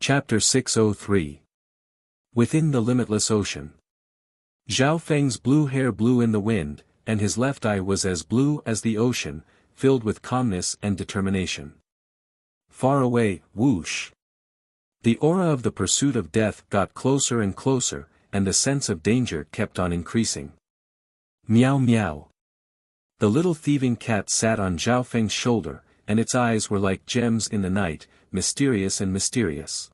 Chapter 603. Within the Limitless Ocean. Zhao Feng's blue hair blew in the wind, and his left eye was as blue as the ocean, filled with calmness and determination. Far away, whoosh. The aura of the pursuit of death got closer and closer, and the sense of danger kept on increasing. Meow meow. The little thieving cat sat on Zhao Feng's shoulder, and its eyes were like gems in the night, mysterious and mysterious.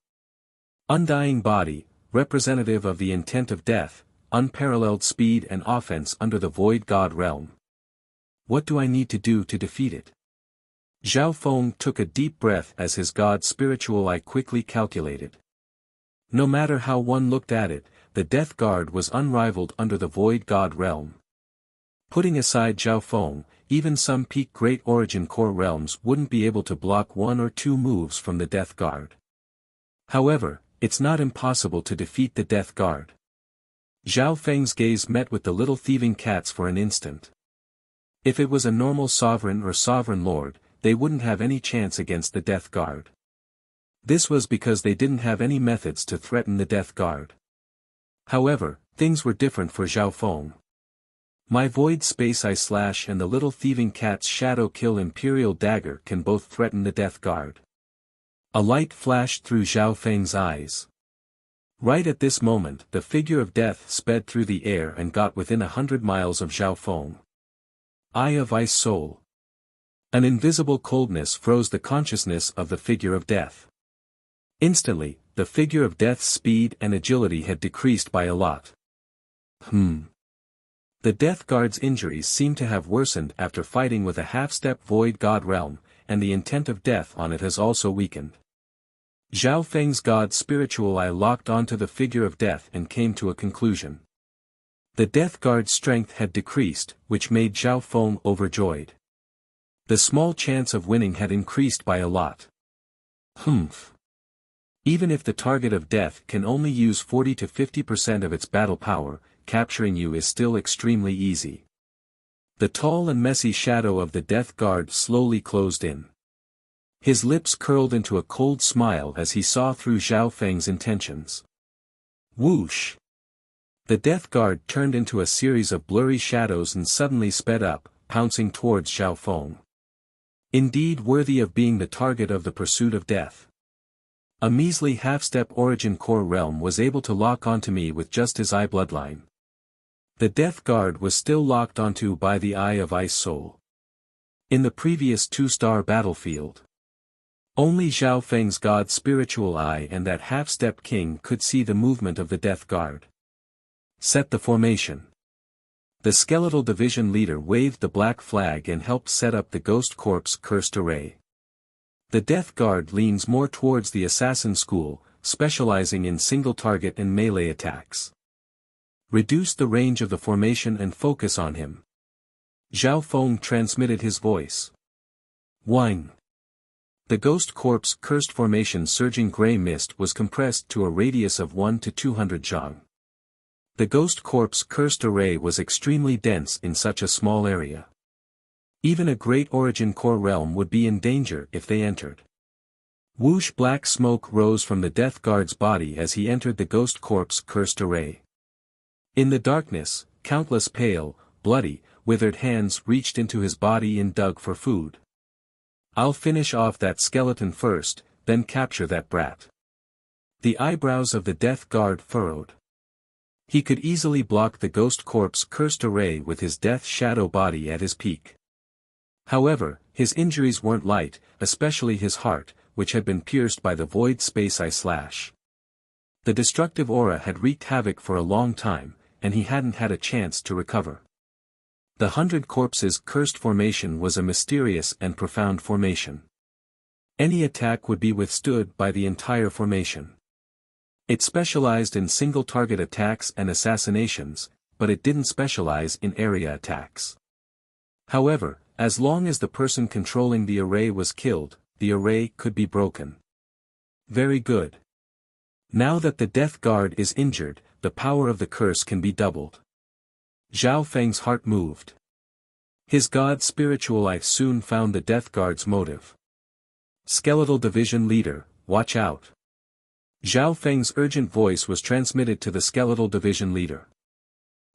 Undying body, representative of the intent of death, unparalleled speed and offense under the void god realm. What do I need to do to defeat it? Zhao Feng took a deep breath as his god spiritual eye quickly calculated. No matter how one looked at it, the death guard was unrivaled under the void god realm. Putting aside Zhao Feng, even some peak Great Origin Core realms wouldn't be able to block one or two moves from the Death Guard. However, it's not impossible to defeat the Death Guard. Zhao Feng's gaze met with the little thieving cats for an instant. If it was a normal sovereign or sovereign lord, they wouldn't have any chance against the Death Guard. This was because they didn't have any methods to threaten the Death Guard. However, things were different for Zhao Feng. My void space eye slash and the little thieving cat's shadow kill imperial dagger can both threaten the Death Guard. A light flashed through Zhao Feng's eyes. Right at this moment the figure of death sped through the air and got within 100 miles of Zhao Feng. Eye of Ice Soul. An invisible coldness froze the consciousness of the figure of death. Instantly, the figure of death's speed and agility had decreased by a lot. The Death Guard's injuries seem to have worsened after fighting with a half-step void god realm, and the intent of death on it has also weakened. Zhao Feng's god spiritual eye locked onto the figure of death and came to a conclusion. The Death Guard's strength had decreased, which made Zhao Feng overjoyed. The small chance of winning had increased by a lot. Even if the target of death can only use 40 to 50% of its battle power, capturing you is still extremely easy. The tall and messy shadow of the Death Guard slowly closed in. His lips curled into a cold smile as he saw through Zhao Feng's intentions. Whoosh! The Death Guard turned into a series of blurry shadows and suddenly sped up, pouncing towards Zhao Feng. Indeed worthy of being the target of the pursuit of death. A measly half-step Origin Core realm was able to lock onto me with just his eye bloodline. The Death Guard was still locked onto by the Eye of Ice Soul. In the previous 2-star battlefield, only Zhao Feng's god spiritual eye and that half-step king could see the movement of the Death Guard. Set the formation. The skeletal division leader waved the black flag and helped set up the Ghost Corp's cursed array. The Death Guard leans more towards the assassin school, specializing in single-target and melee attacks. Reduce the range of the formation and focus on him. Zhao Feng transmitted his voice. Whine. The Ghost Corp's cursed formation surging gray mist was compressed to a radius of 1 to 200 zhang. The Ghost Corp's cursed array was extremely dense in such a small area. Even a Great Origin Core realm would be in danger if they entered. Whoosh! Black smoke rose from the Death Guard's body as he entered the Ghost Corp's cursed array. In the darkness, countless pale, bloody, withered hands reached into his body and dug for food. I'll finish off that skeleton first, then capture that brat. The eyebrows of the Death Guard furrowed. He could easily block the Ghost Corp's cursed array with his death shadow body at his peak. However, his injuries weren't light, especially his heart, which had been pierced by the void space eye slash. The destructive aura had wreaked havoc for a long time, and he hadn't had a chance to recover. The 100 Corpses' cursed formation was a mysterious and profound formation. Any attack would be withstood by the entire formation. It specialized in single-target attacks and assassinations, but it didn't specialize in area attacks. However, as long as the person controlling the array was killed, the array could be broken. Very good. Now that the Death Guard is injured, the power of the curse can be doubled. Zhao Feng's heart moved. His god spiritual eye soon found the Death Guard's motive. Skeletal Division Leader, watch out. Zhao Feng's urgent voice was transmitted to the skeletal division leader.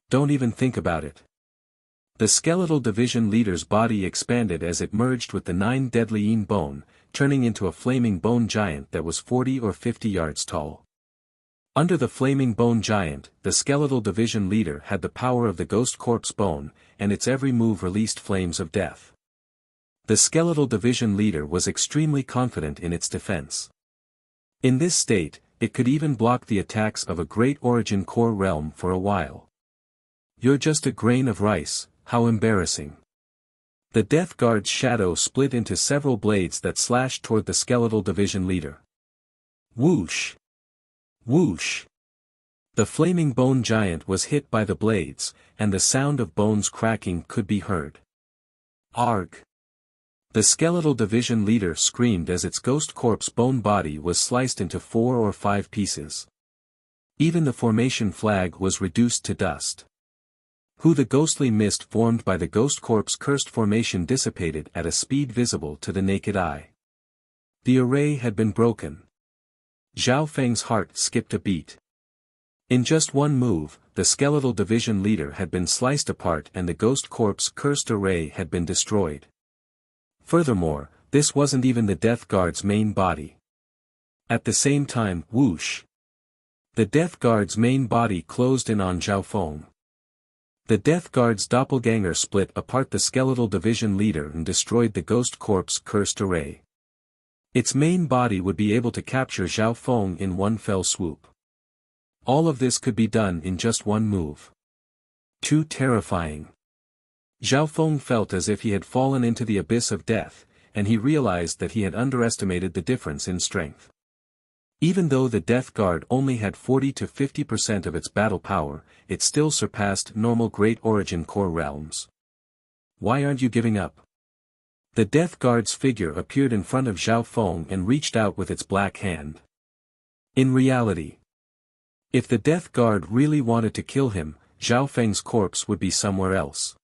Don't even think about it. The skeletal division leader's body expanded as it merged with the 9 deadly yin bone, turning into a flaming bone giant that was 40 or 50 yards tall. Under the flaming bone giant, the skeletal division leader had the power of the ghost corpse bone, and its every move released flames of death. The skeletal division leader was extremely confident in its defense. In this state, it could even block the attacks of a great origin core realm for a while. You're just a grain of rice, how embarrassing. The Death Guard's shadow split into several blades that slashed toward the skeletal division leader. Whoosh! Whoosh! The flaming bone giant was hit by the blades, and the sound of bones cracking could be heard. Arg! The skeletal division leader screamed as its ghost corpse bone body was sliced into 4 or 5 pieces. Even the formation flag was reduced to dust. The ghostly mist formed by the ghost corpse cursed formation dissipated at a speed visible to the naked eye. The array had been broken. Zhao Feng's heart skipped a beat. In just one move, the skeletal division leader had been sliced apart and the ghost corpse cursed array had been destroyed. Furthermore, this wasn't even the Death Guard's main body. At the same time, whoosh! The Death Guard's main body closed in on Zhao Feng. The Death Guard's doppelganger split apart the skeletal division leader and destroyed the ghost corpse cursed array. Its main body would be able to capture Zhao Feng in one fell swoop. All of this could be done in just one move. Too terrifying. Zhao Feng felt as if he had fallen into the abyss of death, and he realized that he had underestimated the difference in strength. Even though the Death Guard only had 40 to 50% of its battle power, it still surpassed normal Great Origin Core realms. Why aren't you giving up? The Death Guard's figure appeared in front of Zhao Feng and reached out with its black hand. In reality, if the Death Guard really wanted to kill him, Zhao Feng's corpse would be somewhere else.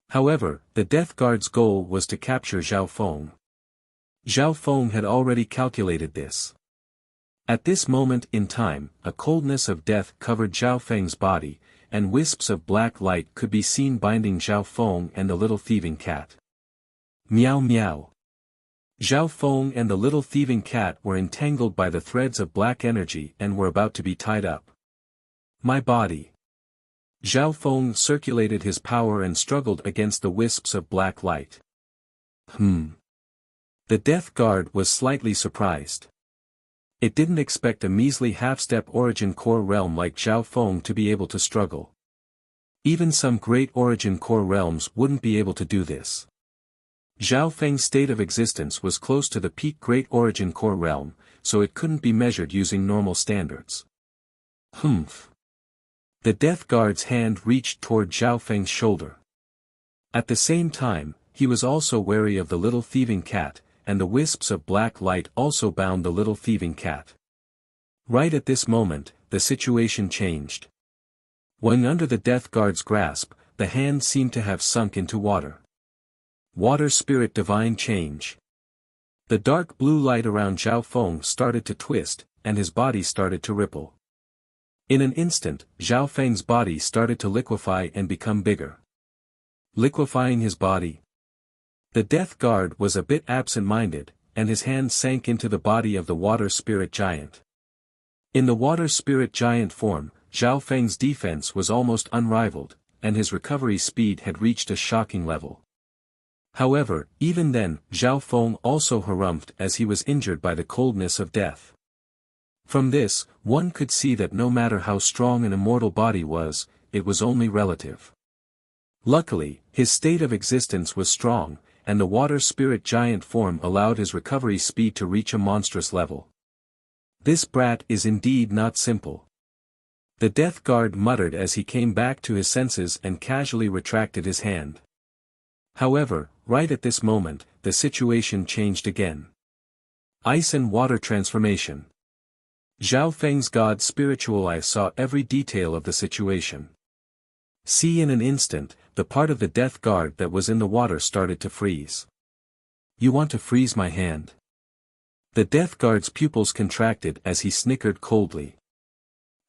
However, the Death Guard's goal was to capture Zhao Feng. Zhao Feng had already calculated this. At this moment in time, a coldness of death covered Zhao Feng's body, and wisps of black light could be seen binding Zhao Feng and the little thieving cat. Meow meow. Zhao Feng and the little thieving cat were entangled by the threads of black energy and were about to be tied up. My body. Zhao Feng circulated his power and struggled against the wisps of black light. The Death Guard was slightly surprised. It didn't expect a measly half-step origin core realm like Zhao Feng to be able to struggle. Even some great origin core realms wouldn't be able to do this. Zhao Feng's state of existence was close to the peak Great Origin Core realm, so it couldn't be measured using normal standards. The Death Guard's hand reached toward Zhao Feng's shoulder. At the same time, he was also wary of the little thieving cat, and the wisps of black light also bound the little thieving cat. Right at this moment, the situation changed. When under the Death Guard's grasp, the hand seemed to have sunk into water. Water Spirit Divine Change. The dark blue light around Zhao Feng started to twist, and his body started to ripple. In an instant, Zhao Feng's body started to liquefy and become bigger. Liquefying his body. The Death Guard was a bit absent-minded, and his hand sank into the body of the Water Spirit Giant. In the Water Spirit Giant form, Zhao Feng's defense was almost unrivaled, and his recovery speed had reached a shocking level. However, even then, Zhao Feng also harumphed as he was injured by the coldness of death. From this, one could see that no matter how strong an immortal body was, it was only relative. Luckily, his state of existence was strong, and the Water Spirit Giant form allowed his recovery speed to reach a monstrous level. This brat is indeed not simple. The Death Guard muttered as he came back to his senses and casually retracted his hand. However, right at this moment, the situation changed again. Ice and water transformation. Zhao Feng's God spiritual eye saw every detail of the situation. See, in an instant, the part of the Death Guard that was in the water started to freeze. You want to freeze my hand? The Death Guard's pupils contracted as he snickered coldly.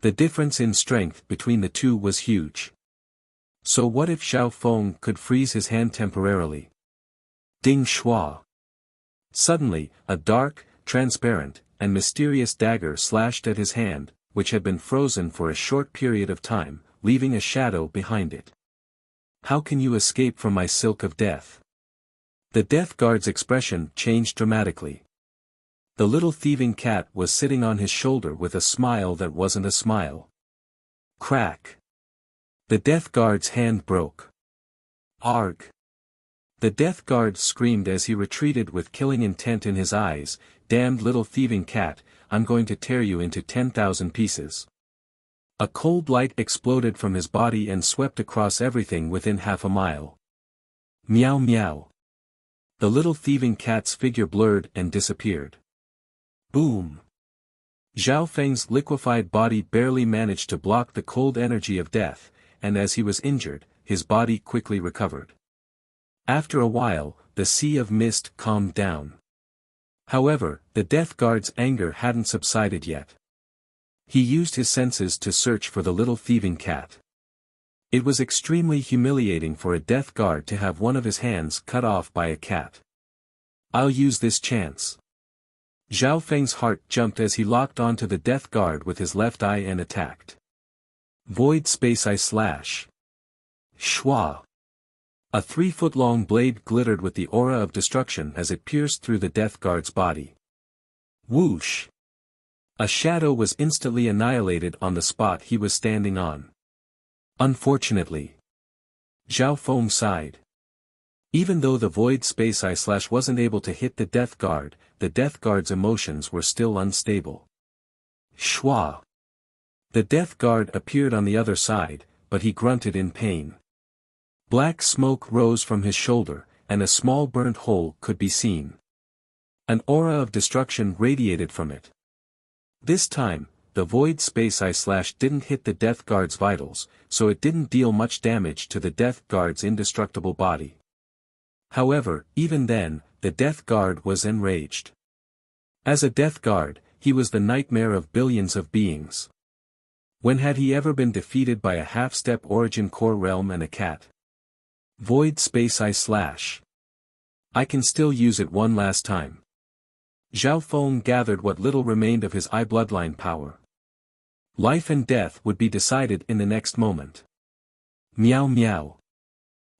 The difference in strength between the two was huge. So what if Zhao Feng could freeze his hand temporarily? Ding Shua! Suddenly, a dark, transparent, and mysterious dagger slashed at his hand, which had been frozen for a short period of time, leaving a shadow behind it. How can you escape from my silk of death? The Death Guard's expression changed dramatically. The little thieving cat was sitting on his shoulder with a smile that wasn't a smile. Crack! The Death Guard's hand broke. Arg! The Death Guard screamed as he retreated with killing intent in his eyes. Damned little thieving cat, I'm going to tear you into 10,000 pieces. A cold light exploded from his body and swept across everything within half a mile. Meow meow. The little thieving cat's figure blurred and disappeared. Boom. Zhao Feng's liquefied body barely managed to block the cold energy of death, and as he was injured, his body quickly recovered. After a while, the sea of mist calmed down. However, the Death Guard's anger hadn't subsided yet. He used his senses to search for the little thieving cat. It was extremely humiliating for a Death Guard to have one of his hands cut off by a cat. I'll use this chance. Zhao Feng's heart jumped as he locked onto the Death Guard with his left eye and attacked. Void Space Eye Slash. Shwa. A 3-foot-long blade glittered with the aura of destruction as it pierced through the Death Guard's body. Whoosh! A shadow was instantly annihilated on the spot he was standing on. Unfortunately. Zhao Feng sighed. Even though the Void Space Eye Slash wasn't able to hit the Death Guard's emotions were still unstable. Shwa! The Death Guard appeared on the other side, but he grunted in pain. Black smoke rose from his shoulder, and a small burnt hole could be seen. An aura of destruction radiated from it. This time, the Void Space Eye Slash didn't hit the Death Guard's vitals, so it didn't deal much damage to the Death Guard's indestructible body. However, even then, the Death Guard was enraged. As a Death Guard, he was the nightmare of billions of beings. When had he ever been defeated by a half-step Origin Core realm and a cat? Void Space Eye Slash. I can still use it one last time. Zhao Feng gathered what little remained of his eye bloodline power. Life and death would be decided in the next moment. Meow meow.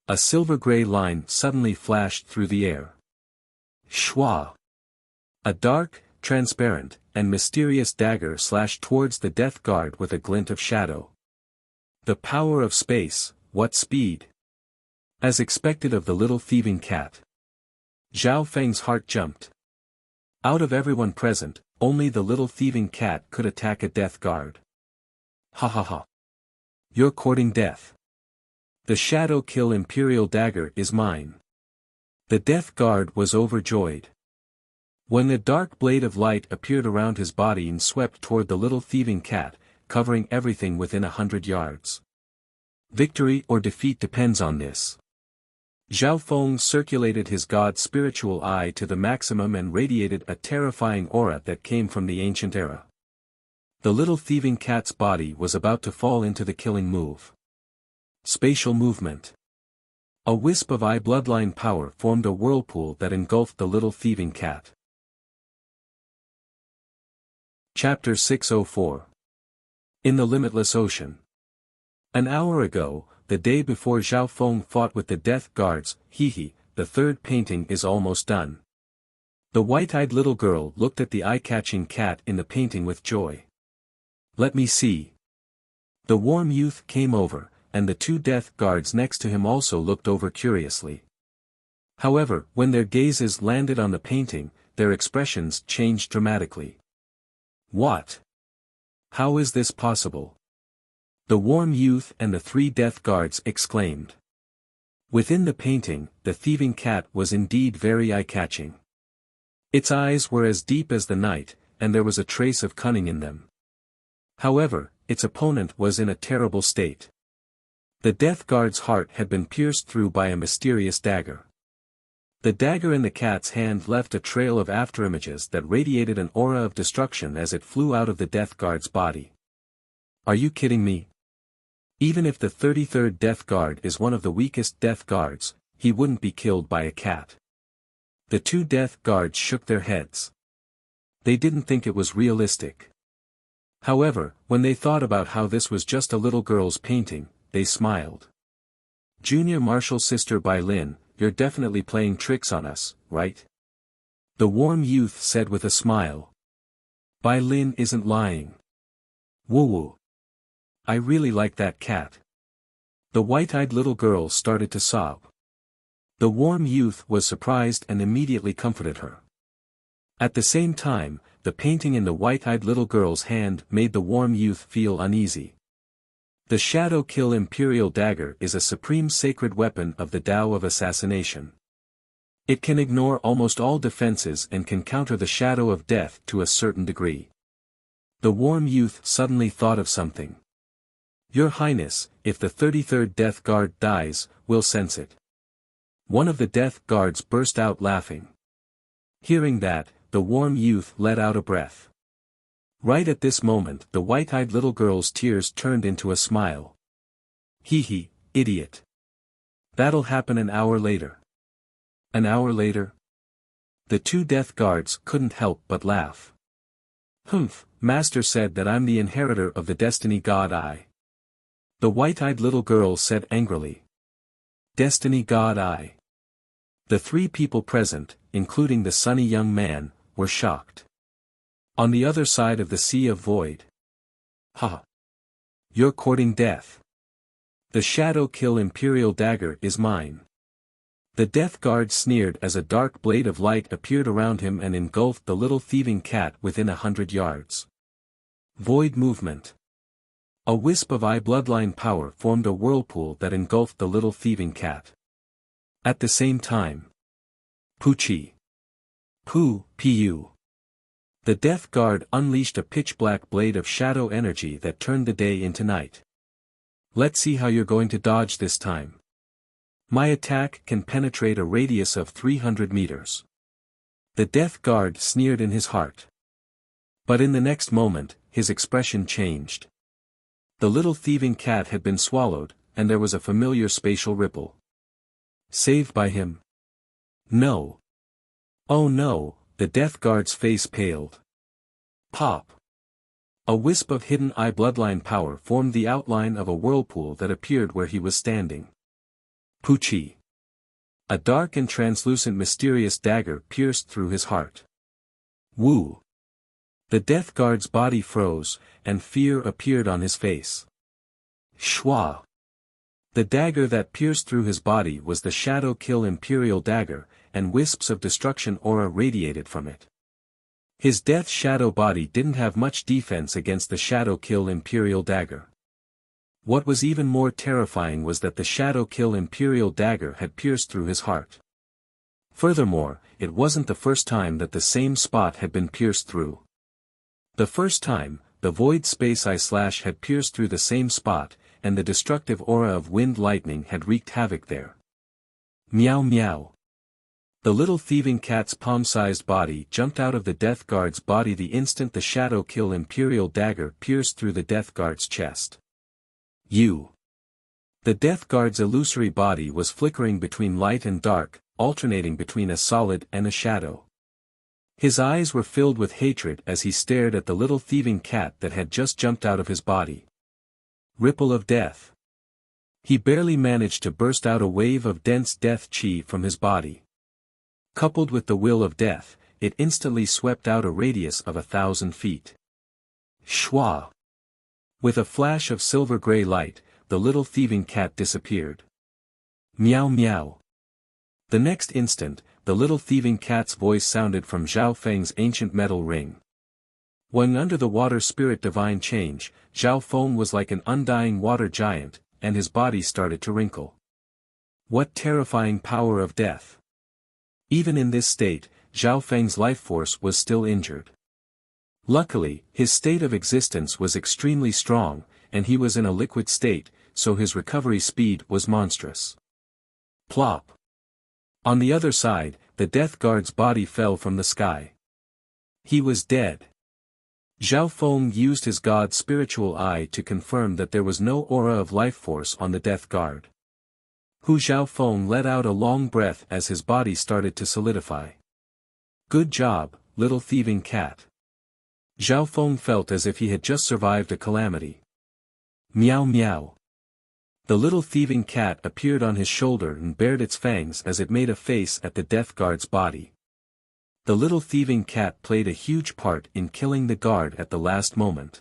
A silver-gray line suddenly flashed through the air. Shwa. A dark, transparent, and mysterious dagger slashed towards the Death Guard with a glint of shadow. The power of space, what speed! As expected of the little thieving cat. Zhao Feng's heart jumped. Out of everyone present, only the little thieving cat could attack a Death Guard. Ha ha ha. You're courting death. The Shadow Kill Imperial Dagger is mine. The Death Guard was overjoyed. When the dark blade of light appeared around his body and swept toward the little thieving cat, covering everything within 100 yards. Victory or defeat depends on this. Zhao Feng circulated his god's spiritual eye to the maximum and radiated a terrifying aura that came from the ancient era. The little thieving cat's body was about to fall into the killing move. Spatial movement. A wisp of eye bloodline power formed a whirlpool that engulfed the little thieving cat. Chapter 604. In the Limitless Ocean. An hour ago, the day before Zhao Feng fought with the Death Guards, the third painting is almost done. The white-eyed little girl looked at the eye-catching cat in the painting with joy. Let me see. The warm youth came over, and the two Death Guards next to him also looked over curiously. However, when their gazes landed on the painting, their expressions changed dramatically. What? How is this possible? The warm youth and the three Death Guards exclaimed. Within the painting, the thieving cat was indeed very eye-catching. Its eyes were as deep as the night, and there was a trace of cunning in them. However, its opponent was in a terrible state. The Death Guard's heart had been pierced through by a mysterious dagger. The dagger in the cat's hand left a trail of afterimages that radiated an aura of destruction as it flew out of the Death Guard's body. Are you kidding me? Even if the 33rd Death Guard is one of the weakest Death Guards, he wouldn't be killed by a cat. The two Death Guards shook their heads. They didn't think it was realistic. However, when they thought about how this was just a little girl's painting, they smiled. Junior Martial Sister Bai Lin, you're definitely playing tricks on us, right? The warm youth said with a smile. Bai Lin isn't lying. Woo-woo. I really like that cat. The white-eyed little girl started to sob. The warm youth was surprised and immediately comforted her. At the same time, the painting in the white-eyed little girl's hand made the warm youth feel uneasy. The Shadow Kill Imperial Dagger is a supreme sacred weapon of the Tao of Assassination. It can ignore almost all defenses and can counter the shadow of death to a certain degree. The warm youth suddenly thought of something. Your Highness, if the 33rd Death Guard dies, we'll sense it. One of the Death Guards burst out laughing. Hearing that, the warm youth let out a breath. Right at this moment the white-eyed little girl's tears turned into a smile. Hee, idiot. That'll happen an hour later. An hour later? The two Death Guards couldn't help but laugh. Humph, Master said that I'm the inheritor of the Destiny God I. The white-eyed little girl said angrily. Destiny God I. The three people present, including the sunny young man, were shocked. On the other side of the Sea of Void. Ha! You're courting death. The Shadow Kill Imperial Dagger is mine. The Death Guard sneered as a dark blade of light appeared around him and engulfed the little thieving cat within 100 yards. Void movement. A wisp of eye bloodline power formed a whirlpool that engulfed the little thieving cat. At the same time. Poochie. Pu. The Death Guard unleashed a pitch-black blade of shadow energy that turned the day into night. Let's see how you're going to dodge this time. My attack can penetrate a radius of 300 meters. The Death Guard sneered in his heart. But in the next moment, his expression changed. The little thieving cat had been swallowed, and there was a familiar spatial ripple. Saved by him? No. Oh no. The Death Guard's face paled. Pop! A wisp of hidden eye bloodline power formed the outline of a whirlpool that appeared where he was standing. Poochie! A dark and translucent mysterious dagger pierced through his heart. Woo! The Death Guard's body froze, and fear appeared on his face. Shwa! The dagger that pierced through his body was the Shadow Kill Imperial Dagger, and wisps of destruction aura radiated from it. His death shadow body didn't have much defense against the Shadow Kill Imperial Dagger. What was even more terrifying was that the Shadow Kill Imperial Dagger had pierced through his heart. Furthermore, it wasn't the first time that the same spot had been pierced through. The first time, the Void Space Eye Slash had pierced through the same spot, and the destructive aura of wind lightning had wreaked havoc there. Meow meow. The little thieving cat's palm-sized body jumped out of the Death Guard's body the instant the Shadow Kill Imperial Dagger pierced through the Death Guard's chest. You. The Death Guard's illusory body was flickering between light and dark, alternating between a solid and a shadow. His eyes were filled with hatred as he stared at the little thieving cat that had just jumped out of his body. Ripple of death. He barely managed to burst out a wave of dense death chi from his body. Coupled with the will of death, it instantly swept out a radius of 1,000 feet. Shwa! With a flash of silver-gray light, the little thieving cat disappeared. Meow meow. The next instant, the little thieving cat's voice sounded from Zhao Feng's ancient metal ring. When under the water spirit divine change, Zhao Feng was like an undying water giant, and his body started to wrinkle. What terrifying power of death! Even in this state, Zhao Feng's life force was still injured. Luckily, his state of existence was extremely strong, and he was in a liquid state, so his recovery speed was monstrous. Plop! On the other side, the Death Guard's body fell from the sky. He was dead. Zhao Feng used his god's spiritual eye to confirm that there was no aura of life force on the Death Guard. Zhao Feng let out a long breath as his body started to solidify. Good job, little thieving cat. Zhao Feng felt as if he had just survived a calamity. Meow meow. The little thieving cat appeared on his shoulder and bared its fangs as it made a face at the Death Guard's body. The little thieving cat played a huge part in killing the guard at the last moment.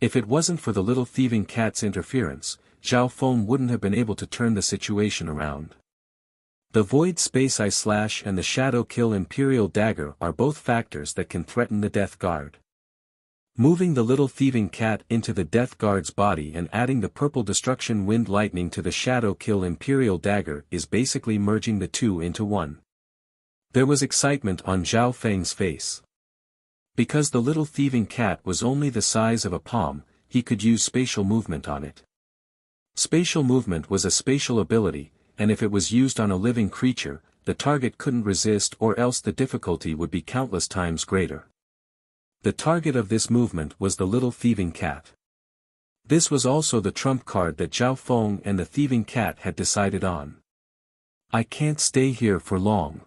If it wasn't for the little thieving cat's interference, Zhao Feng wouldn't have been able to turn the situation around. The Void Space Eye Slash and the Shadow Kill Imperial Dagger are both factors that can threaten the Death Guard. Moving the little thieving cat into the Death Guard's body and adding the Purple Destruction Wind Lightning to the Shadow Kill Imperial Dagger is basically merging the two into one. There was excitement on Zhao Feng's face. Because the little thieving cat was only the size of a palm, he could use spatial movement on it. Spatial movement was a spatial ability, and if it was used on a living creature, the target couldn't resist or else the difficulty would be countless times greater. The target of this movement was the little thieving cat. This was also the trump card that Zhao Feng and the thieving cat had decided on. I can't stay here for long.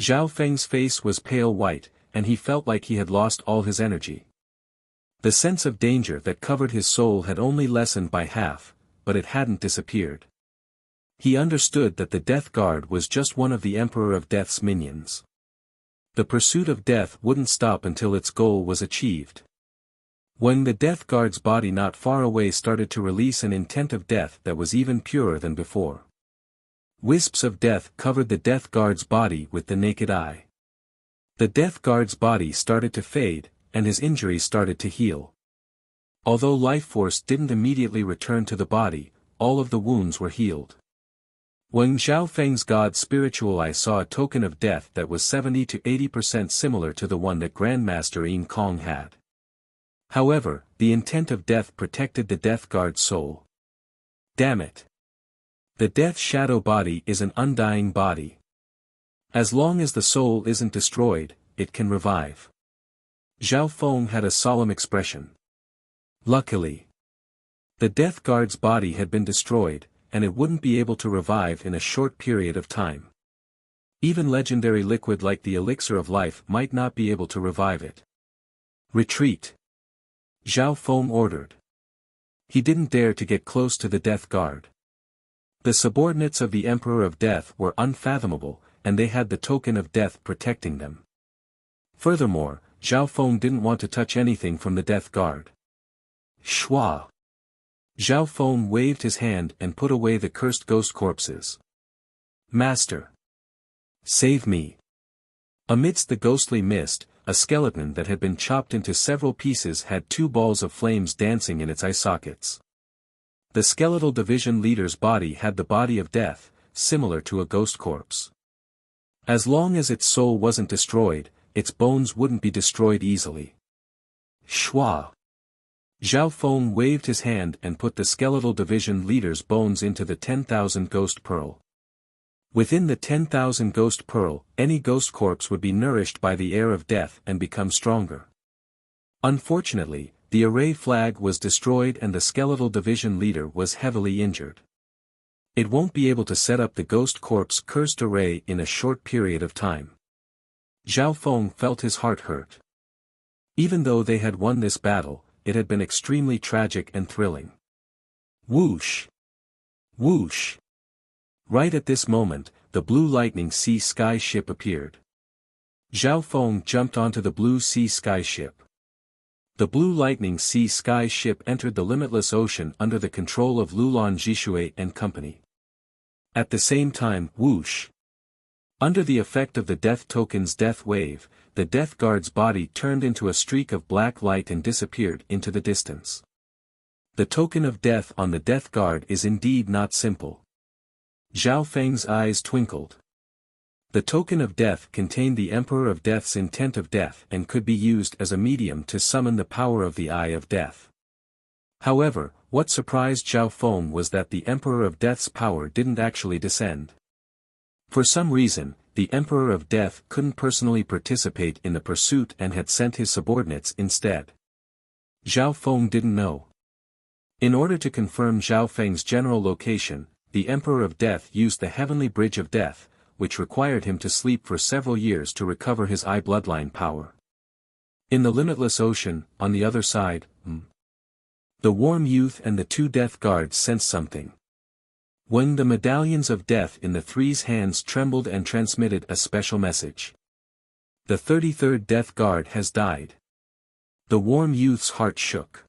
Zhao Feng's face was pale white, and he felt like he had lost all his energy. The sense of danger that covered his soul had only lessened by half, but it hadn't disappeared. He understood that the Death Guard was just one of the Emperor of Death's minions. The pursuit of death wouldn't stop until its goal was achieved. When the Death Guard's body not far away started to release an intent of death that was even purer than before. Wisps of death covered the Death Guard's body with the naked eye. The Death Guard's body started to fade, and his injuries started to heal. Although life force didn't immediately return to the body, all of the wounds were healed. When Zhao Feng's god's spiritual eye saw a token of death that was 70 to 80% similar to the one that Grandmaster Yin Kong had. However, the intent of death protected the Death Guard's soul. Damn it. The Death Shadow body is an undying body. As long as the soul isn't destroyed, it can revive. Zhao Feng had a solemn expression. Luckily, the Death Guard's body had been destroyed, and it wouldn't be able to revive in a short period of time. Even legendary liquid like the Elixir of Life might not be able to revive it. Retreat. Zhao Feng ordered. He didn't dare to get close to the Death Guard. The subordinates of the Emperor of Death were unfathomable, and they had the token of death protecting them. Furthermore, Zhao Feng didn't want to touch anything from the Death Guard. Shua. Zhao Feng waved his hand and put away the cursed ghost corpses. Master. Save me. Amidst the ghostly mist, a skeleton that had been chopped into several pieces had two balls of flames dancing in its eye sockets. The skeletal division leader's body had the body of death, similar to a ghost corpse. As long as its soul wasn't destroyed, its bones wouldn't be destroyed easily. Shua. Zhao Feng waved his hand and put the skeletal division leader's bones into the 10,000 ghost pearl. Within the 10,000 ghost pearl, any ghost corpse would be nourished by the air of death and become stronger. Unfortunately, the array flag was destroyed and the skeletal division leader was heavily injured. It won't be able to set up the ghost corpse cursed array in a short period of time. Zhao Feng felt his heart hurt. Even though they had won this battle, it had been extremely tragic and thrilling. Whoosh! Whoosh! Right at this moment, the Blue Lightning Sea Sky ship appeared. Zhao Feng jumped onto the Blue Sea Sky ship. The Blue Lightning Sea Sky ship entered the limitless ocean under the control of Lulan Jishui and company. At the same time, whoosh! Under the effect of the Death Token's death wave, the Death Guard's body turned into a streak of black light and disappeared into the distance. The token of death on the Death Guard is indeed not simple. Zhao Feng's eyes twinkled. The token of death contained the Emperor of Death's intent of death and could be used as a medium to summon the power of the Eye of Death. However, what surprised Zhao Feng was that the Emperor of Death's power didn't actually descend. For some reason, the Emperor of Death couldn't personally participate in the pursuit and had sent his subordinates instead. Zhao Feng didn't know. In order to confirm Zhao Feng's general location, the Emperor of Death used the Heavenly Bridge of Death, which required him to sleep for several years to recover his eye bloodline power. In the limitless ocean, on the other side, the warm youth and the two death guards sensed something. When the medallions of death in the three's hands trembled and transmitted a special message. The 33rd Death Guard has died. The warm youth's heart shook.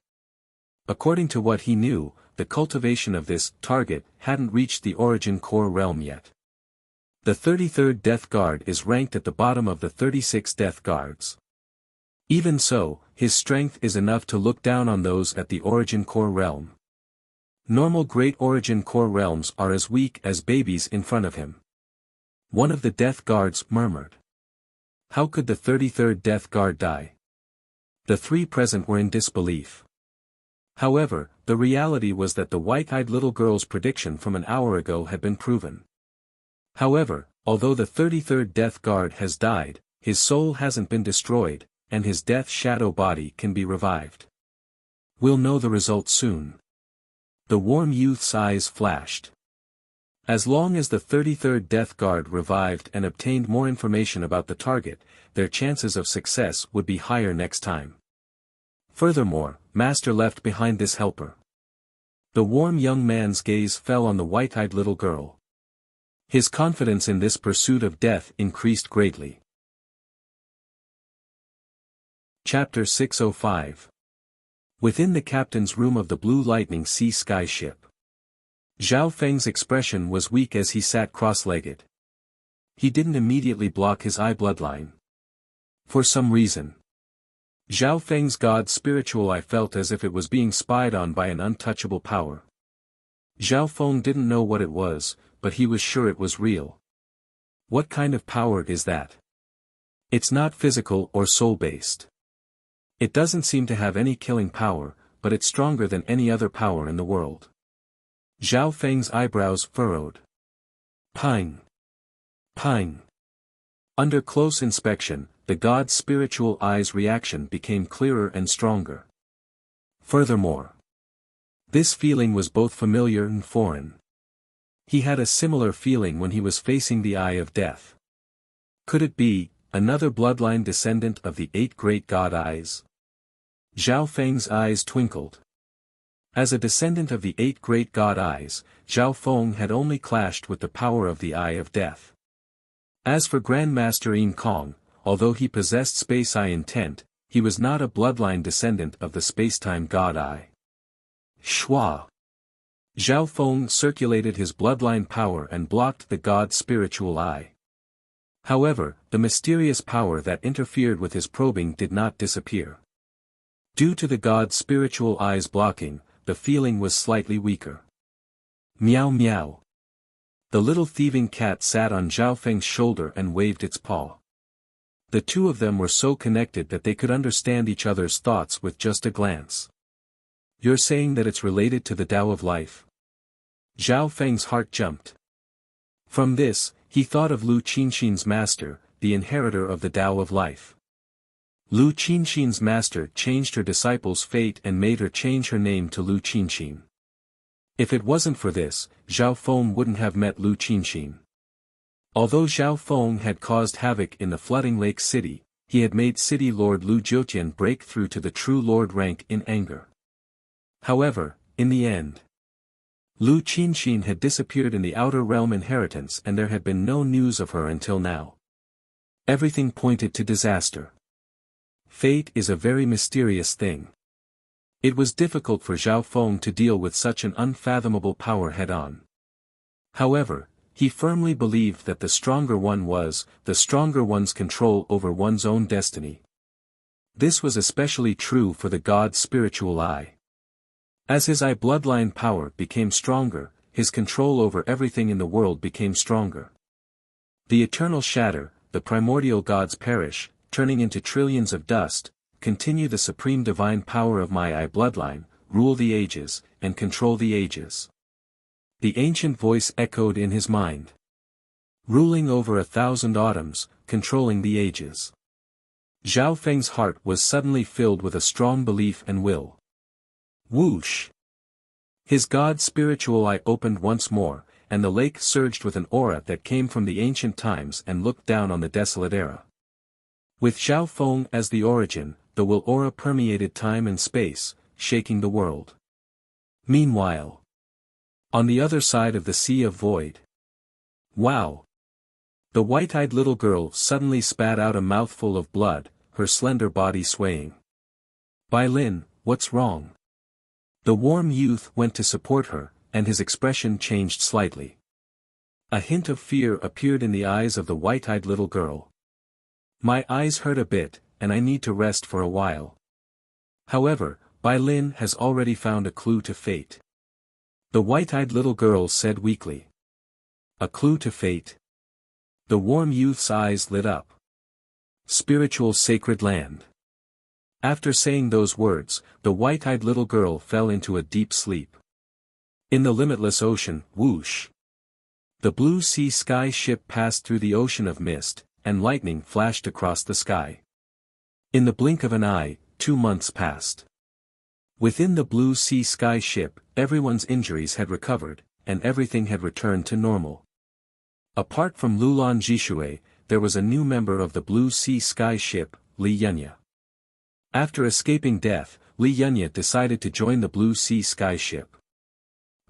According to what he knew, the cultivation of this target hadn't reached the origin core realm yet. The 33rd Death Guard is ranked at the bottom of the 36 Death Guards. Even so, his strength is enough to look down on those at the origin core realm. Normal great origin core realms are as weak as babies in front of him. One of the Death Guards murmured. How could the 33rd Death Guard die? The three present were in disbelief. However, the reality was that the white-eyed little girl's prediction from an hour ago had been proven. However, although the 33rd Death Guard has died, his soul hasn't been destroyed, and his death shadow body can be revived. We'll know the result soon. The warm youth's eyes flashed. As long as the 33rd Death Guard revived and obtained more information about the target, their chances of success would be higher next time. Furthermore, Master left behind this helper. The warm young man's gaze fell on the white-eyed little girl. His confidence in this pursuit of death increased greatly. Chapter 605. Within the captain's room of the Blue Lightning Sea Sky ship. Zhao Feng's expression was weak as he sat cross-legged. He didn't immediately block his eye bloodline. For some reason. Zhao Feng's god's spiritual eye felt as if it was being spied on by an untouchable power. Zhao Feng didn't know what it was, but he was sure it was real. What kind of power is that? It's not physical or soul-based. It doesn't seem to have any killing power, but it's stronger than any other power in the world. Zhao Feng's eyebrows furrowed. Pine. Pine. Under close inspection, the god's spiritual eye's reaction became clearer and stronger. Furthermore, this feeling was both familiar and foreign. He had a similar feeling when he was facing the Eye of Death. Could it be another bloodline descendant of the 8 great god eyes? Zhao Feng's eyes twinkled. As a descendant of the 8 great god eyes, Zhao Feng had only clashed with the power of the Eye of Death. As for Grandmaster Yin Kong, although he possessed space eye intent, he was not a bloodline descendant of the spacetime god eye. Shua. Zhao Feng circulated his bloodline power and blocked the god's spiritual eye. However, the mysterious power that interfered with his probing did not disappear. Due to the god's spiritual eye's blocking, the feeling was slightly weaker. Meow meow. The little thieving cat sat on Zhao Feng's shoulder and waved its paw. The two of them were so connected that they could understand each other's thoughts with just a glance. You're saying that it's related to the Tao of Life? Zhao Feng's heart jumped. From this, he thought of Lu Qinxin's master, the inheritor of the Tao of Life. Lu Qinxin's master changed her disciple's fate and made her change her name to Lu Qinxin. If it wasn't for this, Zhao Feng wouldn't have met Lu Qinxin. Although Zhao Feng had caused havoc in the flooding lake city, he had made city lord Lu Jiutian break through to the true lord rank in anger. However, in the end, Lu Qinxin had disappeared in the outer realm inheritance and there had been no news of her until now. Everything pointed to disaster. Fate is a very mysterious thing. It was difficult for Zhao Feng to deal with such an unfathomable power head-on. However, he firmly believed that the stronger one's control over one's own destiny. This was especially true for the god's spiritual eye. As his eye bloodline power became stronger, his control over everything in the world became stronger. The eternal shatter, the primordial gods perish, turning into trillions of dust, continue the supreme divine power of my eye bloodline, rule the ages, and control the ages. The ancient voice echoed in his mind. ruling over 1,000 autumns, controlling the ages. Zhao Feng's heart was suddenly filled with a strong belief and will. Whoosh! His god's spiritual eye opened once more, and the lake surged with an aura that came from the ancient times and looked down on the desolate era. With Zhao Feng as the origin, the will aura permeated time and space, shaking the world. Meanwhile, on the other side of the Sea of Void. Wow! The white-eyed little girl suddenly spat out a mouthful of blood, her slender body swaying. Bai Lin, what's wrong? The warm youth went to support her, and his expression changed slightly. A hint of fear appeared in the eyes of the white-eyed little girl. My eyes hurt a bit, and I need to rest for a while. However, Bai Lin has already found a clue to fate. The white-eyed little girl said weakly. A clue to fate? The warm youth's eyes lit up. Spiritual sacred land. After saying those words, the white-eyed little girl fell into a deep sleep. In the limitless ocean, whoosh! The blue sea sky ship passed through the ocean of mist, and lightning flashed across the sky. In the blink of an eye, 2 months passed. Within the blue sea sky ship, everyone's injuries had recovered, and everything had returned to normal. Apart from Lulan Jishui, there was a new member of the blue sea sky ship, Li Yunya. After escaping death, Li Yunya decided to join the blue sea sky ship.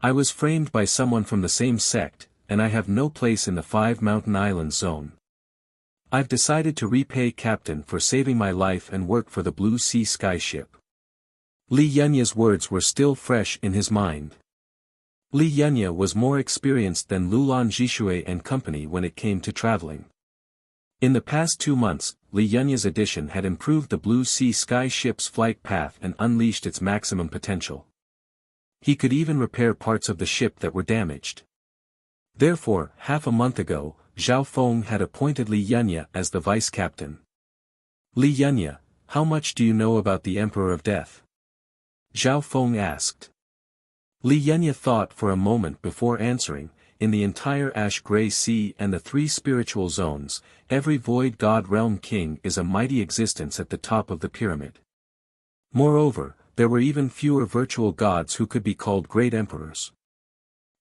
I was framed by someone from the same sect, and I have no place in the 5 Mountain Islands zone. I've decided to repay Captain for saving my life and work for the blue sea sky ship. Li Yunya's words were still fresh in his mind. Li Yunya was more experienced than Lulan Jishui and company when it came to traveling. In the past 2 months, Li Yunya's addition had improved the blue sea sky ship's flight path and unleashed its maximum potential. He could even repair parts of the ship that were damaged. Therefore, half a month ago, Zhao Feng had appointed Li Yunya as the vice captain. Li Yunya, how much do you know about the Emperor of Death? Zhao Feng asked. Li Yunya thought for a moment before answering. In the entire Ash-Gray Sea and the 3 spiritual zones, every Void God Realm King is a mighty existence at the top of the pyramid. Moreover, there were even fewer virtual gods who could be called great emperors.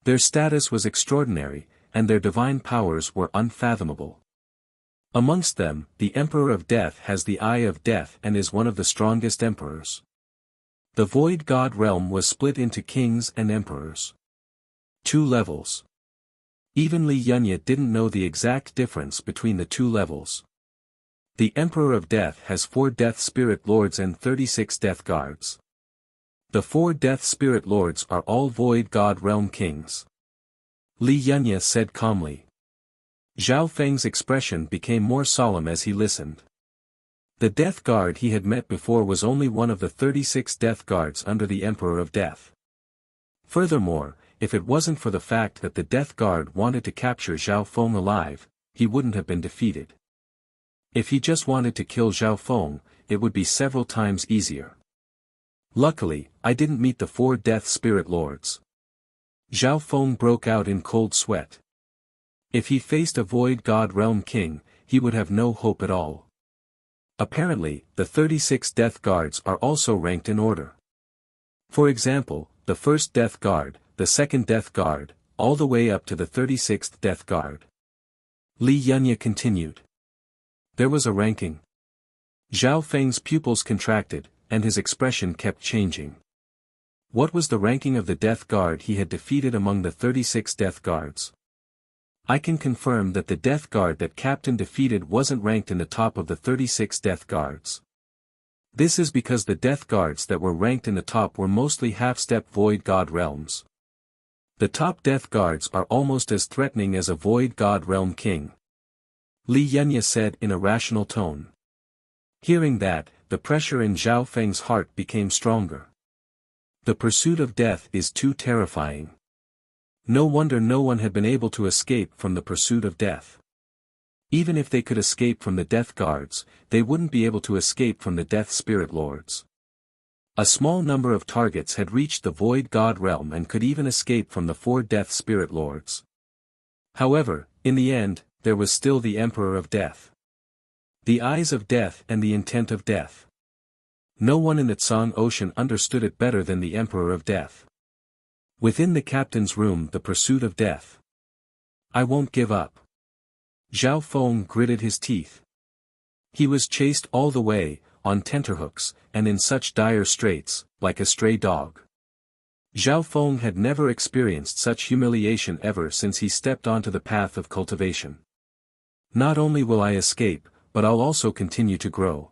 Their status was extraordinary, and their divine powers were unfathomable. Amongst them, the Emperor of Death has the Eye of Death and is one of the strongest emperors. The Void God Realm was split into kings and emperors. 2 levels. Even Li Yunya didn't know the exact difference between the 2 levels. The Emperor of Death has 4 Death Spirit Lords and 36 Death Guards. The 4 Death Spirit Lords are all Void God Realm Kings. Li Yunya said calmly. Zhao Feng's expression became more solemn as he listened. The Death Guard he had met before was only one of the 36 Death Guards under the Emperor of Death. Furthermore, if it wasn't for the fact that the Death Guard wanted to capture Zhao Feng alive, he wouldn't have been defeated. If he just wanted to kill Zhao Feng, it would be several times easier. Luckily, I didn't meet the 4 Death Spirit Lords. Zhao Feng broke out in cold sweat. If he faced a Void God Realm King, he would have no hope at all. Apparently, the 36 Death Guards are also ranked in order. For example, the 1st Death Guard, the 2nd Death Guard, all the way up to the 36th Death Guard. Li Yunya continued. There was a ranking. Zhao Feng's pupils contracted, and his expression kept changing. What was the ranking of the Death Guard he had defeated among the 36 Death Guards? I can confirm that the Death Guard that Captain defeated wasn't ranked in the top of the 36 Death Guards. This is because the Death Guards that were ranked in the top were mostly half-step Void God realms. The top Death Guards are almost as threatening as a Void God Realm King. Li Yunya said in a rational tone. Hearing that, the pressure in Zhao Feng's heart became stronger. The pursuit of death is too terrifying. No wonder no one had been able to escape from the pursuit of death. Even if they could escape from the Death Guards, they wouldn't be able to escape from the Death Spirit Lords. A small number of targets had reached the Void God Realm and could even escape from the 4 Death Spirit Lords. However, in the end, there was still the Emperor of Death. The eyes of death and the intent of death. No one in the Tsang Ocean understood it better than the Emperor of Death. Within the captain's room, the pursuit of death. I won't give up. Zhao Feng gritted his teeth. He was chased all the way, on tenterhooks, and in such dire straits, like a stray dog. Zhao Feng had never experienced such humiliation ever since he stepped onto the path of cultivation. Not only will I escape, but I'll also continue to grow.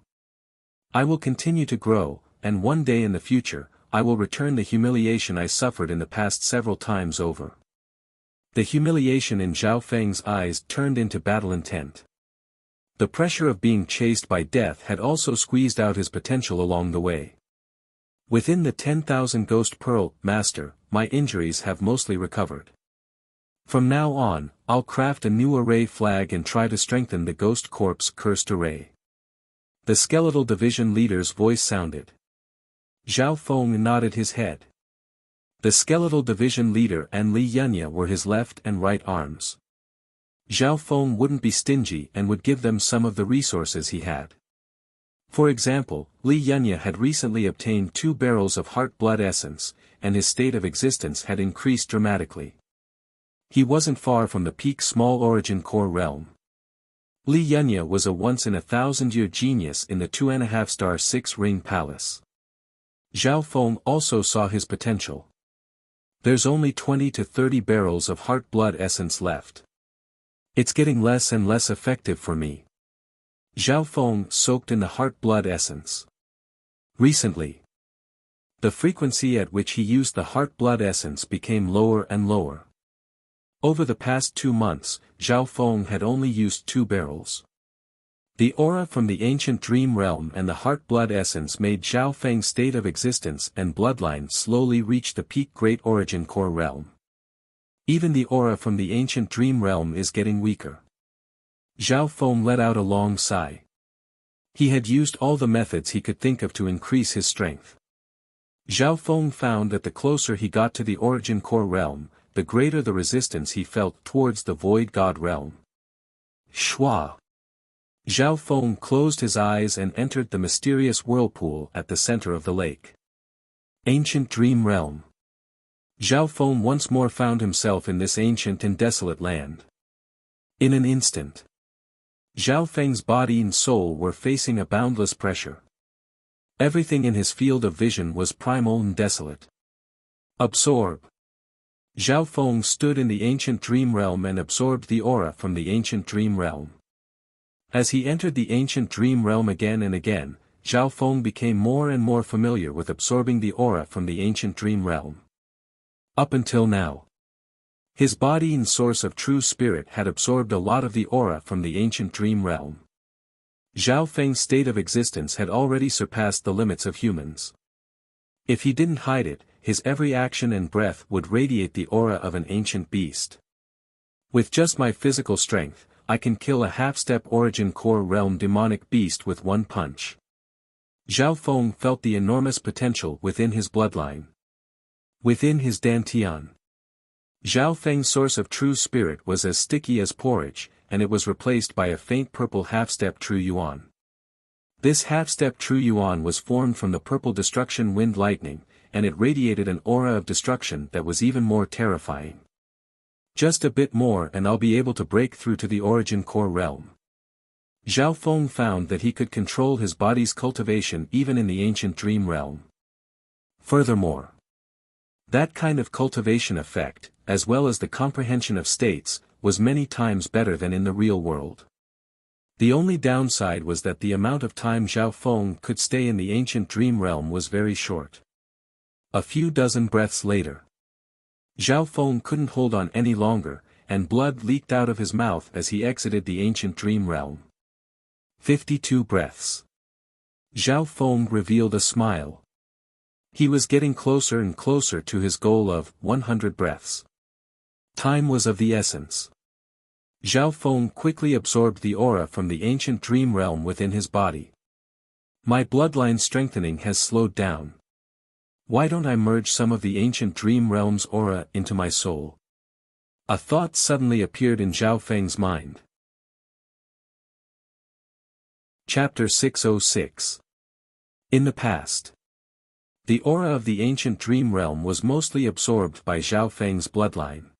I will continue to grow, and one day in the future, I will return the humiliation I suffered in the past several times over. The humiliation in Zhao Feng's eyes turned into battle intent. The pressure of being chased by death had also squeezed out his potential along the way. Within the 10,000 Ghost Pearl, Master, my injuries have mostly recovered. From now on, I'll craft a new array flag and try to strengthen the Ghost Corp's cursed array. The skeletal division leader's voice sounded. Zhao Feng nodded his head. The skeletal division leader and Li Yunya were his left and right arms. Zhao Feng wouldn't be stingy and would give them some of the resources he had. For example, Li Yunya had recently obtained 2 barrels of heart blood essence, and his state of existence had increased dramatically. He wasn't far from the peak small origin core realm. Li Yunya was a once-in-a-thousand-year genius in the 2.5-star 6-ring palace. Zhao Feng also saw his potential. There's only 20 to 30 barrels of heart blood essence left. It's getting less and less effective for me. Zhao Feng soaked in the heart blood essence. Recently, the frequency at which he used the heart blood essence became lower and lower. Over the past 2 months, Zhao Feng had only used 2 barrels. The aura from the ancient dream realm and the heart blood essence made Zhao Feng's state of existence and bloodline slowly reach the peak great origin core realm. Even the aura from the ancient dream realm is getting weaker. Zhao Feng let out a long sigh. He had used all the methods he could think of to increase his strength. Zhao Feng found that the closer he got to the origin core realm, the greater the resistance he felt towards the void god realm. Shua. Zhao Feng closed his eyes and entered the mysterious whirlpool at the center of the lake. Ancient Dream Realm. Zhao Feng once more found himself in this ancient and desolate land. In an instant, Zhao Feng's body and soul were facing a boundless pressure. Everything in his field of vision was primal and desolate. Absorb. Zhao Feng stood in the ancient dream realm and absorbed the aura from the ancient dream realm. As he entered the ancient dream realm again and again, Zhao Feng became more and more familiar with absorbing the aura from the ancient dream realm. Up until now, his body and source of true spirit had absorbed a lot of the aura from the ancient dream realm. Zhao Feng's state of existence had already surpassed the limits of humans. If he didn't hide it, his every action and breath would radiate the aura of an ancient beast. With just my physical strength, I can kill a half-step origin core realm demonic beast with one punch. Zhao Feng felt the enormous potential within his bloodline. Within his dantian. Zhao Feng's source of true spirit was as sticky as porridge, and it was replaced by a faint purple half-step true yuan. This half-step true yuan was formed from the purple destruction wind lightning, and it radiated an aura of destruction that was even more terrifying. Just a bit more and I'll be able to break through to the origin core realm. Zhao Feng found that he could control his body's cultivation even in the ancient dream realm. Furthermore, that kind of cultivation effect, as well as the comprehension of states, was many times better than in the real world. The only downside was that the amount of time Zhao Feng could stay in the ancient dream realm was very short. A few dozen breaths later, Zhao Feng couldn't hold on any longer, and blood leaked out of his mouth as he exited the ancient dream realm. 52 breaths. Zhao Feng revealed a smile. He was getting closer and closer to his goal of 100 breaths. Time was of the essence. Zhao Feng quickly absorbed the aura from the ancient dream realm within his body. My bloodline strengthening has slowed down. Why don't I merge some of the ancient dream realm's aura into my soul? A thought suddenly appeared in Zhao Feng's mind. Chapter 606. In the past. The aura of the ancient dream realm was mostly absorbed by Zhao Feng's bloodline.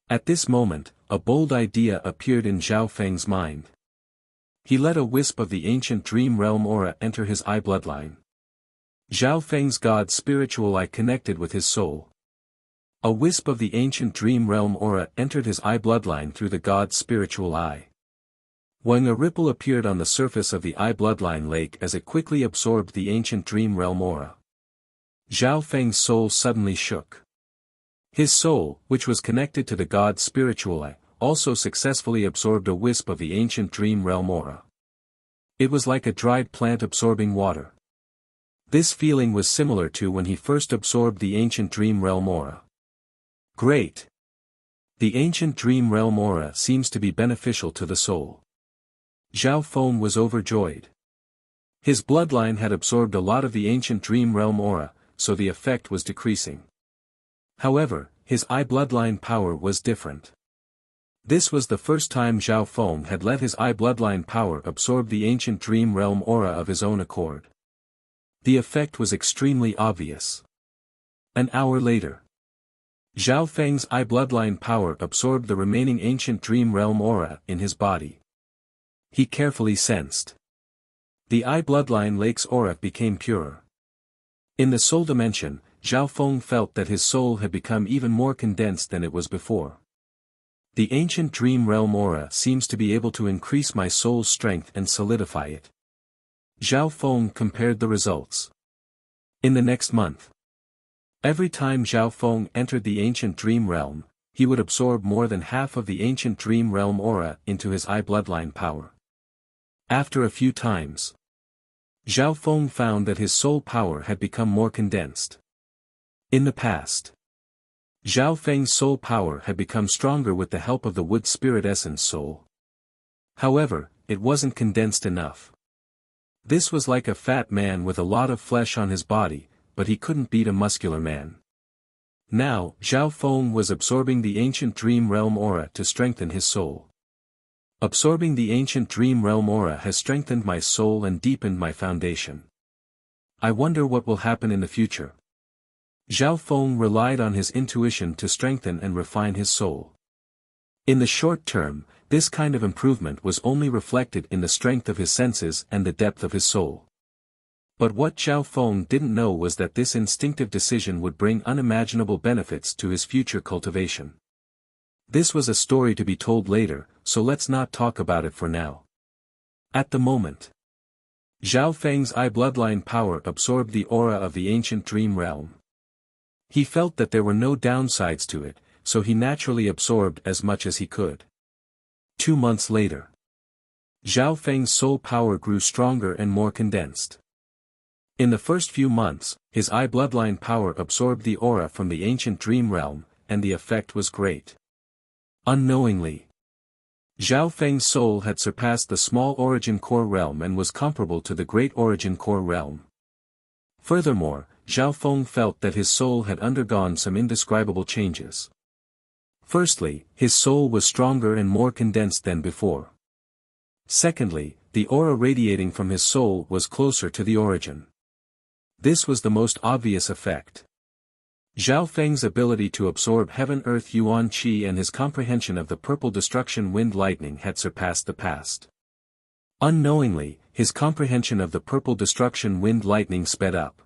At this moment, a bold idea appeared in Zhao Feng's mind. He let a wisp of the ancient dream realm aura enter his eye bloodline. Zhao Feng's god spiritual eye connected with his soul. A wisp of the ancient dream realm aura entered his eye bloodline through the god's spiritual eye. When a ripple appeared on the surface of the eye bloodline lake as it quickly absorbed the ancient dream realm aura. Zhao Feng's soul suddenly shook. His soul, which was connected to the god's spiritual eye, also successfully absorbed a wisp of the ancient dream realm aura. It was like a dried plant absorbing water. This feeling was similar to when he first absorbed the ancient dream realm aura. Great! The ancient dream realm aura seems to be beneficial to the soul. Zhao Feng was overjoyed. His bloodline had absorbed a lot of the ancient dream realm aura, so the effect was decreasing. However, his eye bloodline power was different. This was the first time Zhao Feng had let his eye bloodline power absorb the ancient dream realm aura of his own accord. The effect was extremely obvious. An hour later. Zhao Feng's eye bloodline power absorbed the remaining ancient dream realm aura in his body. He carefully sensed. The eye bloodline lake's aura became purer. In the soul dimension, Zhao Feng felt that his soul had become even more condensed than it was before. The ancient dream realm aura seems to be able to increase my soul's strength and solidify it. Zhao Feng compared the results. In the next month. Every time Zhao Feng entered the ancient dream realm, he would absorb more than half of the ancient dream realm aura into his eye bloodline power. After a few times, Zhao Feng found that his soul power had become more condensed. In the past, Zhao Feng's soul power had become stronger with the help of the wood spirit essence soul. However, it wasn't condensed enough. This was like a fat man with a lot of flesh on his body, but he couldn't beat a muscular man. Now, Zhao Feng was absorbing the ancient dream realm aura to strengthen his soul. Absorbing the ancient dream realm aura has strengthened my soul and deepened my foundation. I wonder what will happen in the future. Zhao Feng relied on his intuition to strengthen and refine his soul. In the short term, this kind of improvement was only reflected in the strength of his senses and the depth of his soul. But what Zhao Feng didn't know was that this instinctive decision would bring unimaginable benefits to his future cultivation. This was a story to be told later, so let's not talk about it for now. At the moment, Zhao Feng's eye bloodline power absorbed the aura of the ancient dream realm. He felt that there were no downsides to it, so he naturally absorbed as much as he could. 2 months later, Zhao Feng's soul power grew stronger and more condensed. In the first few months, his eye bloodline power absorbed the aura from the ancient dream realm, and the effect was great. Unknowingly, Zhao Feng's soul had surpassed the small origin core realm and was comparable to the great origin core realm. Furthermore, Zhao Feng felt that his soul had undergone some indescribable changes. Firstly, his soul was stronger and more condensed than before. Secondly, the aura radiating from his soul was closer to the origin. This was the most obvious effect. Zhao Feng's ability to absorb heaven-earth yuan qi and his comprehension of the purple destruction wind lightning had surpassed the past. Unknowingly, his comprehension of the purple destruction wind lightning sped up.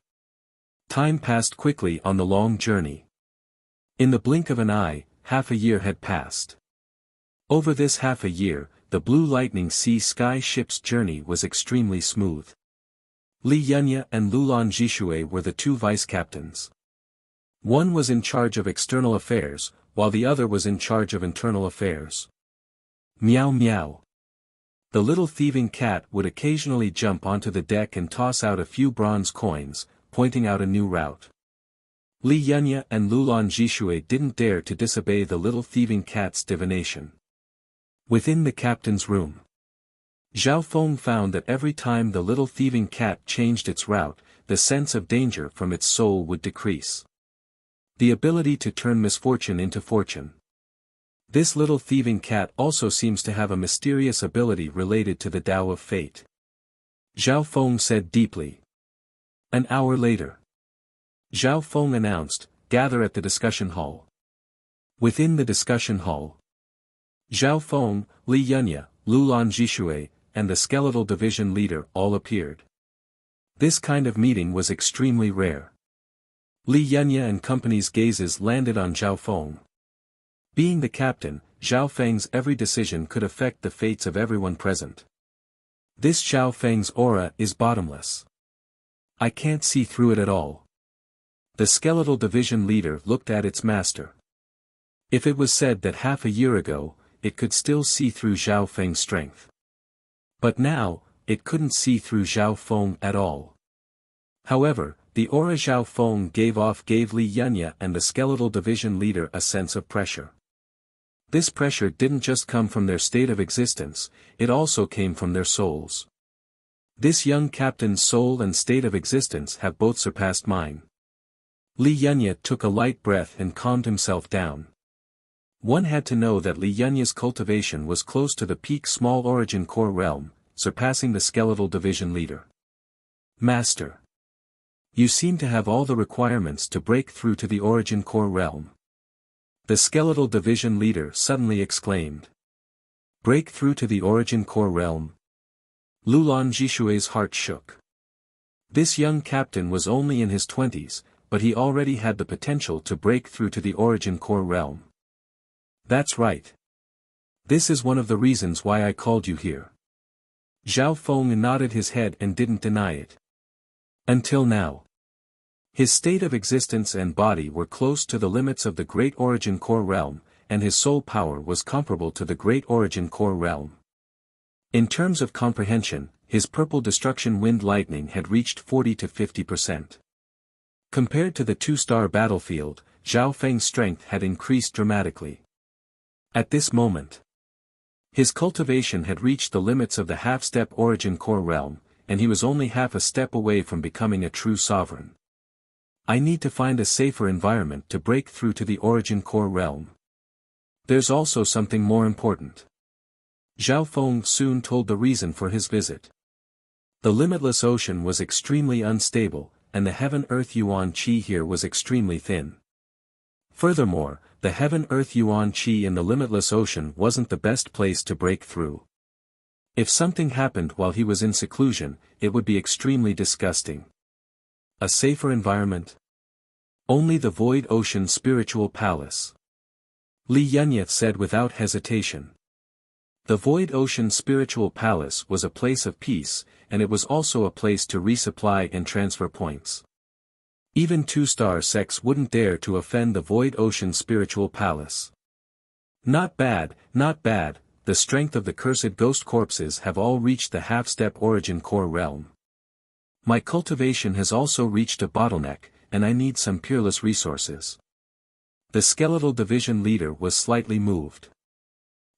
Time passed quickly on the long journey. In the blink of an eye, half a year had passed. Over this half a year, the Blue Lightning Sea Sky ship's journey was extremely smooth. Li Yunya and Lulan Jishue were the 2 vice-captains. One was in charge of external affairs, while the other was in charge of internal affairs. Meow meow. The little thieving cat would occasionally jump onto the deck and toss out a few bronze coins, pointing out a new route. Li Yunya and Lulan Jishue didn't dare to disobey the little thieving cat's divination. Within the captain's room, Zhao Feng found that every time the little thieving cat changed its route, the sense of danger from its soul would decrease. The ability to turn misfortune into fortune. This little thieving cat also seems to have a mysterious ability related to the Tao of Fate. Zhao Feng said deeply. An hour later. Zhao Feng announced, gather at the discussion hall. Within the discussion hall, Zhao Feng, Li Yunya, Lulan Jishui, and the skeletal division leader all appeared. This kind of meeting was extremely rare. Li Yunya and company's gazes landed on Zhao Feng. Being the captain, Zhao Feng's every decision could affect the fates of everyone present. This Zhao Feng's aura is bottomless. I can't see through it at all. The skeletal division leader looked at its master. If it was said that half a year ago, it could still see through Zhao Feng's strength. But now, it couldn't see through Zhao Feng at all. However, the aura Zhao Feng gave off gave Li Yunya and the skeletal division leader a sense of pressure. This pressure didn't just come from their state of existence, it also came from their souls. This young captain's soul and state of existence have both surpassed mine. Li Yunya took a light breath and calmed himself down. One had to know that Li Yunya's cultivation was close to the peak small origin core realm, surpassing the skeletal division leader. Master. You seem to have all the requirements to break through to the origin core realm. The skeletal division leader suddenly exclaimed. Break through to the origin core realm? Lulan Jishui's heart shook. This young captain was only in his 20s, but he already had the potential to break through to the origin core realm. That's right. This is one of the reasons why I called you here. Zhao Feng nodded his head and didn't deny it. Until now. His state of existence and body were close to the limits of the Great Origin Core Realm, and his soul power was comparable to the Great Origin Core Realm. In terms of comprehension, his purple destruction wind lightning had reached 40 to 50%. Compared to the two-star battlefield, Zhao Feng's strength had increased dramatically. At this moment, his cultivation had reached the limits of the half-step origin core realm, and he was only half a step away from becoming a true sovereign. I need to find a safer environment to break through to the origin core realm. There's also something more important. Zhao Feng soon told the reason for his visit. The limitless ocean was extremely unstable, and the heaven-earth yuan qi here was extremely thin. Furthermore, the heaven-earth yuan qi in the limitless ocean wasn't the best place to break through. If something happened while he was in seclusion, it would be extremely disgusting. A safer environment? Only the Void Ocean Spiritual Palace. Li Yunya said without hesitation. The Void Ocean Spiritual Palace was a place of peace, and it was also a place to resupply and transfer points. Even two-star sects wouldn't dare to offend the Void Ocean Spiritual Palace. Not bad, not bad, the strength of the cursed ghost corpses have all reached the half-step origin core realm. My cultivation has also reached a bottleneck, and I need some peerless resources. The skeletal division leader was slightly moved.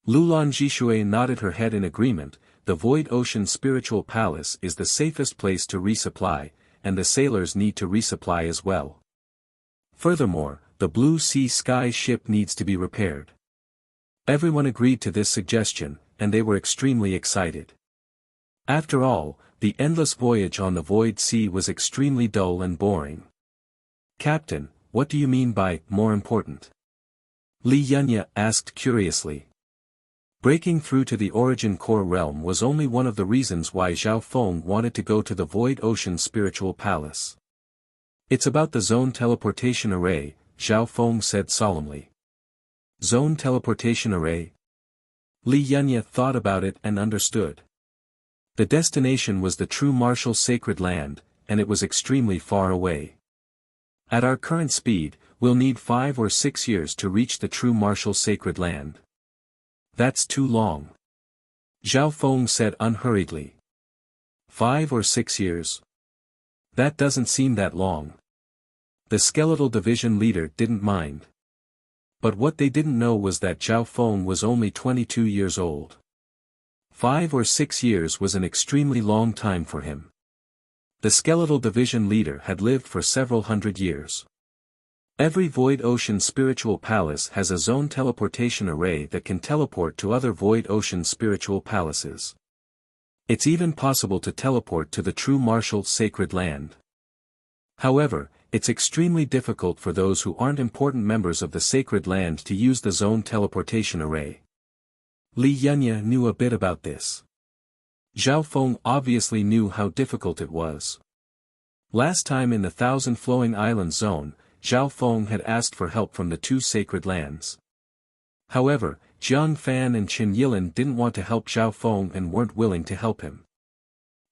Lulan Jishui nodded her head in agreement. The Void Ocean Spiritual Palace is the safest place to resupply, and the sailors need to resupply as well. Furthermore, the Blue Sea Sky ship needs to be repaired. Everyone agreed to this suggestion, and they were extremely excited. After all, the endless voyage on the Void Sea was extremely dull and boring. Captain, what do you mean by more important? Li Yunya asked curiously. Breaking through to the origin core realm was only one of the reasons why Zhao Feng wanted to go to the Void Ocean Spiritual Palace. It's about the Zone Teleportation Array, Zhao Feng said solemnly. Zone Teleportation Array? Li Yunya thought about it and understood. The destination was the true martial sacred land, and it was extremely far away. At our current speed, we'll need 5 or 6 years to reach the true martial sacred land. That's too long. Zhao Feng said unhurriedly. 5 or 6 years? That doesn't seem that long. The skeletal division leader didn't mind. But what they didn't know was that Zhao Feng was only 22 years old. 5 or 6 years was an extremely long time for him. The skeletal division leader had lived for several hundred years. Every Void Ocean Spiritual Palace has a zone teleportation array that can teleport to other Void Ocean Spiritual Palaces. It's even possible to teleport to the true martial sacred land. However, it's extremely difficult for those who aren't important members of the sacred land to use the zone teleportation array. Li Yunya knew a bit about this. Zhao Feng obviously knew how difficult it was. Last time in the Thousand Flowing Islands zone, Zhao Feng had asked for help from the two sacred lands. However, Jiang Fan and Qin Yilin didn't want to help Zhao Feng and weren't willing to help him.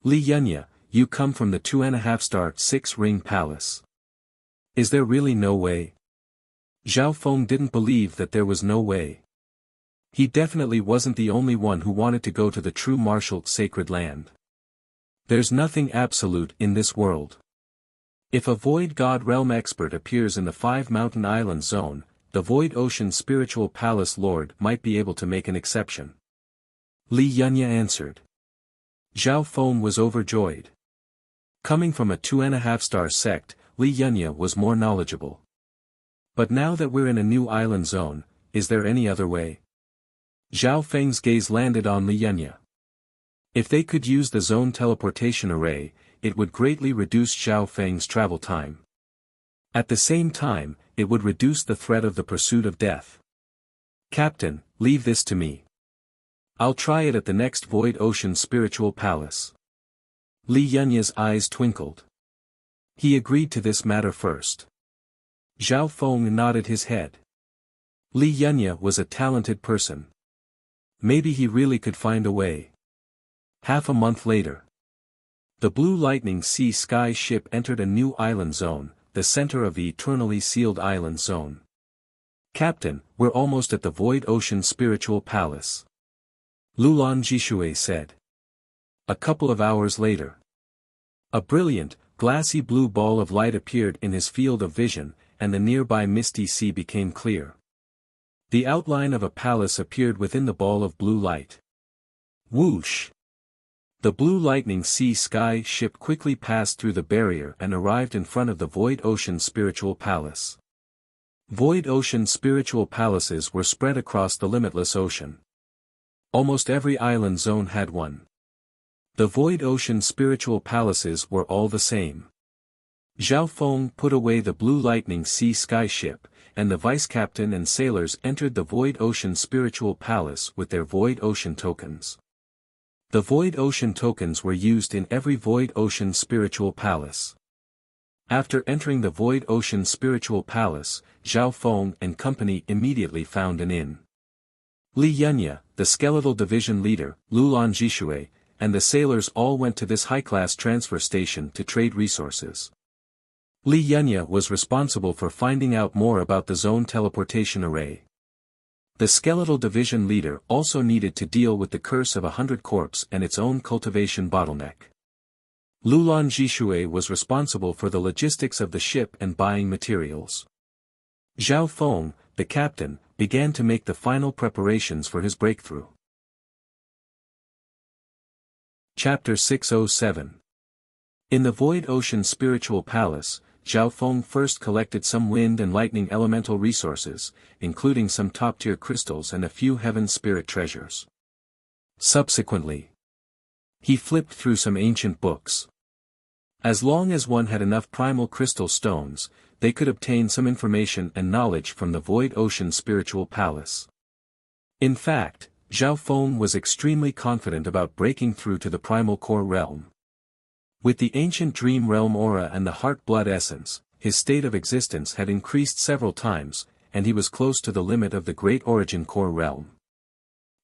Li Yunya, you come from the 2.5-star 6-ring palace. Is there really no way? Zhao Feng didn't believe that there was no way. He definitely wasn't the only one who wanted to go to the true martial sacred land. There's nothing absolute in this world. If a Void God Realm expert appears in the 5 Mountain Island zone, the Void Ocean Spiritual Palace Lord might be able to make an exception. Li Yunya answered. Zhao Feng was overjoyed. Coming from a 2.5-star sect, Li Yunya was more knowledgeable. But now that we're in a new island zone, is there any other way? Zhao Feng's gaze landed on Li Yunya. If they could use the zone teleportation array, it would greatly reduce Zhao Feng's travel time. At the same time, it would reduce the threat of the pursuit of death. Captain, leave this to me. I'll try it at the next Void Ocean Spiritual Palace. Li Yunya's eyes twinkled. He agreed to this matter first. Zhao Feng nodded his head. Li Yunya was a talented person. Maybe he really could find a way. Half a month later. The Blue Lightning Sea Sky ship entered a new island zone, the center of the eternally sealed island zone. Captain, we're almost at the Void Ocean Spiritual Palace. Lulan Jishui said. A couple of hours later. A brilliant, glassy blue ball of light appeared in his field of vision, and the nearby misty sea became clear. The outline of a palace appeared within the ball of blue light. Whoosh! The Blue Lightning Sea Sky ship quickly passed through the barrier and arrived in front of the Void Ocean Spiritual Palace. Void Ocean Spiritual Palaces were spread across the limitless ocean. Almost every island zone had one. The Void Ocean Spiritual Palaces were all the same. Zhao Feng put away the Blue Lightning Sea Sky ship, and the vice-captain and sailors entered the Void Ocean Spiritual Palace with their Void Ocean tokens. The Void Ocean tokens were used in every Void Ocean Spiritual Palace. After entering the Void Ocean Spiritual Palace, Zhao Feng and company immediately found an inn. Li Yunya, the skeletal division leader, Lulan Jishui, and the sailors all went to this high-class transfer station to trade resources. Li Yunya was responsible for finding out more about the zone teleportation array. The skeletal division leader also needed to deal with the curse of 100 corpse and its own cultivation bottleneck. Lulan Jishui was responsible for the logistics of the ship and buying materials. Zhao Feng, the captain, began to make the final preparations for his breakthrough. Chapter 607. In the Void Ocean Spiritual Palace, Zhao Feng first collected some wind and lightning elemental resources, including some top-tier crystals and a few heaven spirit treasures. Subsequently, he flipped through some ancient books. As long as one had enough primal crystal stones, they could obtain some information and knowledge from the Void Ocean Spiritual Palace. In fact, Zhao Feng was extremely confident about breaking through to the primal core realm. With the ancient dream realm aura and the heart-blood essence, his state of existence had increased several times, and he was close to the limit of the Great Origin Core realm.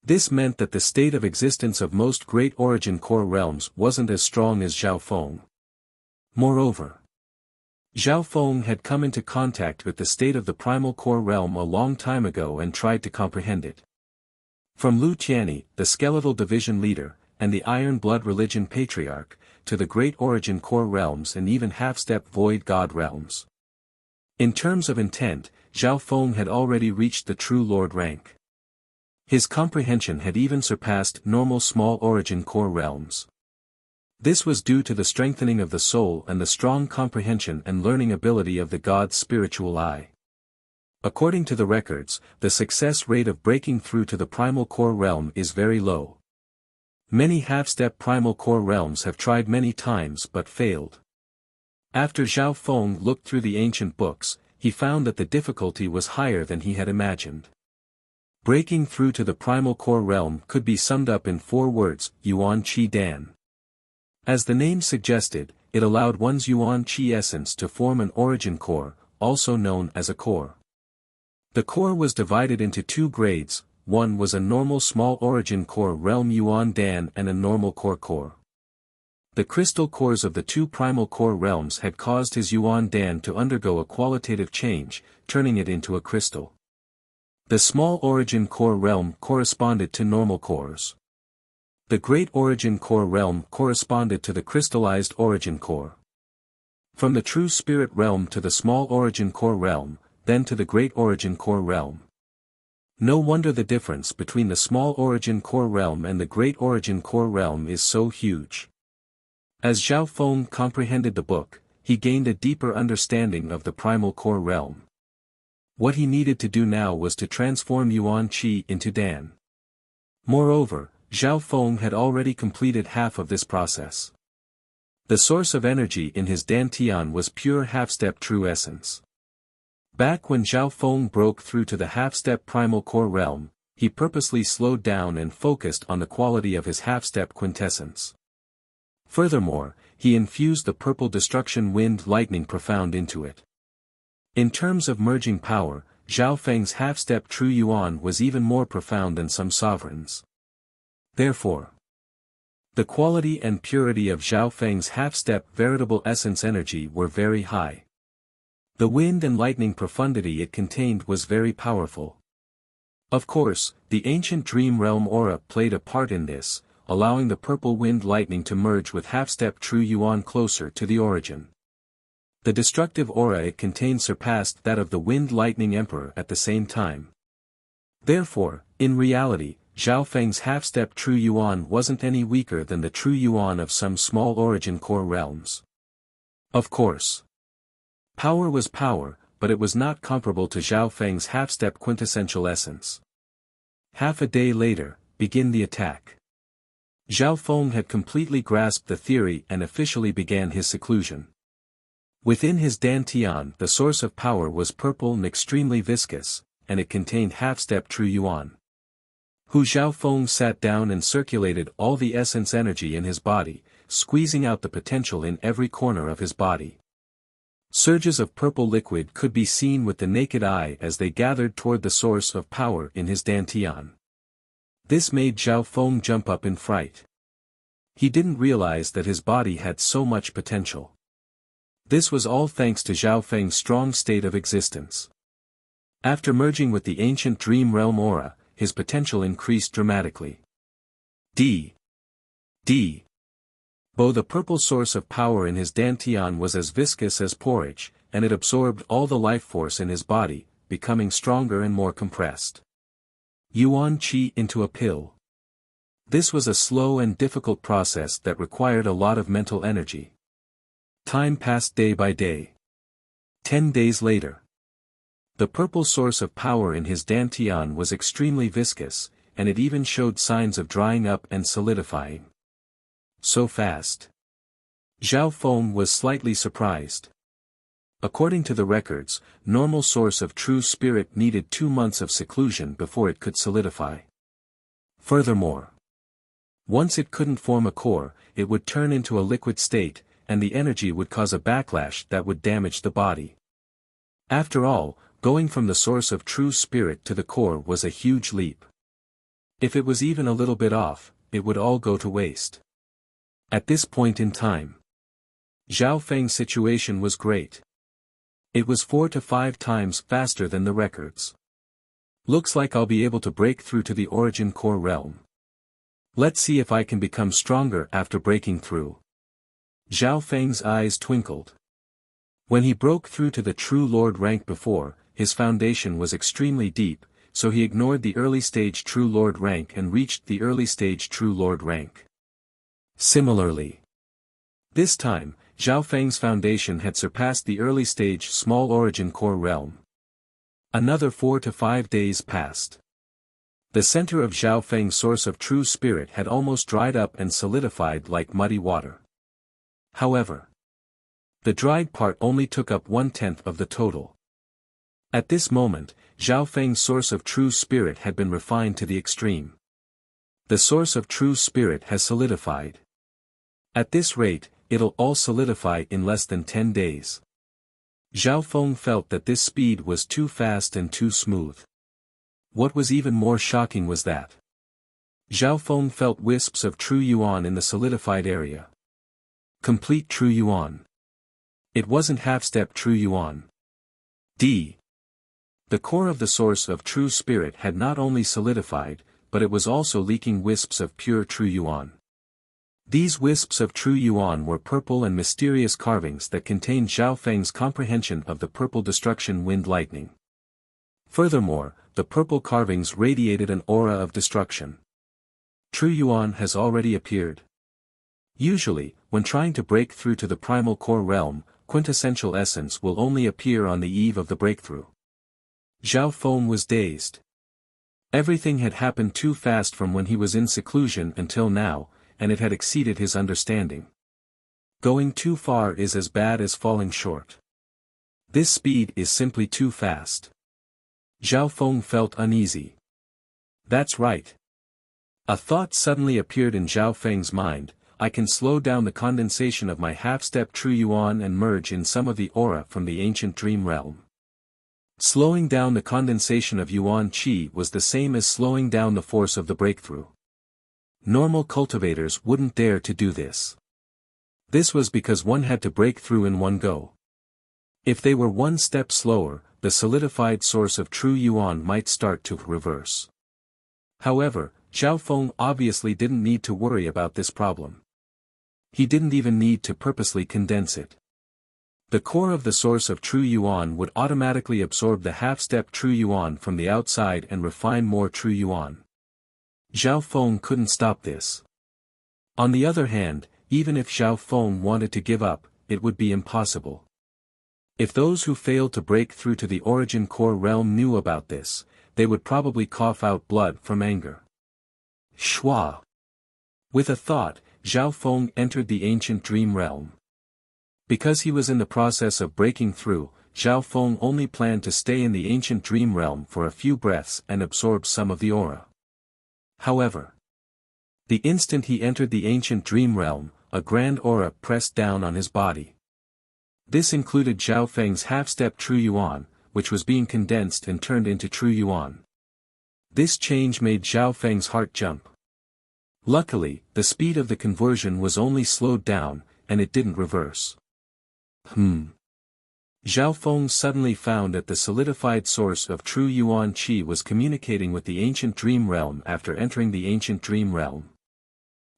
This meant that the state of existence of most Great Origin Core realms wasn't as strong as Zhao Feng. Moreover, Zhao Feng had come into contact with the state of the primal core realm a long time ago and tried to comprehend it. From Lu Tianyi, the skeletal division leader, and the Iron Blood Religion Patriarch, to the Great Origin Core realms and even half-step Void God realms. In terms of intent, Zhao Feng had already reached the True Lord rank. His comprehension had even surpassed normal Small Origin Core realms. This was due to the strengthening of the soul and the strong comprehension and learning ability of the God's spiritual eye. According to the records, the success rate of breaking through to the primal core realm is very low. Many half-step primal core realms have tried many times but failed. After Zhao Feng looked through the ancient books, he found that the difficulty was higher than he had imagined. Breaking through to the primal core realm could be summed up in 4 words: Yuan Qi Dan. As the name suggested, it allowed one's Yuan Qi essence to form an origin core, also known as a core. The core was divided into 2 grades. One was a normal small origin core realm Yuan Dan and a normal core. The crystal cores of the 2 primal core realms had caused his Yuan Dan to undergo a qualitative change, turning it into a crystal. The small origin core realm corresponded to normal cores. The great origin core realm corresponded to the crystallized origin core. From the true spirit realm to the small origin core realm, then to the great origin core realm. No wonder the difference between the small origin core realm and the great origin core realm is so huge. As Zhao Feng comprehended the book, he gained a deeper understanding of the primal core realm. What he needed to do now was to transform Yuan Qi into Dan. Moreover, Zhao Feng had already completed half of this process. The source of energy in his dantian was pure half-step true essence. Back when Zhao Feng broke through to the half-step primal core realm, he purposely slowed down and focused on the quality of his half-step quintessence. Furthermore, he infused the purple destruction wind lightning profound into it. In terms of merging power, Zhao Feng's half-step true yuan was even more profound than some sovereigns. Therefore, the quality and purity of Zhao Feng's half-step veritable essence energy were very high. The wind and lightning profundity it contained was very powerful. Of course, the ancient dream realm aura played a part in this, allowing the purple wind lightning to merge with half-step true yuan closer to the origin. The destructive aura it contained surpassed that of the wind lightning emperor at the same time. Therefore, in reality, Zhao Feng's half-step true yuan wasn't any weaker than the true yuan of some small origin core realms. Of course, power was power, but it was not comparable to Zhao Feng's half-step quintessential essence. Half a day later, begin the attack. Zhao Feng had completely grasped the theory and officially began his seclusion. Within his dantian the source of power was purple and extremely viscous, and it contained half-step true yuan. Zhao Feng sat down and circulated all the essence energy in his body, squeezing out the potential in every corner of his body. Surges of purple liquid could be seen with the naked eye as they gathered toward the source of power in his dantian. This made Zhao Feng jump up in fright. He didn't realize that his body had so much potential. This was all thanks to Zhao Feng's strong state of existence. After merging with the ancient dream realm aura, his potential increased dramatically. Though the purple source of power in his dantian was as viscous as porridge, and it absorbed all the life force in his body, becoming stronger and more compressed. Yuan Qi into a pill. This was a slow and difficult process that required a lot of mental energy. Time passed day by day. 10 days later. The purple source of power in his dantian was extremely viscous, and it even showed signs of drying up and solidifying. So fast. Zhao Feng was slightly surprised. According to the records, normal source of true spirit needed 2 months of seclusion before it could solidify. Furthermore, once it couldn't form a core, it would turn into a liquid state, and the energy would cause a backlash that would damage the body. After all, going from the source of true spirit to the core was a huge leap. If it was even a little bit off, it would all go to waste. At this point in time, Zhao Feng's situation was great. It was 4 to 5 times faster than the records. Looks like I'll be able to break through to the origin core realm. Let's see if I can become stronger after breaking through. Zhao Feng's eyes twinkled. When he broke through to the true Lord rank before, his foundation was extremely deep, so he ignored the early stage true Lord rank and reached the early stage true Lord rank. Similarly, this time, Zhao Feng's foundation had surpassed the early stage small origin core realm. Another 4 to 5 days passed. The center of Zhao Feng's source of true spirit had almost dried up and solidified like muddy water. However, the dried part only took up 1/10 of the total. At this moment, Zhao Feng's source of true spirit had been refined to the extreme. The source of true spirit has solidified. At this rate, it'll all solidify in less than 10 days. Zhao Feng felt that this speed was too fast and too smooth. What was even more shocking was that Zhao Feng felt wisps of true yuan in the solidified area. Complete true yuan. It wasn't half-step true yuan. The core of the source of true spirit had not only solidified, but it was also leaking wisps of pure true yuan. These wisps of true yuan were purple and mysterious carvings that contained Zhao Feng's comprehension of the purple destruction wind lightning. Furthermore, the purple carvings radiated an aura of destruction. True yuan has already appeared. Usually, when trying to break through to the primal core realm, quintessential essence will only appear on the eve of the breakthrough. Zhao Feng was dazed. Everything had happened too fast from when he was in seclusion until now, and it had exceeded his understanding. Going too far is as bad as falling short. This speed is simply too fast. Zhao Feng felt uneasy. That's right. A thought suddenly appeared in Zhao Feng's mind: I can slow down the condensation of my half-step true yuan and merge in some of the aura from the ancient dream realm. Slowing down the condensation of yuan qi was the same as slowing down the force of the breakthrough. Normal cultivators wouldn't dare to do this. This was because one had to break through in one go. If they were one step slower, the solidified source of true yuan might start to reverse. However, Zhao Feng obviously didn't need to worry about this problem. He didn't even need to purposely condense it. The core of the source of true yuan would automatically absorb the half-step true yuan from the outside and refine more true yuan. Zhao Feng couldn't stop this. On the other hand, even if Zhao Feng wanted to give up, it would be impossible. If those who failed to break through to the origin core realm knew about this, they would probably cough out blood from anger. Shua. With a thought, Zhao Feng entered the ancient dream realm. Because he was in the process of breaking through, Zhao Feng only planned to stay in the ancient dream realm for a few breaths and absorb some of the aura. However, the instant he entered the ancient dream realm, a grand aura pressed down on his body. This included Zhao Feng's half-step true yuan, which was being condensed and turned into true yuan. This change made Zhao Feng's heart jump. Luckily, the speed of the conversion was only slowed down, and it didn't reverse. Zhao Feng suddenly found that the solidified source of true yuan qi was communicating with the ancient dream realm after entering the ancient dream realm.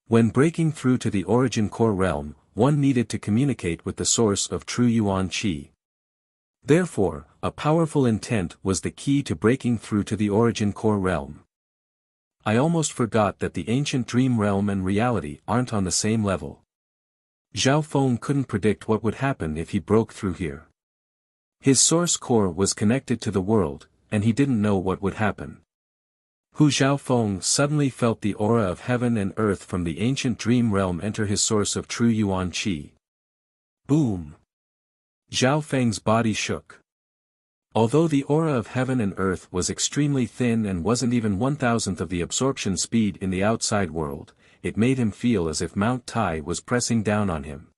When breaking through to the origin core realm, one needed to communicate with the source of true yuan qi. Therefore, a powerful intent was the key to breaking through to the origin core realm. I almost forgot that the ancient dream realm and reality aren't on the same level. Zhao Feng couldn't predict what would happen if he broke through here. His source core was connected to the world, and he didn't know what would happen. Zhao Feng suddenly felt the aura of heaven and earth from the ancient dream realm enter his source of true yuan qi. Boom! Zhao Feng's body shook. Although the aura of heaven and earth was extremely thin and wasn't even 1/1000th of the absorption speed in the outside world, it made him feel as if Mount Tai was pressing down on him.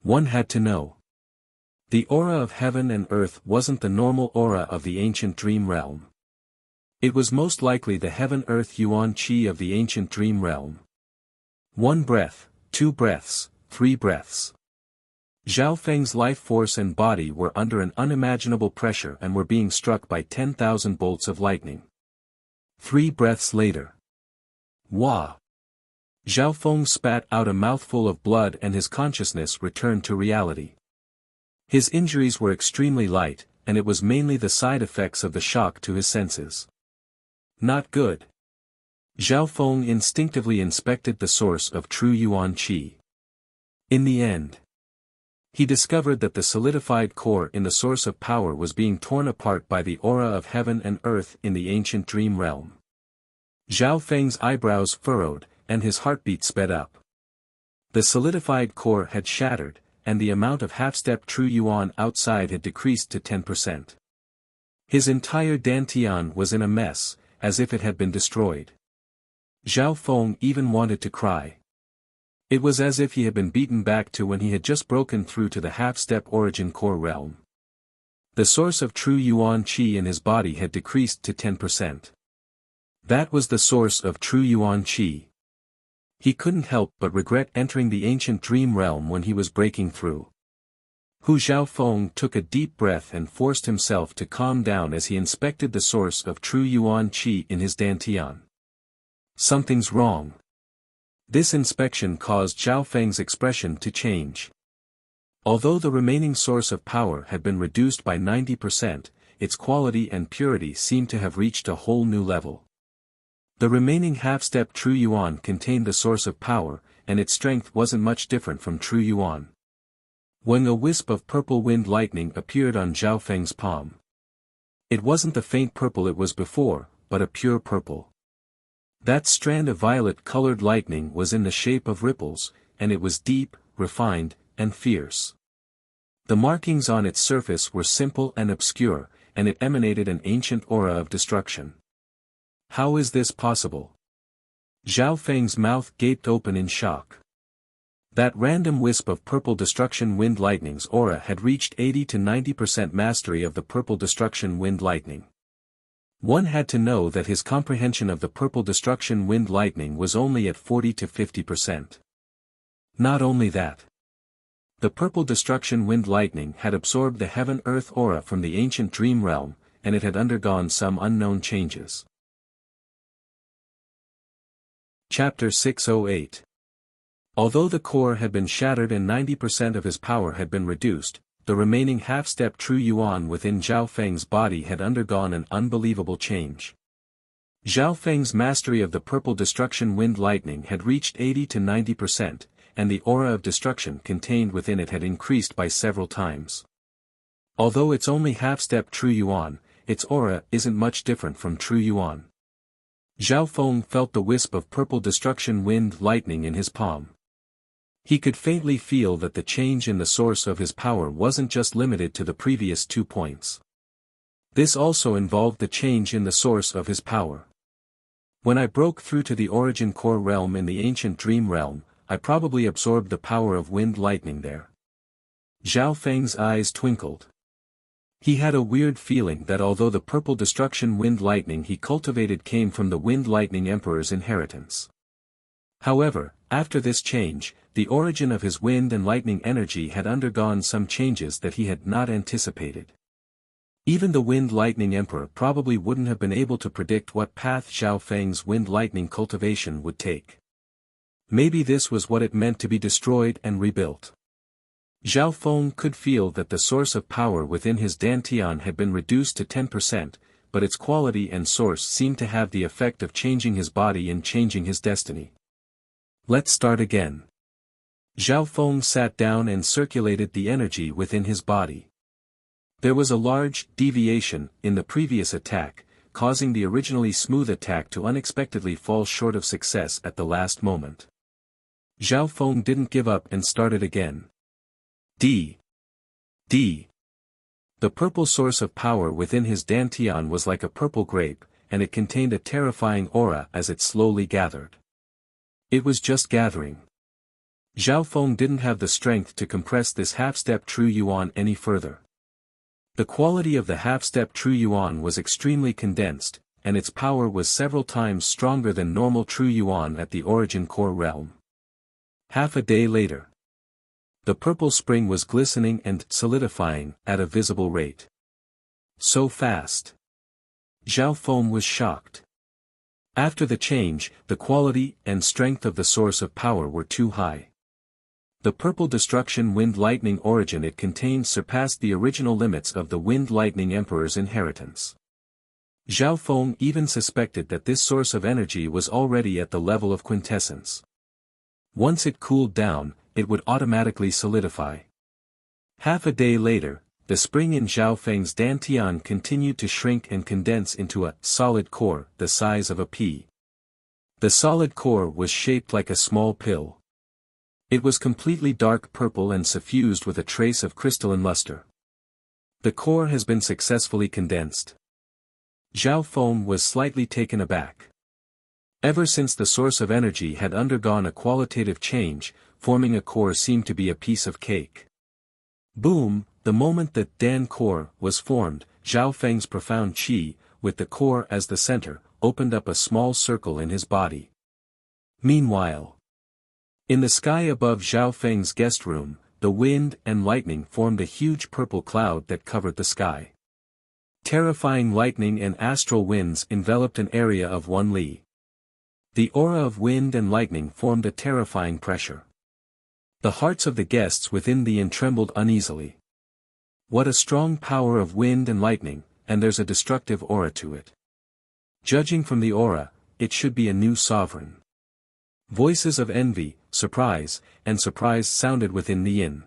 One had to know. The aura of heaven and earth wasn't the normal aura of the ancient dream realm. It was most likely the heaven-earth yuan qi of the ancient dream realm. 1 breath, 2 breaths, 3 breaths. Zhao Feng's life force and body were under an unimaginable pressure and were being struck by 10,000 bolts of lightning. 3 breaths later. Wah! Zhao Feng spat out a mouthful of blood and his consciousness returned to reality. His injuries were extremely light, and it was mainly the side effects of the shock to his senses. Not good. Zhao Feng instinctively inspected the source of true yuan qi. In the end, He discovered that the solidified core in the source of power was being torn apart by the aura of heaven and earth in the ancient dream realm. Zhao Feng's eyebrows furrowed, and his heartbeat sped up. The solidified core had shattered, and the amount of half-step true yuan outside had decreased to 10%. His entire dantian was in a mess, as if it had been destroyed. Zhao Feng even wanted to cry. It was as if he had been beaten back to when he had just broken through to the half-step origin core realm. The source of true yuan qi in his body had decreased to 10%. That was the source of true yuan qi. He couldn't help but regret entering the ancient dream realm when he was breaking through. Hu Xiaofeng took a deep breath and forced himself to calm down as he inspected the source of true yuan qi in his dantian. Something's wrong. This inspection caused Zhao Feng's expression to change. Although the remaining source of power had been reduced by 90%, its quality and purity seemed to have reached a whole new level. The remaining half-step true yuan contained the source of power, and its strength wasn't much different from true yuan. When a wisp of purple wind lightning appeared on Zhao Feng's palm. It wasn't the faint purple it was before, but a pure purple. That strand of violet-colored lightning was in the shape of ripples, and it was deep, refined, and fierce. The markings on its surface were simple and obscure, and it emanated an ancient aura of destruction. How is this possible? Zhao Feng's mouth gaped open in shock. That random wisp of purple destruction wind lightning's aura had reached 80 to 90% mastery of the purple destruction wind lightning. One had to know that his comprehension of the purple destruction wind lightning was only at 40 to 50%. Not only that. The purple destruction wind lightning had absorbed the heaven-earth aura from the ancient dream realm, and it had undergone some unknown changes. Chapter 608. Although the core had been shattered and 90% of his power had been reduced, the remaining half-step true yuan within Zhao Feng's body had undergone an unbelievable change. Zhao Feng's mastery of the purple destruction wind lightning had reached 80 to 90%, and the aura of destruction contained within it had increased by several times. Although it's only half-step true yuan, its aura isn't much different from true yuan. Zhao Feng felt the wisp of purple destruction wind lightning in his palm. He could faintly feel that the change in the source of his power wasn't just limited to the previous 2 points. This also involved the change in the source of his power. When I broke through to the origin core realm in the ancient dream realm, I probably absorbed the power of wind lightning there. Zhao Feng's eyes twinkled. He had a weird feeling that although the purple destruction wind lightning he cultivated came from the wind lightning emperor's inheritance. However, after this change, the origin of his wind and lightning energy had undergone some changes that he had not anticipated. Even the wind lightning emperor probably wouldn't have been able to predict what path Zhao Feng's wind lightning cultivation would take. Maybe this was what it meant to be destroyed and rebuilt. Zhao Feng could feel that the source of power within his dantian had been reduced to 10%, but its quality and source seemed to have the effect of changing his body and changing his destiny. Let's start again. Zhao Feng sat down and circulated the energy within his body. There was a large deviation in the previous attack, causing the originally smooth attack to unexpectedly fall short of success at the last moment. Zhao Feng didn't give up and started again. The purple source of power within his dantian was like a purple grape, and it contained a terrifying aura as it slowly gathered. It was just gathering. Zhao Feng didn't have the strength to compress this half-step true yuan any further. The quality of the half-step true yuan was extremely condensed, and its power was several times stronger than normal true yuan at the origin core realm. Half a day later. The purple spring was glistening and solidifying at a visible rate. So fast. Zhao Feng was shocked. After the change, the quality and strength of the source of power were too high. The purple destruction wind lightning origin it contained surpassed the original limits of the wind lightning emperor's inheritance. Zhao Feng even suspected that this source of energy was already at the level of quintessence. Once it cooled down, it would automatically solidify. Half a day later, the spring in Zhao Feng's dantian continued to shrink and condense into a solid core the size of a pea. The solid core was shaped like a small pill. It was completely dark purple and suffused with a trace of crystalline luster. The core has been successfully condensed. Zhao Feng was slightly taken aback. Ever since the source of energy had undergone a qualitative change, forming a core seemed to be a piece of cake. Boom, the moment that Dan core was formed, Zhao Feng's profound qi, with the core as the center, opened up a small circle in his body. Meanwhile, in the sky above Zhao Feng's guest room, the wind and lightning formed a huge purple cloud that covered the sky. Terrifying lightning and astral winds enveloped an area of 1 li. The aura of wind and lightning formed a terrifying pressure. The hearts of the guests within the inn trembled uneasily. What a strong power of wind and lightning, and there's a destructive aura to it. Judging from the aura, it should be a new sovereign. Voices of envy, surprise sounded within the inn.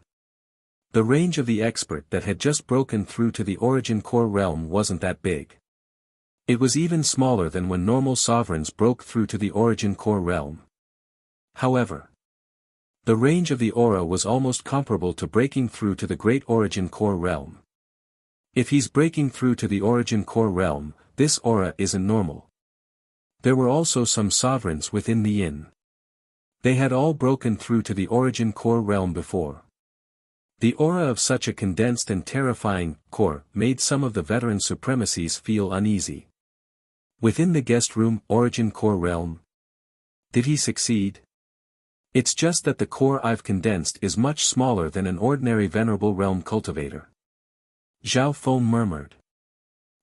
The range of the expert that had just broken through to the origin core realm wasn't that big. It was even smaller than when normal sovereigns broke through to the origin core realm. However, the range of the aura was almost comparable to breaking through to the great origin core realm. If he's breaking through to the origin core realm, this aura isn't normal. There were also some sovereigns within the inn. They had all broken through to the origin core realm before. The aura of such a condensed and terrifying core made some of the veteran supremacies feel uneasy. Within the guest room origin core realm? Did he succeed? It's just that the core I've condensed is much smaller than an ordinary venerable realm cultivator. Zhao Feng murmured.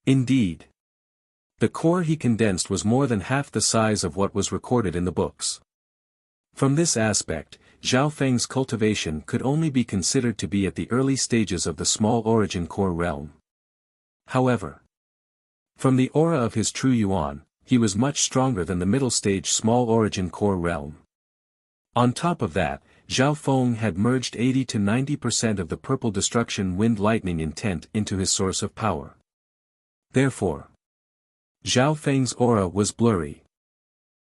Indeed. The core he condensed was more than half the size of what was recorded in the books. From this aspect, Zhao Feng's cultivation could only be considered to be at the early stages of the small origin core realm. However, from the aura of his true yuan, he was much stronger than the middle stage small origin core realm. On top of that, Zhao Feng had merged 80 to 90% of the purple destruction wind lightning intent into his source of power. Therefore, Zhao Feng's aura was blurry.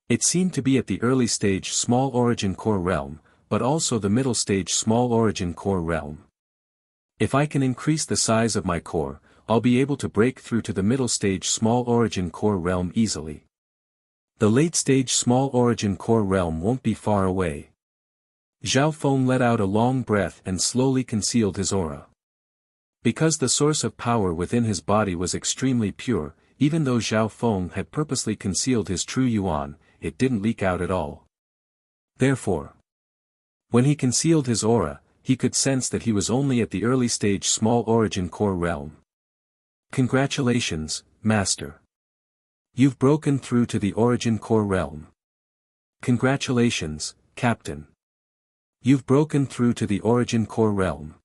It seemed to be at the early stage small origin core realm, but also the middle stage small origin core realm. If I can increase the size of my core, I'll be able to break through to the middle stage small origin core realm easily. The late stage small origin core realm won't be far away. Zhao Feng let out a long breath and slowly concealed his aura. Because the source of power within his body was extremely pure, even though Zhao Feng had purposely concealed his true yuan, it didn't leak out at all. Therefore, when he concealed his aura, he could sense that he was only at the early stage small origin core realm. Congratulations, Master. You've broken through to the origin core realm. Congratulations, Captain. You've broken through to the origin core realm.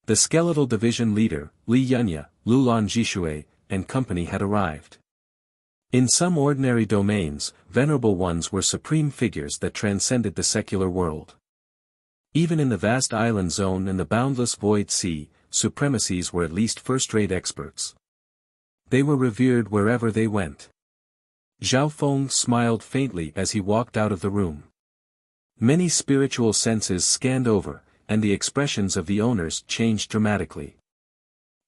The skeletal division leader, Li Yunya, Lulan Jishui, and company had arrived. In some ordinary domains, venerable ones were supreme figures that transcended the secular world. Even in the vast island zone and the boundless void sea, supremacies were at least first-rate experts. They were revered wherever they went. Zhao Feng smiled faintly as he walked out of the room. Many spiritual senses scanned over, and the expressions of the owners changed dramatically.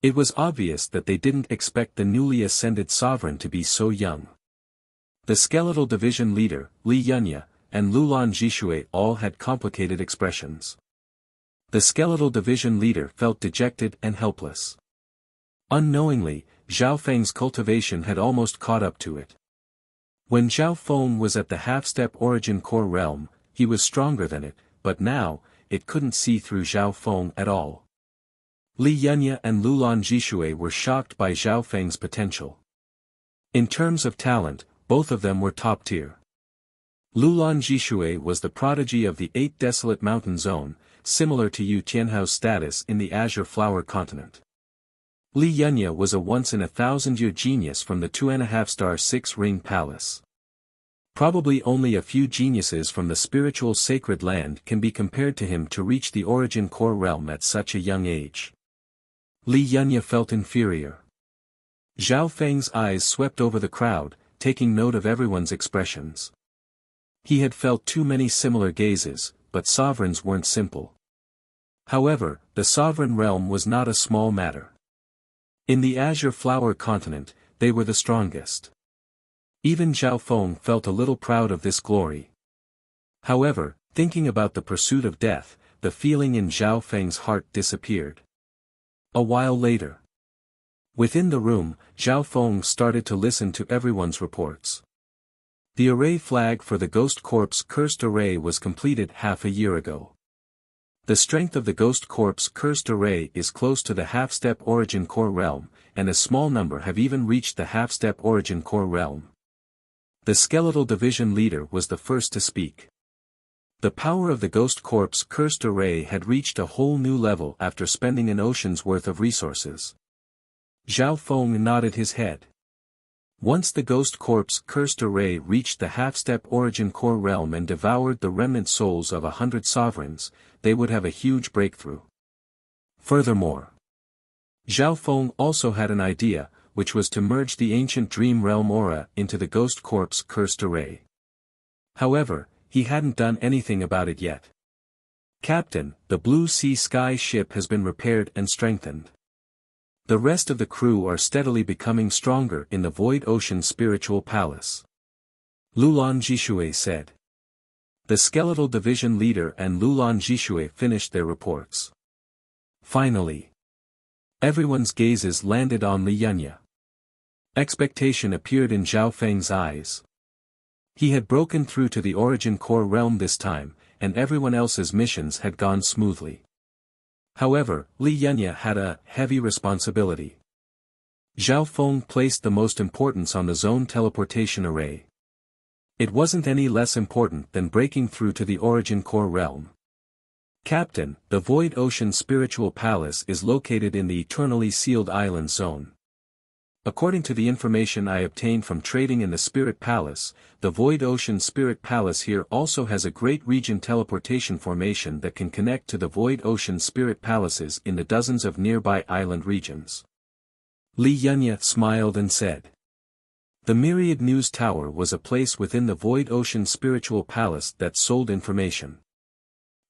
It was obvious that they didn't expect the newly ascended sovereign to be so young. The skeletal division leader, Li Yunya, and Lulan Jishui all had complicated expressions. The skeletal division leader felt dejected and helpless. Unknowingly, Zhao Feng's cultivation had almost caught up to it. When Zhao Feng was at the half-step origin core realm, he was stronger than it, but now, it couldn't see through Zhao Feng at all. Li Yunya and Lulan Jishui were shocked by Zhao Feng's potential. In terms of talent, both of them were top tier. Lulan Jishui was the prodigy of the 8 Desolate Mountain Zone, similar to Yu Tianhao's status in the Azure Flower Continent. Li Yunya was a once-in-a-thousand-year genius from the 2.5-star 6-ring palace. Probably only a few geniuses from the spiritual sacred land can be compared to him to reach the origin core realm at such a young age. Li Yunya felt inferior. Zhao Feng's eyes swept over the crowd, taking note of everyone's expressions. He had felt too many similar gazes, but sovereigns weren't simple. However, the sovereign realm was not a small matter. In the Azure Flower continent, they were the strongest. Even Zhao Feng felt a little proud of this glory. However, thinking about the pursuit of death, the feeling in Zhao Feng's heart disappeared. A while later, within the room, Zhao Feng started to listen to everyone's reports. The array flag for the Ghost Corp's cursed array was completed half a year ago. The strength of the Ghost Corp's cursed array is close to the half-step origin core realm, and a small number have even reached the half-step origin core realm. The skeletal division leader was the first to speak. The power of the Ghost Corp's cursed array had reached a whole new level after spending an ocean's worth of resources. Zhao Feng nodded his head. Once the Ghost Corp's cursed array reached the half-step origin core realm and devoured the remnant souls of 100 sovereigns, they would have a huge breakthrough. Furthermore, Zhao Feng also had an idea, which was to merge the ancient dream realm aura into the Ghost Corp's cursed array. However, he hadn't done anything about it yet. Captain, the Blue Sea Sky ship has been repaired and strengthened. The rest of the crew are steadily becoming stronger in the Void Ocean Spiritual Palace. Lulan Jishue said. The skeletal division leader and Lulan Jishue finished their reports. Finally, everyone's gazes landed on Li Yunya. Expectation appeared in Zhao Feng's eyes. He had broken through to the origin core realm this time, and everyone else's missions had gone smoothly. However, Li Yunya had a heavy responsibility. Zhao Feng placed the most importance on the zone teleportation array. It wasn't any less important than breaking through to the origin core realm. Captain, the Void Ocean Spiritual Palace is located in the eternally sealed island zone. According to the information I obtained from trading in the Spirit Palace, the Void Ocean Spirit Palace here also has a great region teleportation formation that can connect to the Void Ocean Spirit Palaces in the dozens of nearby island regions. Li Yunya smiled and said. The Myriad News Tower was a place within the Void Ocean Spiritual Palace that sold information.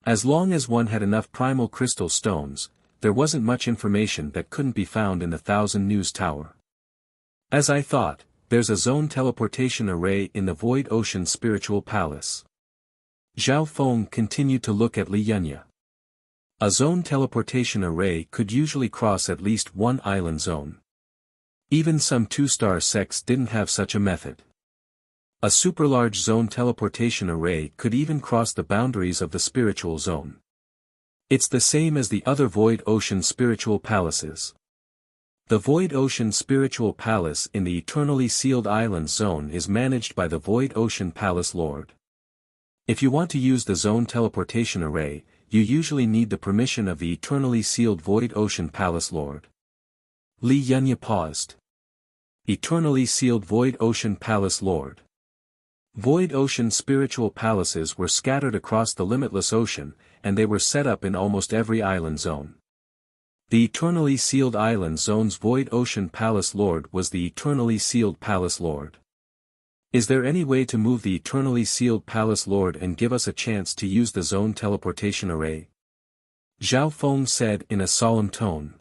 As long as one had enough primal crystal stones, there wasn't much information that couldn't be found in the 1000 News Tower. As I thought, there's a zone teleportation array in the Void Ocean Spiritual Palace. Zhao Feng continued to look at Li Yunya. A zone teleportation array could usually cross at least one island zone. Even some 2-star sects didn't have such a method. A super-large zone teleportation array could even cross the boundaries of the spiritual zone. It's the same as the other Void Ocean Spiritual Palaces. The Void Ocean Spiritual Palace in the Eternally Sealed Island Zone is managed by the Void Ocean Palace Lord. If you want to use the zone teleportation array, you usually need the permission of the Eternally Sealed Void Ocean Palace Lord. Li Yunya paused. Eternally Sealed Void Ocean Palace Lord. Void Ocean Spiritual Palaces were scattered across the limitless ocean, and they were set up in almost every island zone. The Eternally Sealed Island Zone's Void Ocean Palace Lord was the Eternally Sealed Palace Lord. Is there any way to move the Eternally Sealed Palace Lord and give us a chance to use the zone teleportation array? Zhao Feng said in a solemn tone.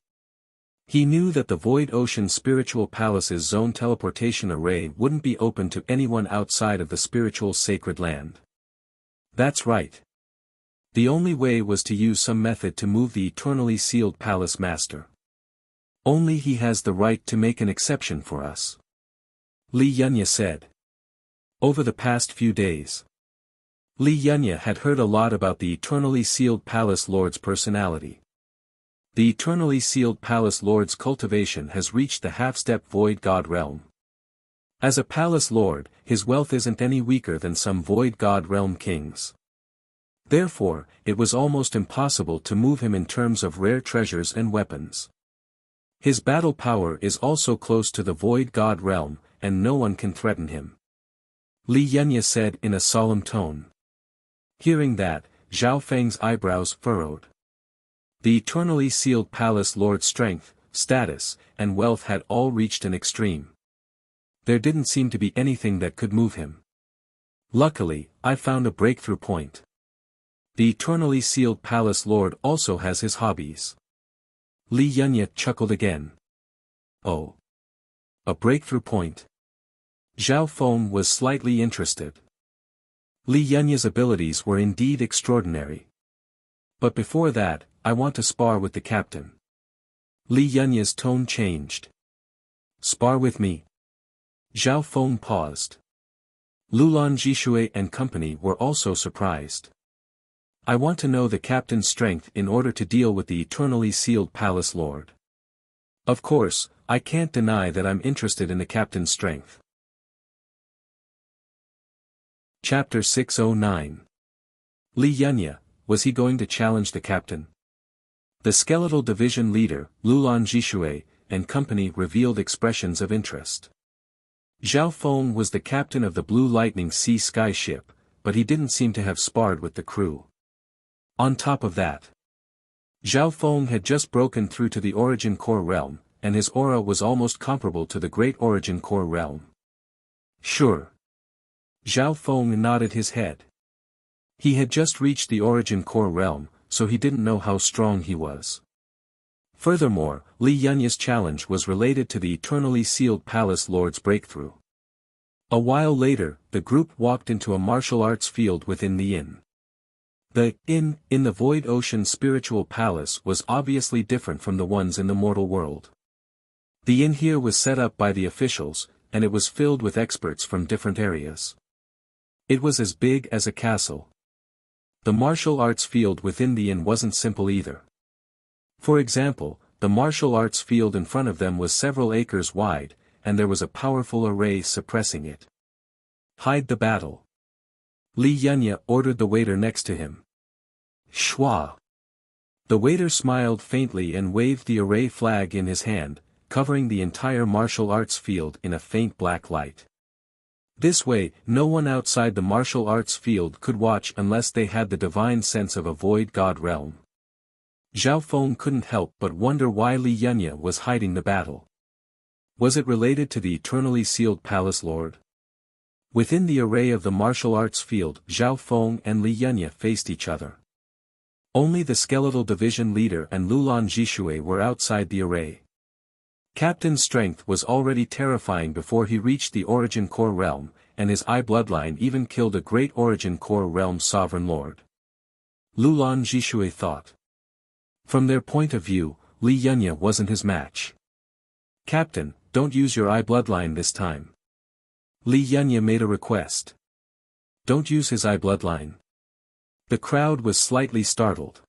He knew that the Void Ocean Spiritual Palace's zone teleportation array wouldn't be open to anyone outside of the spiritual sacred land. That's right. The only way was to use some method to move the Eternally Sealed Palace Master. Only he has the right to make an exception for us. Li Yunya said. Over the past few days, Li Yunya had heard a lot about the Eternally Sealed Palace Lord's personality. The Eternally Sealed Palace Lord's cultivation has reached the half-step Void God realm. As a Palace Lord, his wealth isn't any weaker than some Void God realm kings. Therefore, it was almost impossible to move him in terms of rare treasures and weapons. His battle power is also close to the Void God realm, and no one can threaten him. Li Yunya said in a solemn tone. Hearing that, Zhao Feng's eyebrows furrowed. The eternally sealed palace lord's strength, status, and wealth had all reached an extreme. There didn't seem to be anything that could move him. Luckily, I found a breakthrough point. The eternally sealed palace lord also has his hobbies. Li Yunya chuckled again. Oh. A breakthrough point. Zhao Feng was slightly interested. Li Yunya's abilities were indeed extraordinary. But before that, I want to spar with the captain. Li Yunya's tone changed. Spar with me? Zhao Feng paused. Lulan Jishui and company were also surprised. I want to know the captain's strength in order to deal with the eternally sealed palace lord. Of course, I can't deny that I'm interested in the captain's strength. Chapter 609. Li Yunya, was he going to challenge the captain? The skeletal division leader, Lulan Jishui, and company revealed expressions of interest. Zhao Feng was the captain of the Blue Lightning Sea Sky ship, but he didn't seem to have sparred with the crew. On top of that, Zhao Feng had just broken through to the Origin Core realm, and his aura was almost comparable to the Great Origin Core realm. Sure. Zhao Feng nodded his head. He had just reached the Origin Core realm, so he didn't know how strong he was. Furthermore, Li Yunya's challenge was related to the eternally sealed palace lord's breakthrough. A while later, the group walked into a martial arts field within the inn. The inn in the Void Ocean Spiritual Palace was obviously different from the ones in the mortal world. The inn here was set up by the officials, and it was filled with experts from different areas. It was as big as a castle. The martial arts field within the inn wasn't simple either. For example, the martial arts field in front of them was several acres wide, and there was a powerful array suppressing it. Hide the battle. Li Yunya ordered the waiter next to him. Shua. The waiter smiled faintly and waved the array flag in his hand, covering the entire martial arts field in a faint black light. This way, no one outside the martial arts field could watch unless they had the divine sense of a void god realm. Zhao Feng couldn't help but wonder why Li Yunya was hiding the battle. Was it related to the eternally sealed palace lord? Within the array of the martial arts field, Zhao Feng and Li Yunya faced each other. Only the skeletal division leader and Lulan Jishui were outside the array. Captain's strength was already terrifying before he reached the Origin Core realm, and his eye bloodline even killed a great Origin Core realm sovereign lord. Lulan Jishui thought. From their point of view, Li Yunya wasn't his match. Captain, don't use your eye bloodline this time. Li Yunya made a request. Don't use his eye bloodline. The crowd was slightly startled.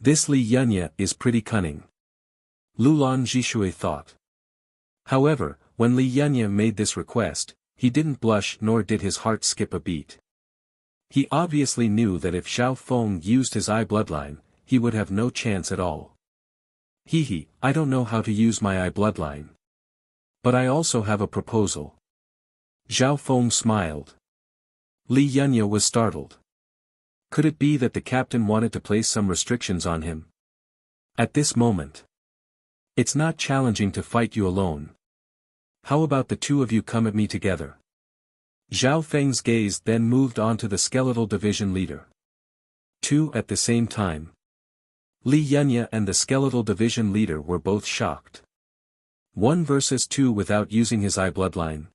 This Li Yunya is pretty cunning. Lulan Jishui thought. However, when Li Yunya made this request, he didn't blush nor did his heart skip a beat. He obviously knew that if Zhao Feng used his eye bloodline, he would have no chance at all. Hee, I don't know how to use my eye bloodline. But I also have a proposal. Zhao Feng smiled. Li Yunya was startled. Could it be that the captain wanted to place some restrictions on him? At this moment. It's not challenging to fight you alone. How about the two of you come at me together? Zhao Feng's gaze then moved on to the skeletal division leader. Two at the same time. Li Yunya and the skeletal division leader were both shocked. 1 versus 2 without using his eye bloodline.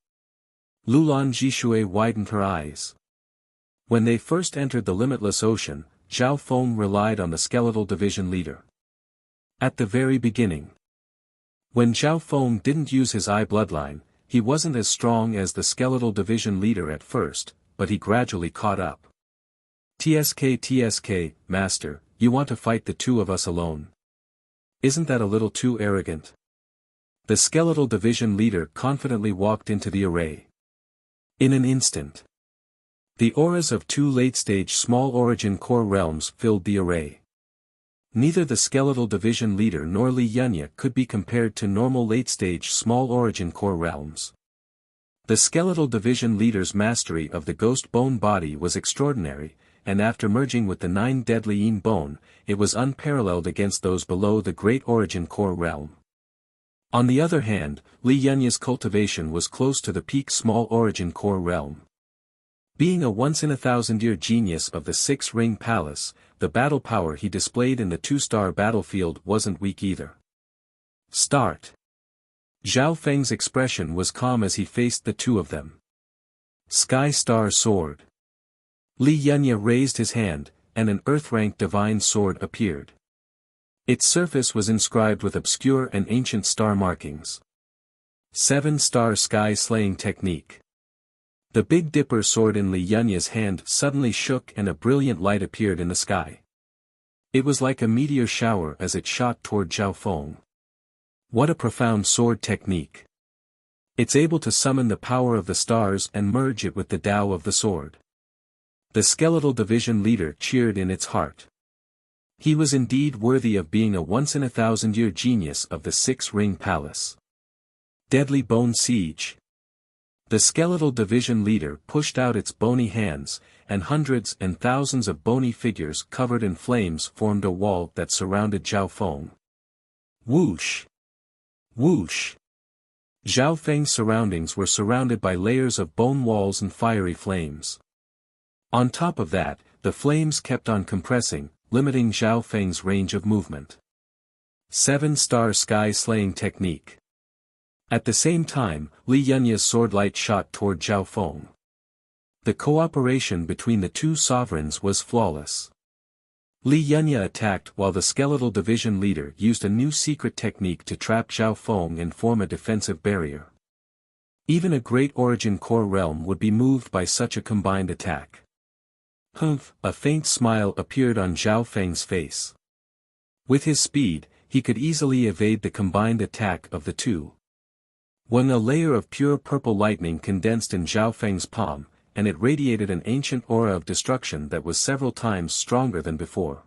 Lulan Jishui widened her eyes. When they first entered the limitless ocean, Zhao Feng relied on the skeletal division leader. At the very beginning. When Zhao Feng didn't use his eye bloodline, he wasn't as strong as the skeletal division leader at first, but he gradually caught up. TSK, Master, you want to fight the two of us alone? Isn't that a little too arrogant? The skeletal division leader confidently walked into the array. In an instant. The auras of two late-stage small origin core realms filled the array. Neither the skeletal division leader nor Li Yunya could be compared to normal late-stage small origin core realms. The skeletal division leader's mastery of the ghost bone body was extraordinary, and after merging with the 9 deadly yin bone, it was unparalleled against those below the great origin core realm. On the other hand, Li Yunya's cultivation was close to the peak small origin core realm. Being a once-in-a-thousand-year genius of the 6-ring palace, the battle power he displayed in the 2-star battlefield wasn't weak either. Start. Zhao Feng's expression was calm as he faced the two of them. Sky Star Sword. Li Yunya raised his hand, and an earth-rank divine sword appeared. Its surface was inscribed with obscure and ancient star markings. 7-star sky-slaying technique. The Big Dipper sword in Li Yunya's hand suddenly shook and a brilliant light appeared in the sky. It was like a meteor shower as it shot toward Zhao Feng. What a profound sword technique. It's able to summon the power of the stars and merge it with the Tao of the sword. The skeletal division leader cheered in its heart. He was indeed worthy of being a once-in-a-thousand-year genius of the 6-ring palace. Deadly Bone Siege. The skeletal division leader pushed out its bony hands, and hundreds and thousands of bony figures covered in flames formed a wall that surrounded Zhao Feng. Whoosh! Whoosh! Zhao Feng's surroundings were surrounded by layers of bone walls and fiery flames. On top of that, the flames kept on compressing, limiting Zhao Feng's range of movement. 7-star sky-slaying technique. At the same time, Li Yunya's sword light shot toward Zhao Feng. The cooperation between the two sovereigns was flawless. Li Yunya attacked while the skeletal division leader used a new secret technique to trap Zhao Feng and form a defensive barrier. Even a great origin core realm would be moved by such a combined attack. Humph! A faint smile appeared on Zhao Feng's face. With his speed, he could easily evade the combined attack of the two. When a layer of pure purple lightning condensed in Zhao Feng's palm, and it radiated an ancient aura of destruction that was several times stronger than before.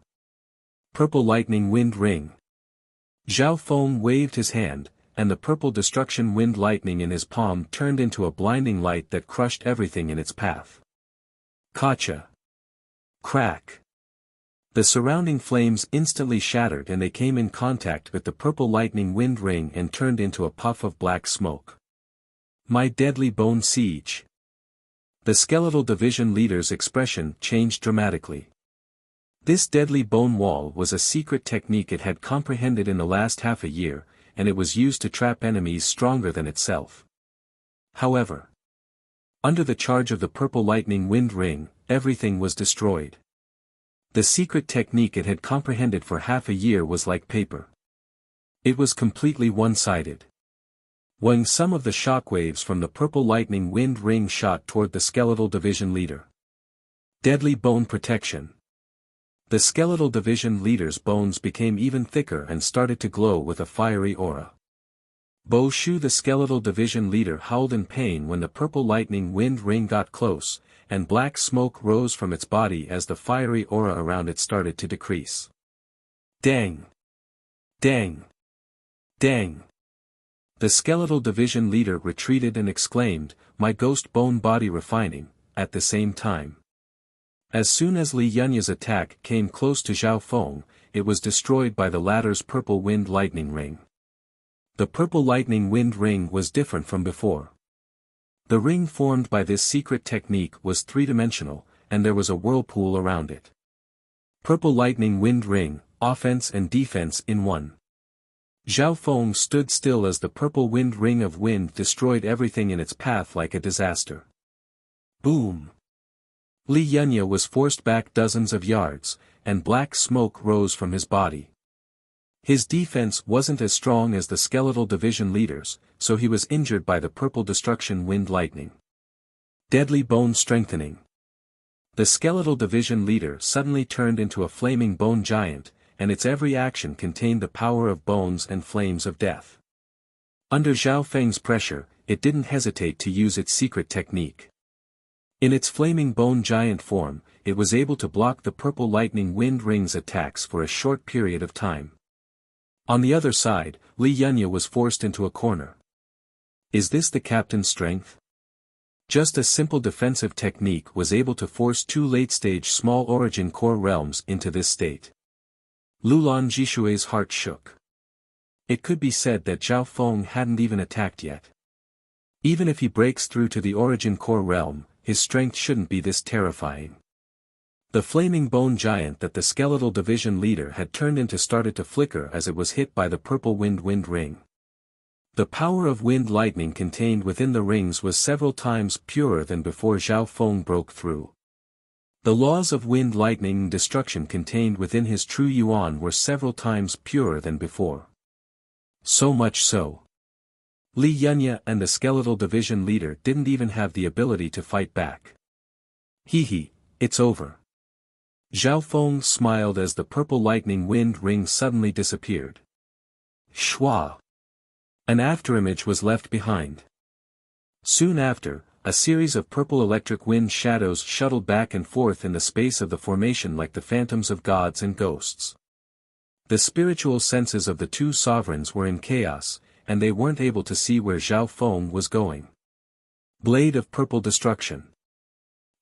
Purple Lightning Wind Ring. Zhao Feng waved his hand, and the purple destruction wind lightning in his palm turned into a blinding light that crushed everything in its path. Gotcha! Crack! The surrounding flames instantly shattered and they came in contact with the purple lightning wind ring and turned into a puff of black smoke. My deadly bone siege. The skeletal division leader's expression changed dramatically. This deadly bone wall was a secret technique it had comprehended in the last half a year, and it was used to trap enemies stronger than itself. However, under the charge of the purple lightning wind ring, everything was destroyed. The secret technique it had comprehended for half a year was like paper. It was completely one-sided. When some of the shockwaves from the purple lightning wind ring shot toward the skeletal division leader. Deadly bone protection. The skeletal division leader's bones became even thicker and started to glow with a fiery aura. Bo Shu, the skeletal division leader, howled in pain when the purple lightning wind ring got close, and black smoke rose from its body as the fiery aura around it started to decrease. Dang! Dang! Dang! The skeletal division leader retreated and exclaimed, "My ghost bone body refining," at the same time. As soon as Li Yunya's attack came close to Zhao Feng, it was destroyed by the latter's purple wind lightning ring. The purple lightning wind ring was different from before. The ring formed by this secret technique was three-dimensional, and there was a whirlpool around it. Purple lightning wind ring, offense and defense in one. Zhao Feng stood still as the purple wind ring of wind destroyed everything in its path like a disaster. Boom! Li Yunya was forced back dozens of yards, and black smoke rose from his body. His defense wasn't as strong as the skeletal division leader's, so he was injured by the purple destruction wind lightning. Deadly bone strengthening. The skeletal division leader suddenly turned into a flaming bone giant, and its every action contained the power of bones and flames of death. Under Zhao Feng's pressure, it didn't hesitate to use its secret technique. In its flaming bone giant form, it was able to block the purple lightning wind ring's attacks for a short period of time. On the other side, Li Yunya was forced into a corner. Is this the captain's strength? Just a simple defensive technique was able to force two late-stage small origin core realms into this state. Lulan Jishui's heart shook. It could be said that Zhao Feng hadn't even attacked yet. Even if he breaks through to the origin core realm, his strength shouldn't be this terrifying. The flaming bone giant that the skeletal division leader had turned into started to flicker as it was hit by the purple wind ring. The power of wind lightning contained within the rings was several times purer than before Zhao Feng broke through. The laws of wind lightning destruction contained within his true yuan were several times purer than before. So much so. Li Yunya and the skeletal division leader didn't even have the ability to fight back. Hee, it's over. Zhao Feng smiled as the purple lightning wind ring suddenly disappeared. Shwa! An afterimage was left behind. Soon after, a series of purple electric wind shadows shuttled back and forth in the space of the formation like the phantoms of gods and ghosts. The spiritual senses of the two sovereigns were in chaos, and they weren't able to see where Zhao Feng was going. Blade of purple destruction.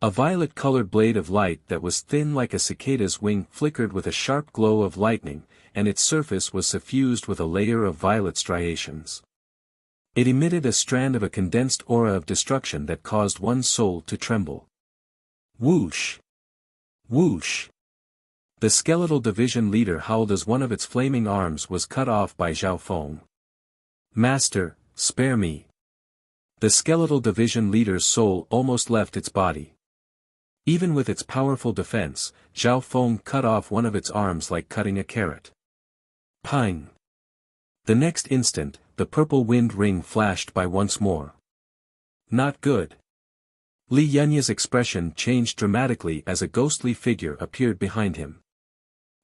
A violet-colored blade of light that was thin like a cicada's wing flickered with a sharp glow of lightning, and its surface was suffused with a layer of violet striations. It emitted a strand of a condensed aura of destruction that caused one's soul to tremble. Whoosh! Whoosh! The skeletal division leader howled as one of its flaming arms was cut off by Zhao Feng. Master, spare me. The skeletal division leader's soul almost left its body. Even with its powerful defense, Zhao Feng cut off one of its arms like cutting a carrot. Pang! The next instant, the purple wind ring flashed by once more. Not good. Li Yunya's expression changed dramatically as a ghostly figure appeared behind him.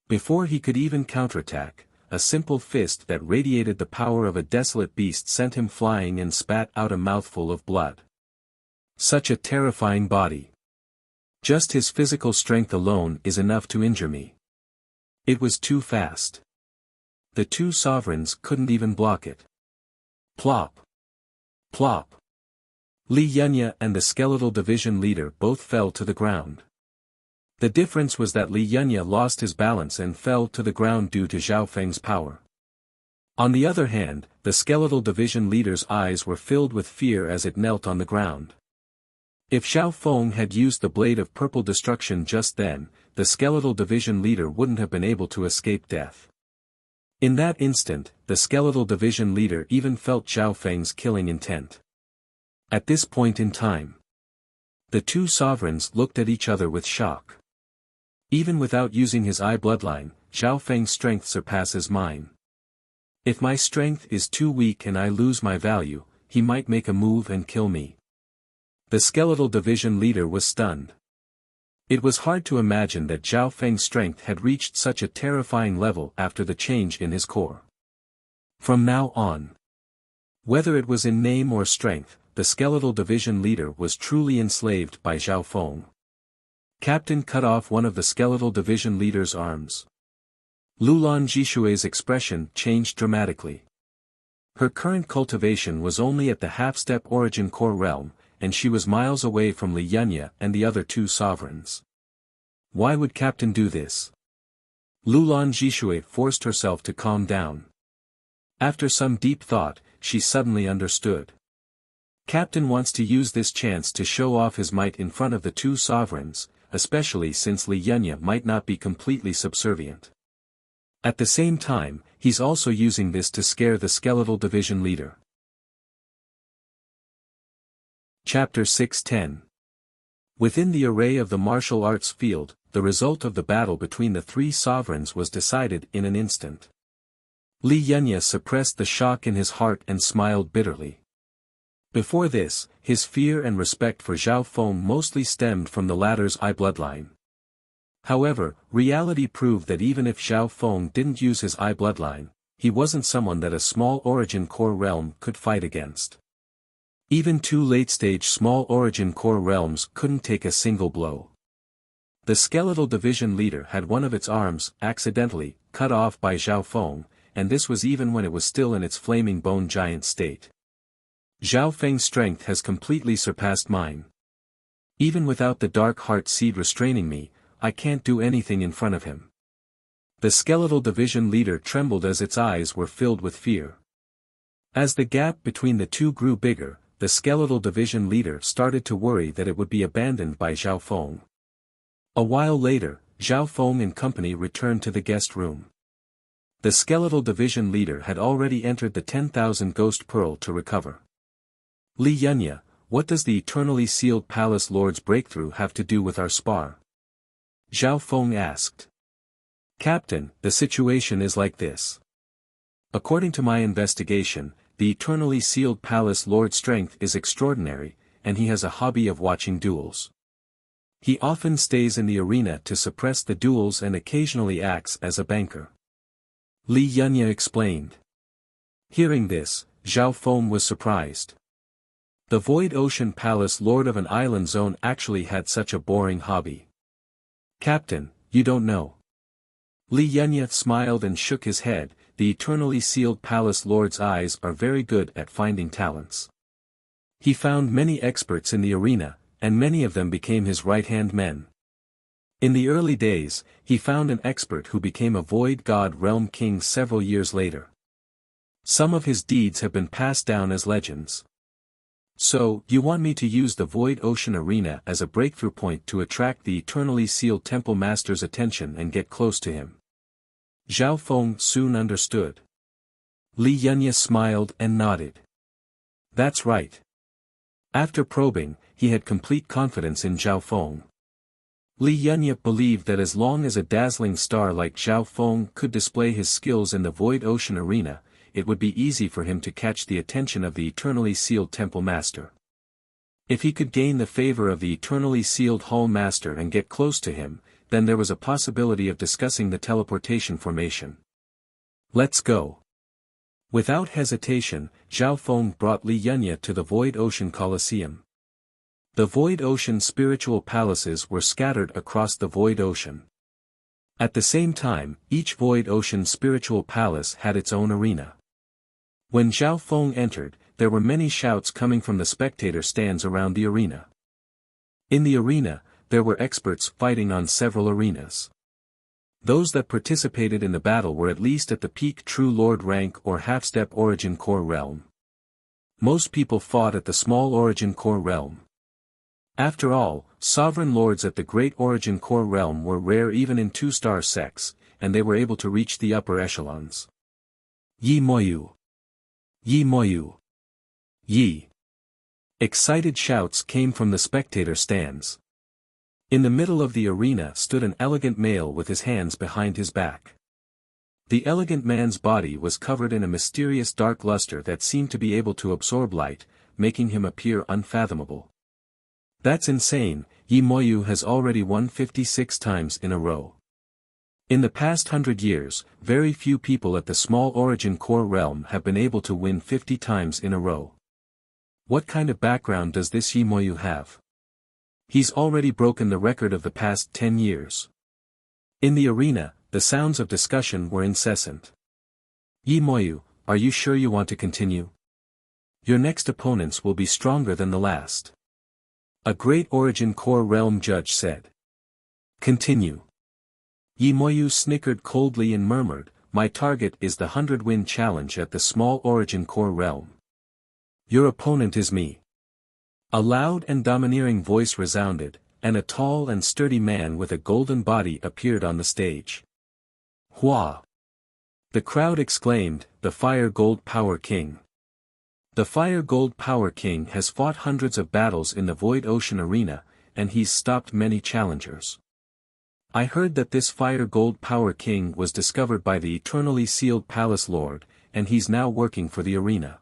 Before he could even counterattack, a simple fist that radiated the power of a desolate beast sent him flying and spat out a mouthful of blood. Such a terrifying body. Just his physical strength alone is enough to injure me. It was too fast. The two sovereigns couldn't even block it. Plop! Plop! Li Yunya and the skeletal division leader both fell to the ground. The difference was that Li Yunya lost his balance and fell to the ground due to Zhao Feng's power. On the other hand, the skeletal division leader's eyes were filled with fear as it knelt on the ground. If Zhao Feng had used the blade of purple destruction just then, the skeletal division leader wouldn't have been able to escape death. In that instant, the skeletal division leader even felt Zhao Feng's killing intent. At this point in time, the two sovereigns looked at each other with shock. Even without using his eye bloodline, Zhao Feng's strength surpasses mine. If my strength is too weak and I lose my value, he might make a move and kill me. The skeletal division leader was stunned. It was hard to imagine that Zhao Feng's strength had reached such a terrifying level after the change in his core. From now on, whether it was in name or strength, the skeletal division leader was truly enslaved by Zhao Feng. Captain cut off one of the skeletal division leader's arms. Lulan Jishui's expression changed dramatically. Her current cultivation was only at the half-step origin core realm, and she was miles away from Li Yunya and the other two sovereigns. Why would Captain do this? Lulan Jishui forced herself to calm down. After some deep thought, she suddenly understood. Captain wants to use this chance to show off his might in front of the two sovereigns, especially since Li Yunya might not be completely subservient. At the same time, he's also using this to scare the skeletal division leader. Chapter 610. Within the array of the martial arts field, the result of the battle between the three sovereigns was decided in an instant. Li Yunya suppressed the shock in his heart and smiled bitterly. Before this, his fear and respect for Zhao Feng mostly stemmed from the latter's eye bloodline. However, reality proved that even if Zhao Feng didn't use his eye bloodline, he wasn't someone that a small origin core realm could fight against. Even two late-stage small origin core realms couldn't take a single blow. The skeletal division leader had one of its arms, accidentally, cut off by Zhao Feng, and this was even when it was still in its flaming bone giant state. Zhao Feng's strength has completely surpassed mine. Even without the dark heart seed restraining me, I can't do anything in front of him. The skeletal division leader trembled as its eyes were filled with fear. As the gap between the two grew bigger, the skeletal division leader started to worry that it would be abandoned by Zhao Feng. A while later, Zhao Feng and company returned to the guest room. The skeletal division leader had already entered the 10,000 ghost pearl to recover. Li Yunya, what does the eternally sealed palace lord's breakthrough have to do with our spar? Zhao Feng asked. Captain, the situation is like this. According to my investigation, the eternally sealed palace lord's strength is extraordinary, and he has a hobby of watching duels. He often stays in the arena to suppress the duels and occasionally acts as a banker. Li Yunya explained. Hearing this, Zhao Feng was surprised. The Void Ocean Palace Lord of an island zone actually had such a boring hobby. Captain, you don't know. Li Yunya smiled and shook his head. The eternally sealed palace lord's eyes are very good at finding talents. He found many experts in the arena, and many of them became his right-hand men. In the early days, he found an expert who became a Void God Realm King several years later. Some of his deeds have been passed down as legends. So, you want me to use the Void Ocean Arena as a breakthrough point to attract the eternally sealed Temple Master's attention and get close to him? Zhao Feng soon understood. Li Yunya smiled and nodded. That's right. After probing, he had complete confidence in Zhao Feng. Li Yunya believed that as long as a dazzling star like Zhao Feng could display his skills in the Void Ocean Arena, it would be easy for him to catch the attention of the eternally sealed Temple Master. If he could gain the favor of the eternally sealed Hall Master and get close to him, then there was a possibility of discussing the teleportation formation. Let's go. Without hesitation, Zhao Feng brought Li Yunya to the Void Ocean Colosseum. The Void Ocean spiritual palaces were scattered across the Void Ocean. At the same time, each Void Ocean spiritual palace had its own arena. When Zhao Feng entered, there were many shouts coming from the spectator stands around the arena. In the arena, there were experts fighting on several arenas. Those that participated in the battle were at least at the peak True Lord rank or half-step Origin Core realm. Most people fought at the small Origin Core realm. After all, sovereign lords at the Great Origin Core realm were rare even in 2-star sects, and they were able to reach the upper echelons. Yi Moyu! Yi Moyu! Yi! Excited shouts came from the spectator stands. In the middle of the arena stood an elegant male with his hands behind his back. The elegant man's body was covered in a mysterious dark luster that seemed to be able to absorb light, making him appear unfathomable. That's insane, Yi Moyu has already won 56 times in a row. In the past 100 years, very few people at the small Origin Core realm have been able to win 50 times in a row. What kind of background does this Yi Moyu have? He's already broken the record of the past 10 years. In the arena, the sounds of discussion were incessant. Yi Moyu, are you sure you want to continue? Your next opponents will be stronger than the last. A great Origin Core realm judge said. Continue. Yi Moyu snickered coldly and murmured, my target is the 100-win challenge at the small Origin Core realm. Your opponent is me. A loud and domineering voice resounded, and a tall and sturdy man with a golden body appeared on the stage. Hua! The crowd exclaimed, the Fire Gold Power King. The Fire Gold Power King has fought hundreds of battles in the Void Ocean Arena, and he's stopped many challengers. I heard that this Fire Gold Power King was discovered by the eternally sealed Palace Lord, and he's now working for the arena.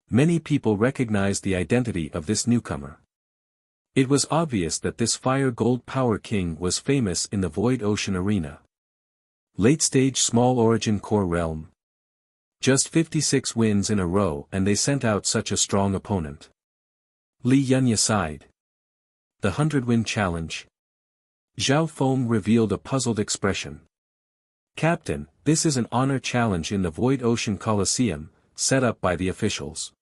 Many people recognized the identity of this newcomer. It was obvious that this Fire Gold Power King was famous in the Void Ocean Arena. Late stage small Origin Core realm. Just 56 wins in a row and they sent out such a strong opponent. Li Yunya sighed. The 100-win challenge. Zhao Feng revealed a puzzled expression. Captain, this is an honor challenge in the Void Ocean Colosseum, set up by the officials.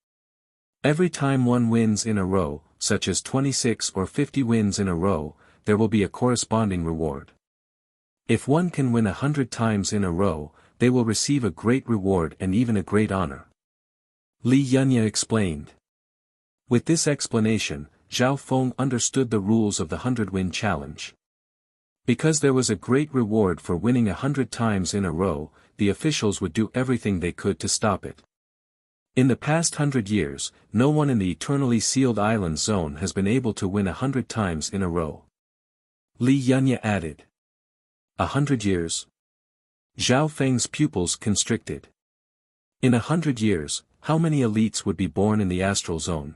Every time one wins in a row, such as 26 or 50 wins in a row, there will be a corresponding reward. If one can win 100 times in a row, they will receive a great reward and even a great honor. Li Yunya explained. With this explanation, Zhao Feng understood the rules of the 100-win challenge. Because there was a great reward for winning 100 times in a row, the officials would do everything they could to stop it. In the past 100 years, no one in the eternally sealed island zone has been able to win 100 times in a row. Li Yunya added. 100 years? Zhao Feng's pupils constricted. In 100 years, how many elites would be born in the astral zone?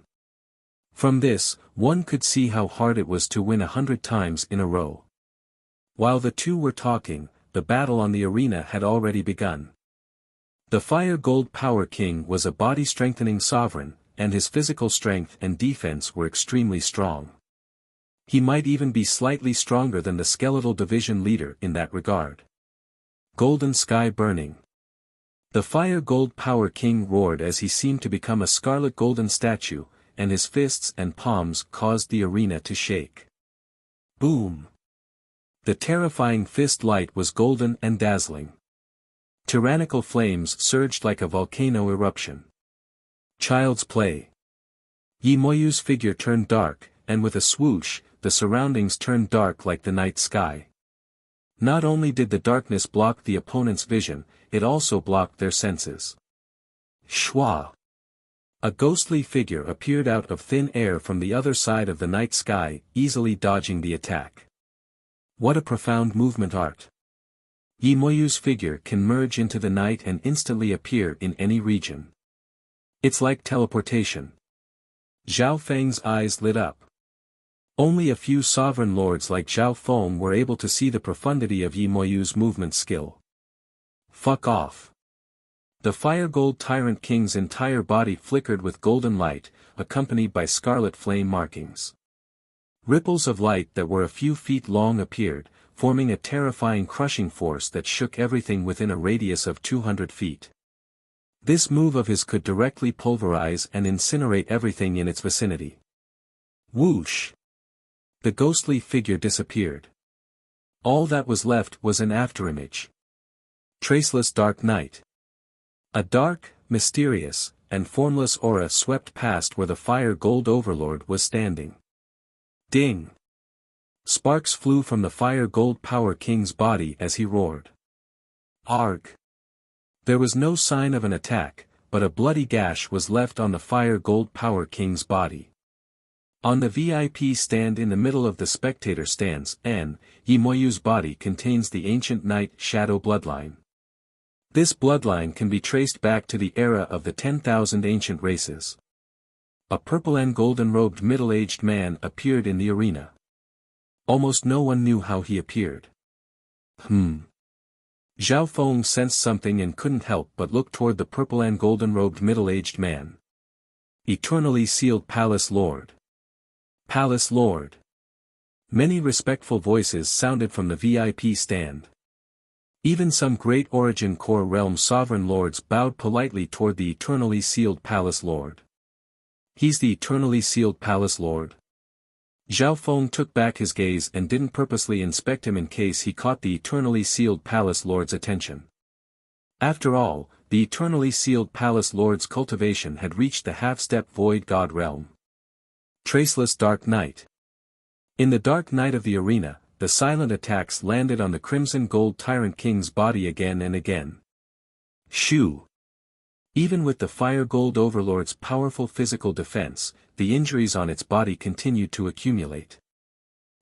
From this, one could see how hard it was to win 100 times in a row. While the two were talking, the battle on the arena had already begun. The Fire Gold Power King was a body-strengthening sovereign, and his physical strength and defense were extremely strong. He might even be slightly stronger than the skeletal division leader in that regard. Golden Sky Burning. The Fire Gold Power King roared as he seemed to become a scarlet golden statue, and his fists and palms caused the arena to shake. Boom! The terrifying fist light was golden and dazzling. Tyrannical flames surged like a volcano eruption. Child's play. Yi Moyu's figure turned dark, and with a swoosh, the surroundings turned dark like the night sky. Not only did the darkness block the opponent's vision, it also blocked their senses. Shwa! A ghostly figure appeared out of thin air from the other side of the night sky, easily dodging the attack. What a profound movement art! Yi Moyu's figure can merge into the night and instantly appear in any region. It's like teleportation. Zhao Feng's eyes lit up. Only a few sovereign lords like Zhao Feng were able to see the profundity of Yi Moyu's movement skill. Fuck off. The Fire Gold Tyrant King's entire body flickered with golden light, accompanied by scarlet flame markings. Ripples of light that were a few feet long appeared, forming a terrifying crushing force that shook everything within a radius of 200 feet. This move of his could directly pulverize and incinerate everything in its vicinity. Whoosh! The ghostly figure disappeared. All that was left was an afterimage. Traceless dark night. A dark, mysterious, and formless aura swept past where the Fire Gold Overlord was standing. Ding! Sparks flew from the Fire Gold Power King's body as he roared. Arg! There was no sign of an attack, but a bloody gash was left on the Fire Gold Power King's body. On the VIP stand in the middle of the spectator stands, Yi Moyu's body contains the ancient Night Shadow bloodline. This bloodline can be traced back to the era of the 10,000 ancient races. A purple and golden-robed middle-aged man appeared in the arena. Almost no one knew how he appeared. Zhao Feng sensed something and couldn't help but look toward the purple and golden-robed middle-aged man. Eternally Sealed Palace Lord. Palace Lord. Many respectful voices sounded from the VIP stand. Even some great Origin Core Realm sovereign lords bowed politely toward the Eternally Sealed Palace Lord. He's the Eternally Sealed Palace Lord? Zhao Feng took back his gaze and didn't purposely inspect him in case he caught the Eternally Sealed Palace Lord's attention. After all, the Eternally Sealed Palace Lord's cultivation had reached the half-step Void God realm. Traceless Dark Night. In the dark night of the arena, the silent attacks landed on the Crimson Gold Tyrant King's body again and again. Shoo! Even with the Fire Gold Overlord's powerful physical defense, the injuries on its body continued to accumulate.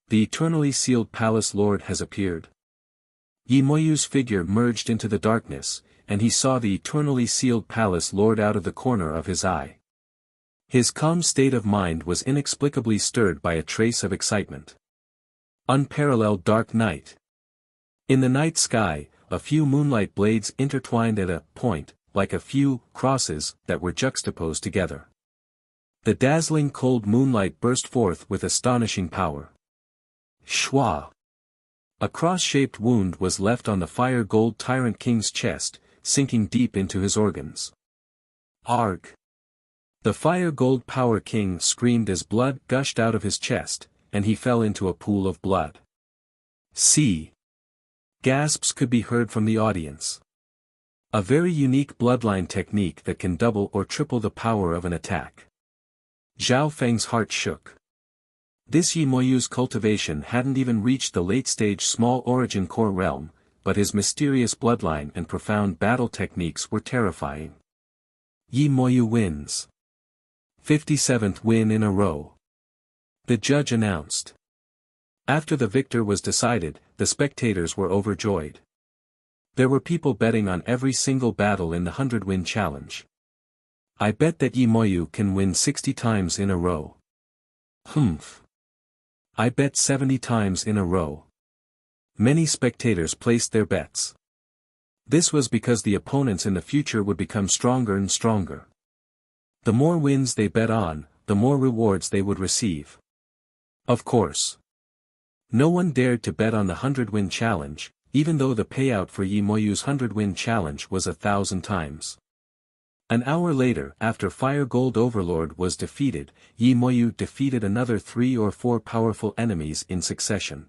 The Eternally Sealed Palace Lord has appeared. Yi Moyu's figure merged into the darkness, and he saw the Eternally Sealed Palace Lord out of the corner of his eye. His calm state of mind was inexplicably stirred by a trace of excitement. Unparalleled dark night. In the night sky, a few moonlight blades intertwined at a point, like a few crosses that were juxtaposed together. The dazzling cold moonlight burst forth with astonishing power. Shwa! A cross-shaped wound was left on the Fire Gold Tyrant King's chest, sinking deep into his organs. Arg! The Fire Gold Power King screamed as blood gushed out of his chest, and he fell into a pool of blood. See! Gasps could be heard from the audience. A very unique bloodline technique that can double or triple the power of an attack. Zhao Feng's heart shook. This Yi Moyu's cultivation hadn't even reached the late-stage small origin core realm, but his mysterious bloodline and profound battle techniques were terrifying. Yi Moyu wins. 57th win in a row. The judge announced. After the victor was decided, the spectators were overjoyed. There were people betting on every single battle in the 100-win challenge. I bet that Yi Moyu can win 60 times in a row. Humph. I bet 70 times in a row. Many spectators placed their bets. This was because the opponents in the future would become stronger and stronger. The more wins they bet on, the more rewards they would receive. Of course. No one dared to bet on the 100-win challenge, even though the payout for Yi Moyu's 100-win challenge was 1,000 times. An hour later, after Fire Gold Overlord was defeated, Yi Moyu defeated another 3 or 4 powerful enemies in succession.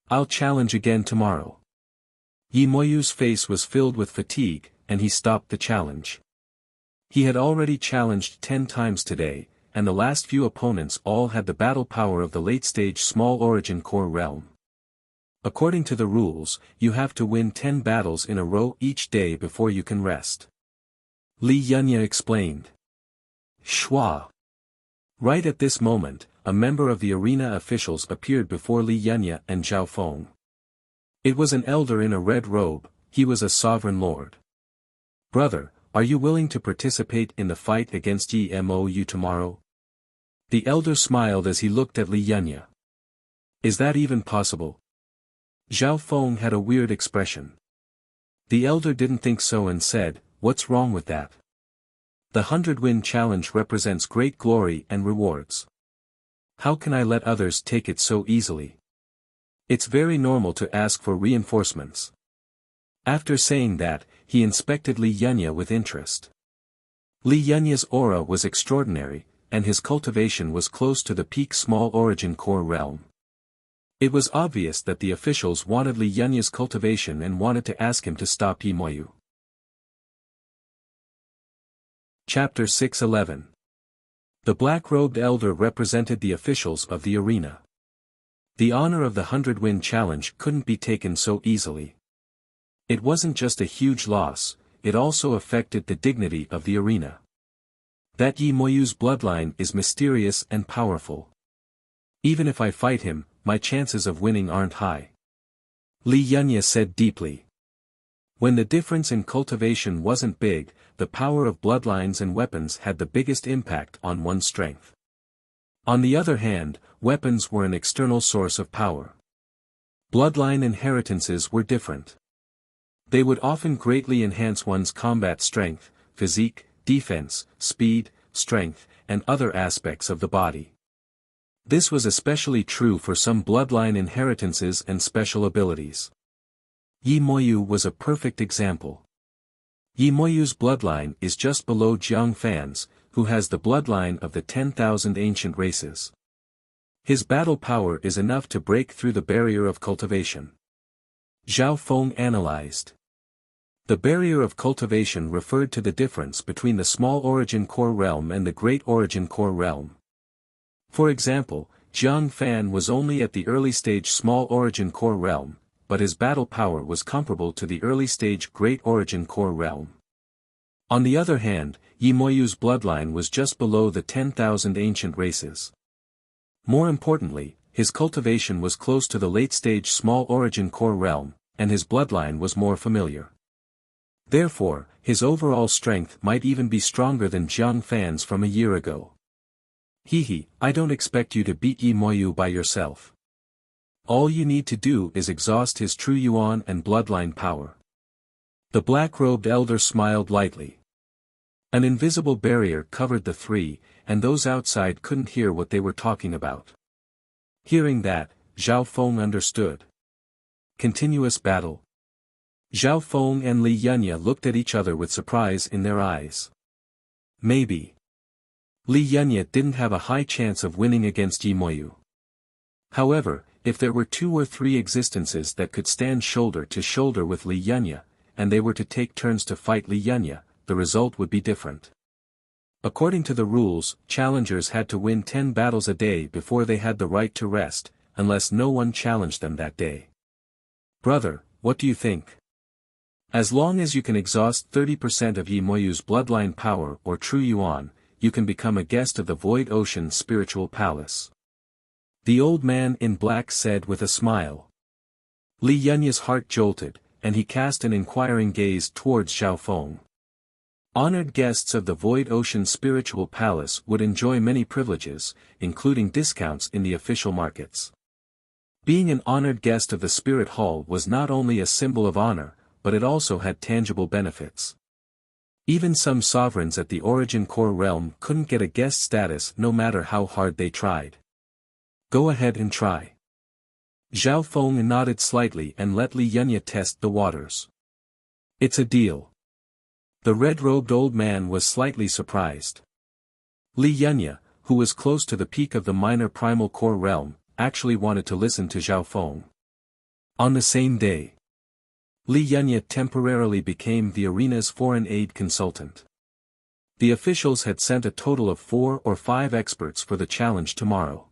I'll challenge again tomorrow. Yi Moyu's face was filled with fatigue, and he stopped the challenge. He had already challenged 10 times today, and the last few opponents all had the battle power of the late-stage small origin core realm. According to the rules, you have to win 10 battles in a row each day before you can rest. Li Yunya explained. Shua. Right at this moment, a member of the arena officials appeared before Li Yunya and Zhao Feng. It was an elder in a red robe. He was a sovereign lord. Brother, are you willing to participate in the fight against Yi Moyu tomorrow? The elder smiled as he looked at Li Yunya. Is that even possible? Zhao Feng had a weird expression. The elder didn't think so and said, what's wrong with that? The 100-win challenge represents great glory and rewards. How can I let others take it so easily? It's very normal to ask for reinforcements. After saying that, he inspected Li Yunya with interest. Li Yunya's aura was extraordinary, and his cultivation was close to the peak small origin core realm. It was obvious that the officials wanted Li Yunya's cultivation and wanted to ask him to stop Yi Moyu. Chapter 6:11. The black-robed elder represented the officials of the arena. The honor of the 100-win challenge couldn't be taken so easily. It wasn't just a huge loss, it also affected the dignity of the arena. That Yi Moyu's bloodline is mysterious and powerful. Even if I fight him, my chances of winning aren't high. Li Yunya said deeply. When the difference in cultivation wasn't big, the power of bloodlines and weapons had the biggest impact on one's strength. On the other hand, weapons were an external source of power. Bloodline inheritances were different. They would often greatly enhance one's combat strength, physique, defense, speed, strength, and other aspects of the body. This was especially true for some bloodline inheritances and special abilities. Yi Moyu was a perfect example. Yi Moyu's bloodline is just below Jiang Fan's, who has the bloodline of the 10,000 ancient races. His battle power is enough to break through the barrier of cultivation. Zhao Feng analyzed. The barrier of cultivation referred to the difference between the small origin core realm and the great origin core realm. For example, Jiang Fan was only at the early stage small origin core realm, but his battle power was comparable to the early stage great origin core realm. On the other hand, Yi Moyu's bloodline was just below the 10,000 ancient races. More importantly, his cultivation was close to the late stage small origin core realm, and his bloodline was more familiar. Therefore, his overall strength might even be stronger than Jiang Fan's from a year ago. I don't expect you to beat Yi Moyu by yourself. All you need to do is exhaust his true yuan and bloodline power. The black-robed elder smiled lightly. An invisible barrier covered the three, and those outside couldn't hear what they were talking about. Hearing that, Zhao Feng understood. Continuous battle. Zhao Feng and Li Yunya looked at each other with surprise in their eyes. Maybe. Li Yunya didn't have a high chance of winning against Yi Moyu. However, if there were 2 or 3 existences that could stand shoulder to shoulder with Li Yunya, and they were to take turns to fight Li Yunya, the result would be different. According to the rules, challengers had to win 10 battles a day before they had the right to rest, unless no one challenged them that day. Brother, what do you think? As long as you can exhaust 30% of Yi Moyu's bloodline power or true yuan, you can become a guest of the Void Ocean Spiritual Palace. The old man in black said with a smile. Li Yunya's heart jolted, and he cast an inquiring gaze towards Zhao Feng. Honored guests of the Void Ocean Spiritual Palace would enjoy many privileges, including discounts in the official markets. Being an honored guest of the Spirit Hall was not only a symbol of honor, but it also had tangible benefits. Even some sovereigns at the Origin Core realm couldn't get a guest status no matter how hard they tried. Go ahead and try. Zhao Feng nodded slightly and let Li Yunya test the waters. It's a deal. The red-robed old man was slightly surprised. Li Yunya, who was close to the peak of the minor primal core realm, actually wanted to listen to Zhao Feng. On the same day, Li Yunya temporarily became the arena's foreign aid consultant. The officials had sent a total of 4 or 5 experts for the challenge tomorrow.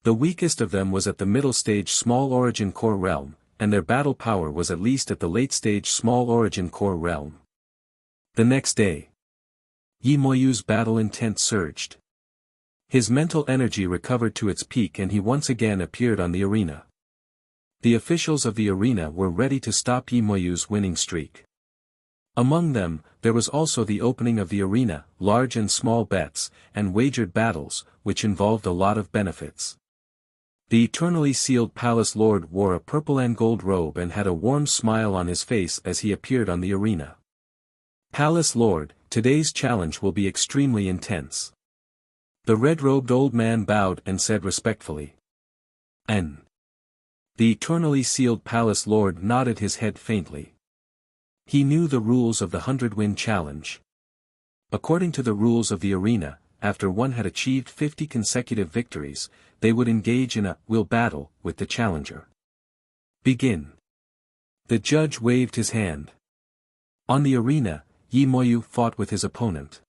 The weakest of them was at the middle stage small origin core realm, and their battle power was at least at the late stage small origin core realm. The next day, Yi Moyu's battle intent surged. His mental energy recovered to its peak and he once again appeared on the arena. The officials of the arena were ready to stop Yi Moyu's winning streak. Among them, there was also the opening of the arena, large and small bets, and wagered battles, which involved a lot of benefits. The eternally sealed palace lord wore a purple and gold robe and had a warm smile on his face as he appeared on the arena. Palace Lord, today's challenge will be extremely intense. The red-robed old man bowed and said respectfully. N. The eternally sealed Palace Lord nodded his head faintly. He knew the rules of the 100-win challenge. According to the rules of the arena, after one had achieved 50 consecutive victories, they would engage in a will battle with the challenger. Begin. The judge waved his hand. On the arena, Yi Moyu fought with his opponent.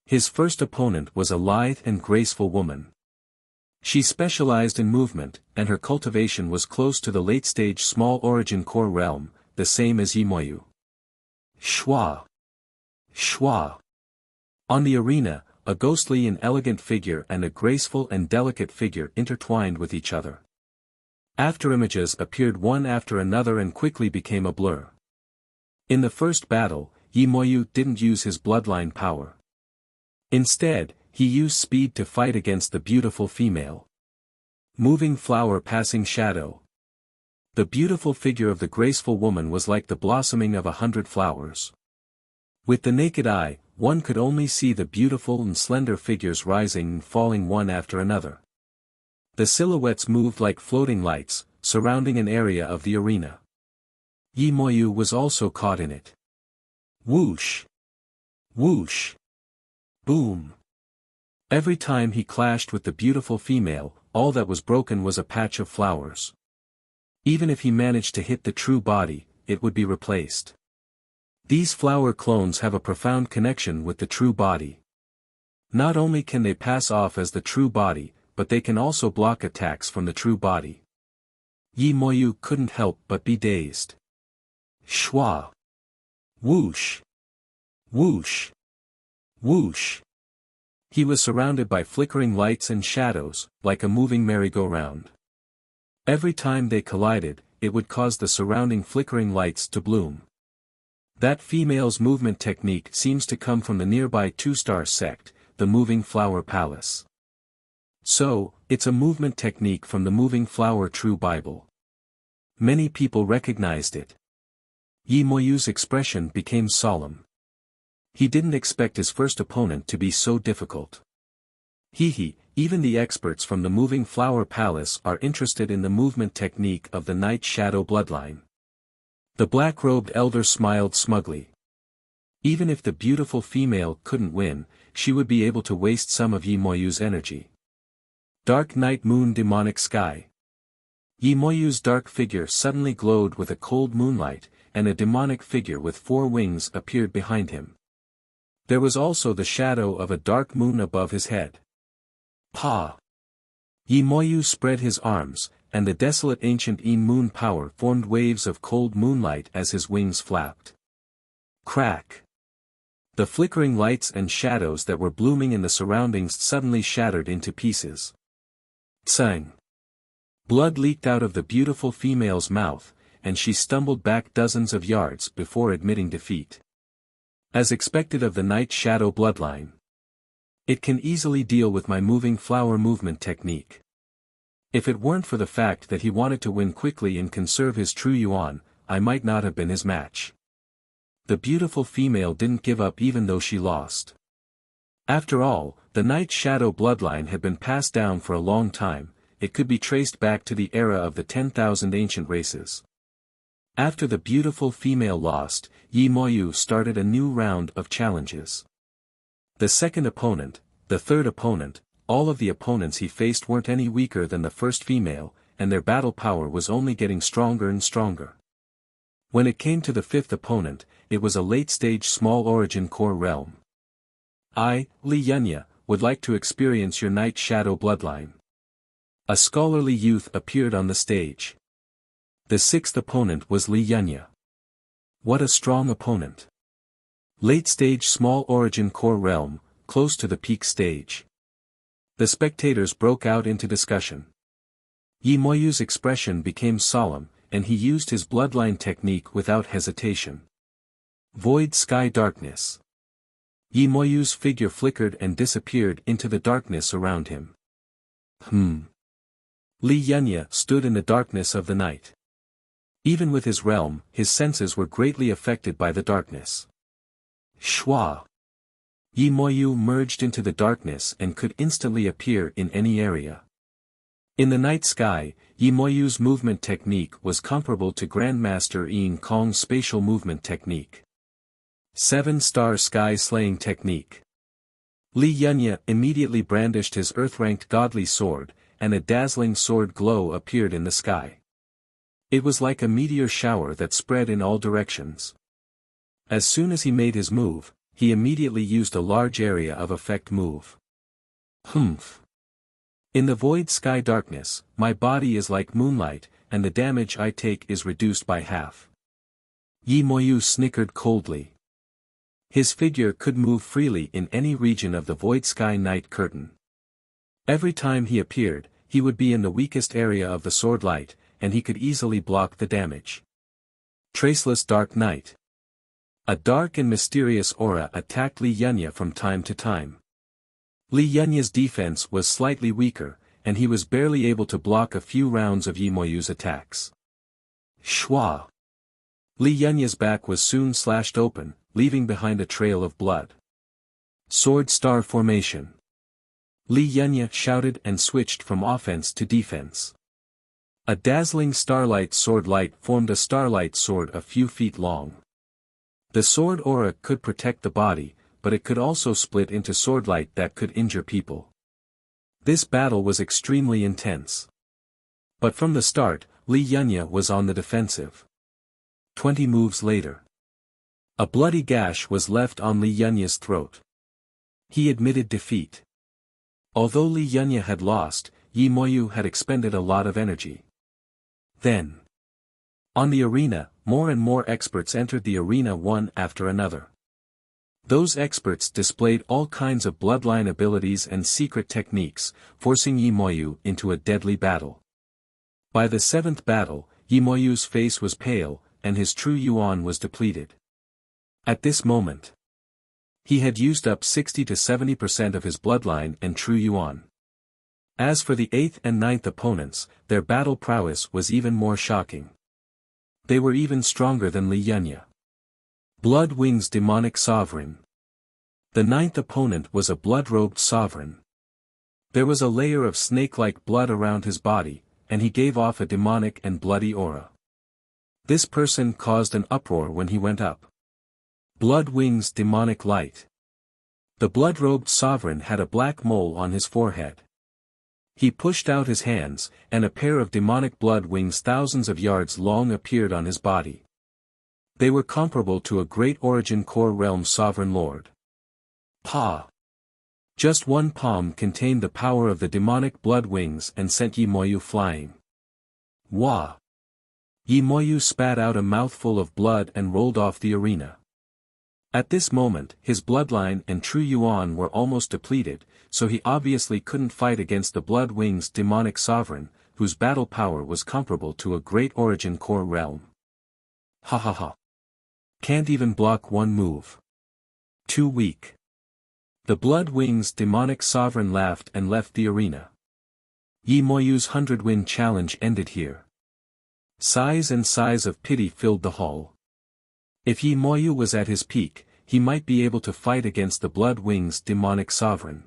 His first opponent was a lithe and graceful woman. She specialized in movement, and her cultivation was close to the late-stage small origin core realm, the same as Yi Moyu. Shua! Shua! On the arena, a ghostly and elegant figure and a graceful and delicate figure intertwined with each other. Afterimages appeared one after another and quickly became a blur. In the first battle, Yi Moyu didn't use his bloodline power. Instead, he used speed to fight against the beautiful female. Moving flower passing shadow. The beautiful figure of the graceful woman was like the blossoming of 100 flowers. With the naked eye, one could only see the beautiful and slender figures rising and falling one after another. The silhouettes moved like floating lights, surrounding an area of the arena. Yi Moyu was also caught in it. Whoosh! Whoosh! Boom! Every time he clashed with the beautiful female, all that was broken was a patch of flowers. Even if he managed to hit the true body, it would be replaced. These flower clones have a profound connection with the true body. Not only can they pass off as the true body, but they can also block attacks from the true body. Yi Moyu couldn't help but be dazed. Shwa! Whoosh! Whoosh! Whoosh! He was surrounded by flickering lights and shadows, like a moving merry-go-round. Every time they collided, it would cause the surrounding flickering lights to bloom. That female's movement technique seems to come from the nearby two-star sect, the Moving Flower Palace. So, it's a movement technique from the Moving Flower True Bible. Many people recognized it. Yi Moyu's expression became solemn. He didn't expect his first opponent to be so difficult. Even the experts from the Moving Flower Palace are interested in the movement technique of the Night Shadow bloodline. The black-robed elder smiled smugly. Even if the beautiful female couldn't win, she would be able to waste some of Yi Moyu's energy. Dark night moon demonic sky. Yi Moyu's dark figure suddenly glowed with a cold moonlight, and a demonic figure with 4 wings appeared behind him. There was also the shadow of a dark moon above his head. Pa! Yi Moyu spread his arms, and the desolate ancient Yi moon power formed waves of cold moonlight as his wings flapped. Crack! The flickering lights and shadows that were blooming in the surroundings suddenly shattered into pieces. Tsang! Blood leaked out of the beautiful female's mouth, and she stumbled back dozens of yards before admitting defeat. As expected of the Night Shadow bloodline. It can easily deal with my moving flower movement technique. If it weren't for the fact that he wanted to win quickly and conserve his true yuan, I might not have been his match. The beautiful female didn't give up even though she lost. After all, the Night Shadow bloodline had been passed down for a long time. It could be traced back to the era of the 10,000 ancient races. After the beautiful female lost, Yi Moyu started a new round of challenges. The second opponent, the third opponent, all of the opponents he faced weren't any weaker than the first female, and their battle power was only getting stronger and stronger. When it came to the fifth opponent, it was a late-stage small origin core realm. I, Li Yunya, would like to experience your Night Shadow bloodline. A scholarly youth appeared on the stage. The sixth opponent was Li Yunya. What a strong opponent. Late-stage small origin core realm, close to the peak stage. The spectators broke out into discussion. Yi Moyu's expression became solemn, and he used his bloodline technique without hesitation. Void Sky Darkness. Yi Moyu's figure flickered and disappeared into the darkness around him. Li Yunya stood in the darkness of the night. Even with his realm, his senses were greatly affected by the darkness. Shwa! Yi Moyu merged into the darkness and could instantly appear in any area. In the night sky, Yi Moyu's movement technique was comparable to Grandmaster Yin Kong's spatial movement technique. 7-star sky slaying technique. Li Yunya immediately brandished his earth-ranked godly sword, and a dazzling sword glow appeared in the sky. It was like a meteor shower that spread in all directions. As soon as he made his move, he immediately used a large area of effect move. In the void sky darkness, my body is like moonlight, and the damage I take is reduced by half. Yi Moyu snickered coldly. His figure could move freely in any region of the void sky night curtain. Every time he appeared, he would be in the weakest area of the sword light, and he could easily block the damage. Traceless Dark Night. A dark and mysterious aura attacked Li Yunya from time to time. Li Yunya's defense was slightly weaker, and he was barely able to block a few rounds of Yi Moyu's attacks. Shwa! Li Yunya's back was soon slashed open, leaving behind a trail of blood. Sword Star Formation. Li Yunya shouted and switched from offense to defense. A dazzling starlight sword light formed a starlight sword a few feet long. The sword aura could protect the body, but it could also split into sword light that could injure people. This battle was extremely intense. But from the start, Li Yunya was on the defensive. 20 moves later. A bloody gash was left on Li Yunya's throat. He admitted defeat. Although Li Yunya had lost, Yi Moyu had expended a lot of energy. Then, on the arena, more and more experts entered the arena one after another. Those experts displayed all kinds of bloodline abilities and secret techniques, forcing Yi Moyu into a deadly battle. By the seventh battle, Yi Moyu's face was pale, and his true yuan was depleted. At this moment, he had used up 60 to 70% of his bloodline and true yuan. As for the 8th and 9th opponents, their battle prowess was even more shocking. They were even stronger than Li Yunya. Blood Wings Demonic Sovereign. The 9th opponent was a blood-robed sovereign. There was a layer of snake-like blood around his body, and he gave off a demonic and bloody aura. This person caused an uproar when he went up. Blood Wings Demonic Light. The blood-robed sovereign had a black mole on his forehead. He pushed out his hands, and a pair of demonic blood wings thousands of yards long appeared on his body. They were comparable to a great origin core realm sovereign lord. Pa! Just one palm contained the power of the demonic blood wings and sent Yi Moyu flying. Wah! Yi Moyu spat out a mouthful of blood and rolled off the arena. At this moment, his bloodline and true yuan were almost depleted, so he obviously couldn't fight against the Blood Wings demonic sovereign, whose battle power was comparable to a great origin core realm. Ha ha ha. Can't even block one move. Too weak. The Blood Wings demonic sovereign laughed and left the arena. Yi Moyu's 100-win challenge ended here. Sighs and sighs of pity filled the hall. If Yi Moyu was at his peak, he might be able to fight against the Blood Wings demonic sovereign.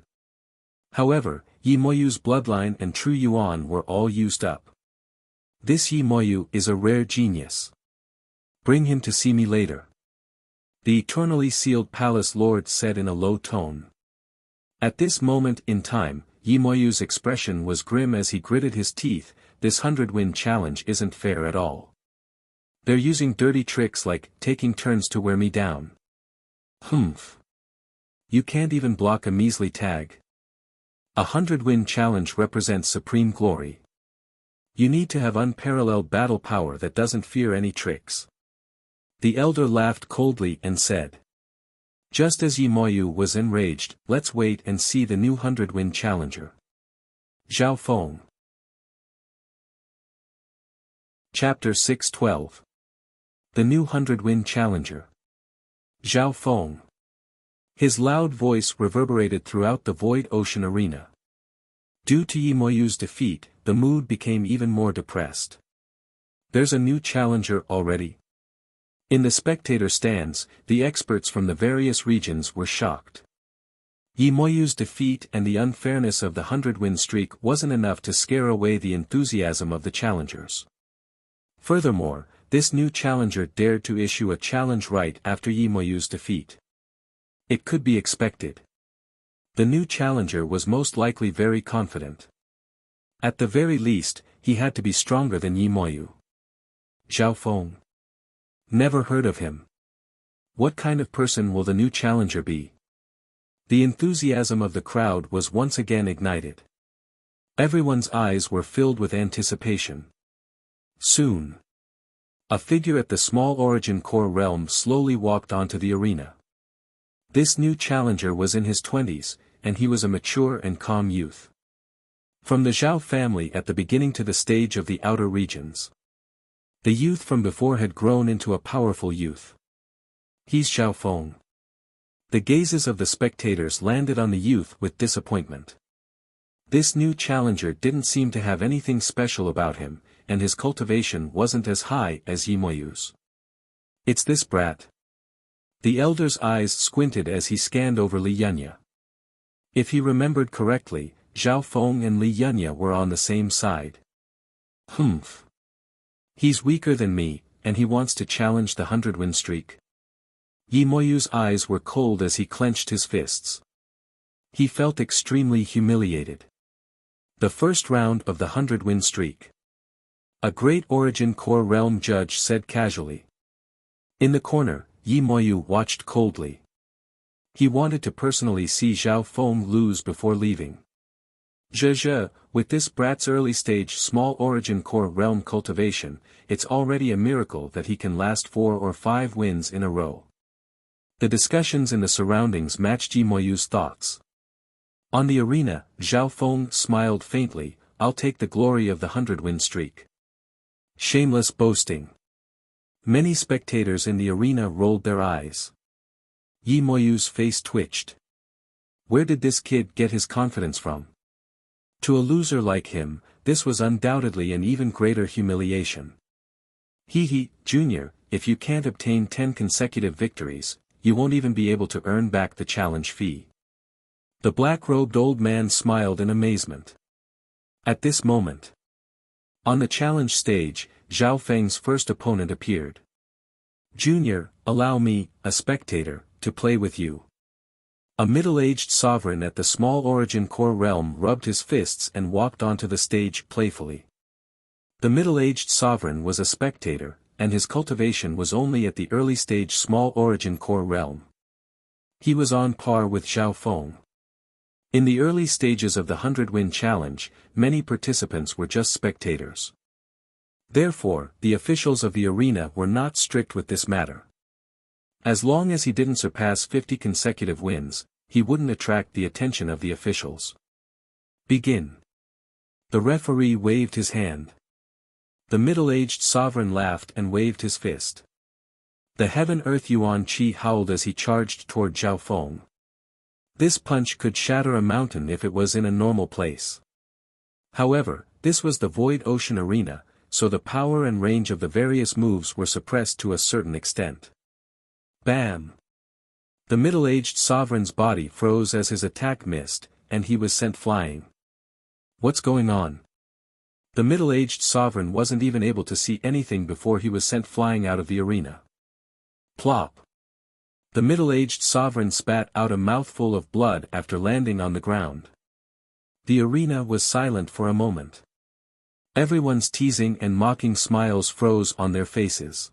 However, Yi Moyu's bloodline and true yuan were all used up. This Yi Moyu is a rare genius. Bring him to see me later. The eternally sealed palace lord said in a low tone. At this moment in time, Yi Moyu's expression was grim as he gritted his teeth. This 100-win challenge isn't fair at all. They're using dirty tricks like taking turns to wear me down. Humph. You can't even block a measly tag. A 100-win challenge represents supreme glory. You need to have unparalleled battle power that doesn't fear any tricks. The elder laughed coldly and said. Just as Yi Moyu was enraged, let's wait and see the new 100-win challenger. Zhao Feng. Chapter 612. The new 100-win challenger. Zhao Feng. His loud voice reverberated throughout the void ocean arena. Due to Yi Moyu's defeat, the mood became even more depressed. There's a new challenger already? In the spectator stands, the experts from the various regions were shocked. Yi Moyu's defeat and the unfairness of the 100-win streak wasn't enough to scare away the enthusiasm of the challengers. Furthermore, this new challenger dared to issue a challenge right after Yi Moyu's defeat. It could be expected. The new challenger was most likely very confident. At the very least, he had to be stronger than Yi Moyu. Zhao Feng. Never heard of him. What kind of person will the new challenger be? The enthusiasm of the crowd was once again ignited. Everyone's eyes were filled with anticipation. Soon. A figure at the small origin core realm slowly walked onto the arena. This new challenger was in his 20s, and he was a mature and calm youth. From the Zhao family at the beginning to the stage of the outer regions. The youth from before had grown into a powerful youth. He's Zhao Feng. The gazes of the spectators landed on the youth with disappointment. This new challenger didn't seem to have anything special about him, and his cultivation wasn't as high as Yi Moyu's. It's this brat. The elder's eyes squinted as he scanned over Li Yunya. If he remembered correctly, Zhao Feng and Li Yunya were on the same side. Humph. He's weaker than me, and he wants to challenge the 100-win streak. Yi Moyu's eyes were cold as he clenched his fists. He felt extremely humiliated. The first round of the 100-win streak. A great origin core realm judge said casually. In the corner, Yi Moyu watched coldly. He wanted to personally see Zhao Feng lose before leaving. Zhe, with this brat's early-stage small origin core realm cultivation, it's already a miracle that he can last 4 or 5 wins in a row. The discussions in the surroundings matched Yi Moyu's thoughts. On the arena, Zhao Feng smiled faintly. I'll take the glory of the 100-win streak. Shameless boasting. Many spectators in the arena rolled their eyes. Yi Moyu's face twitched. Where did this kid get his confidence from? To a loser like him, this was undoubtedly an even greater humiliation. Junior, if you can't obtain 10 consecutive victories, you won't even be able to earn back the challenge fee. The black-robed old man smiled in amazement. At this moment, on the challenge stage, Zhao Feng's first opponent appeared. Junior, allow me, a spectator, to play with you." A middle-aged sovereign at the small origin core realm rubbed his fists and walked onto the stage playfully. The middle-aged sovereign was a spectator, and his cultivation was only at the early stage small origin core realm. He was on par with Zhao Feng. In the early stages of the 100-win challenge, many participants were just spectators. Therefore, the officials of the arena were not strict with this matter. As long as he didn't surpass 50 consecutive wins, he wouldn't attract the attention of the officials. "Begin." The referee waved his hand. The middle-aged sovereign laughed and waved his fist. The heaven-earth Yuan Qi howled as he charged toward Zhao Feng. This punch could shatter a mountain if it was in a normal place. However, this was the Void Ocean Arena, so the power and range of the various moves were suppressed to a certain extent. Bam! The middle-aged sovereign's body froze as his attack missed, and he was sent flying. What's going on? The middle-aged sovereign wasn't even able to see anything before he was sent flying out of the arena. Plop! The middle-aged sovereign spat out a mouthful of blood after landing on the ground. The arena was silent for a moment. Everyone's teasing and mocking smiles froze on their faces.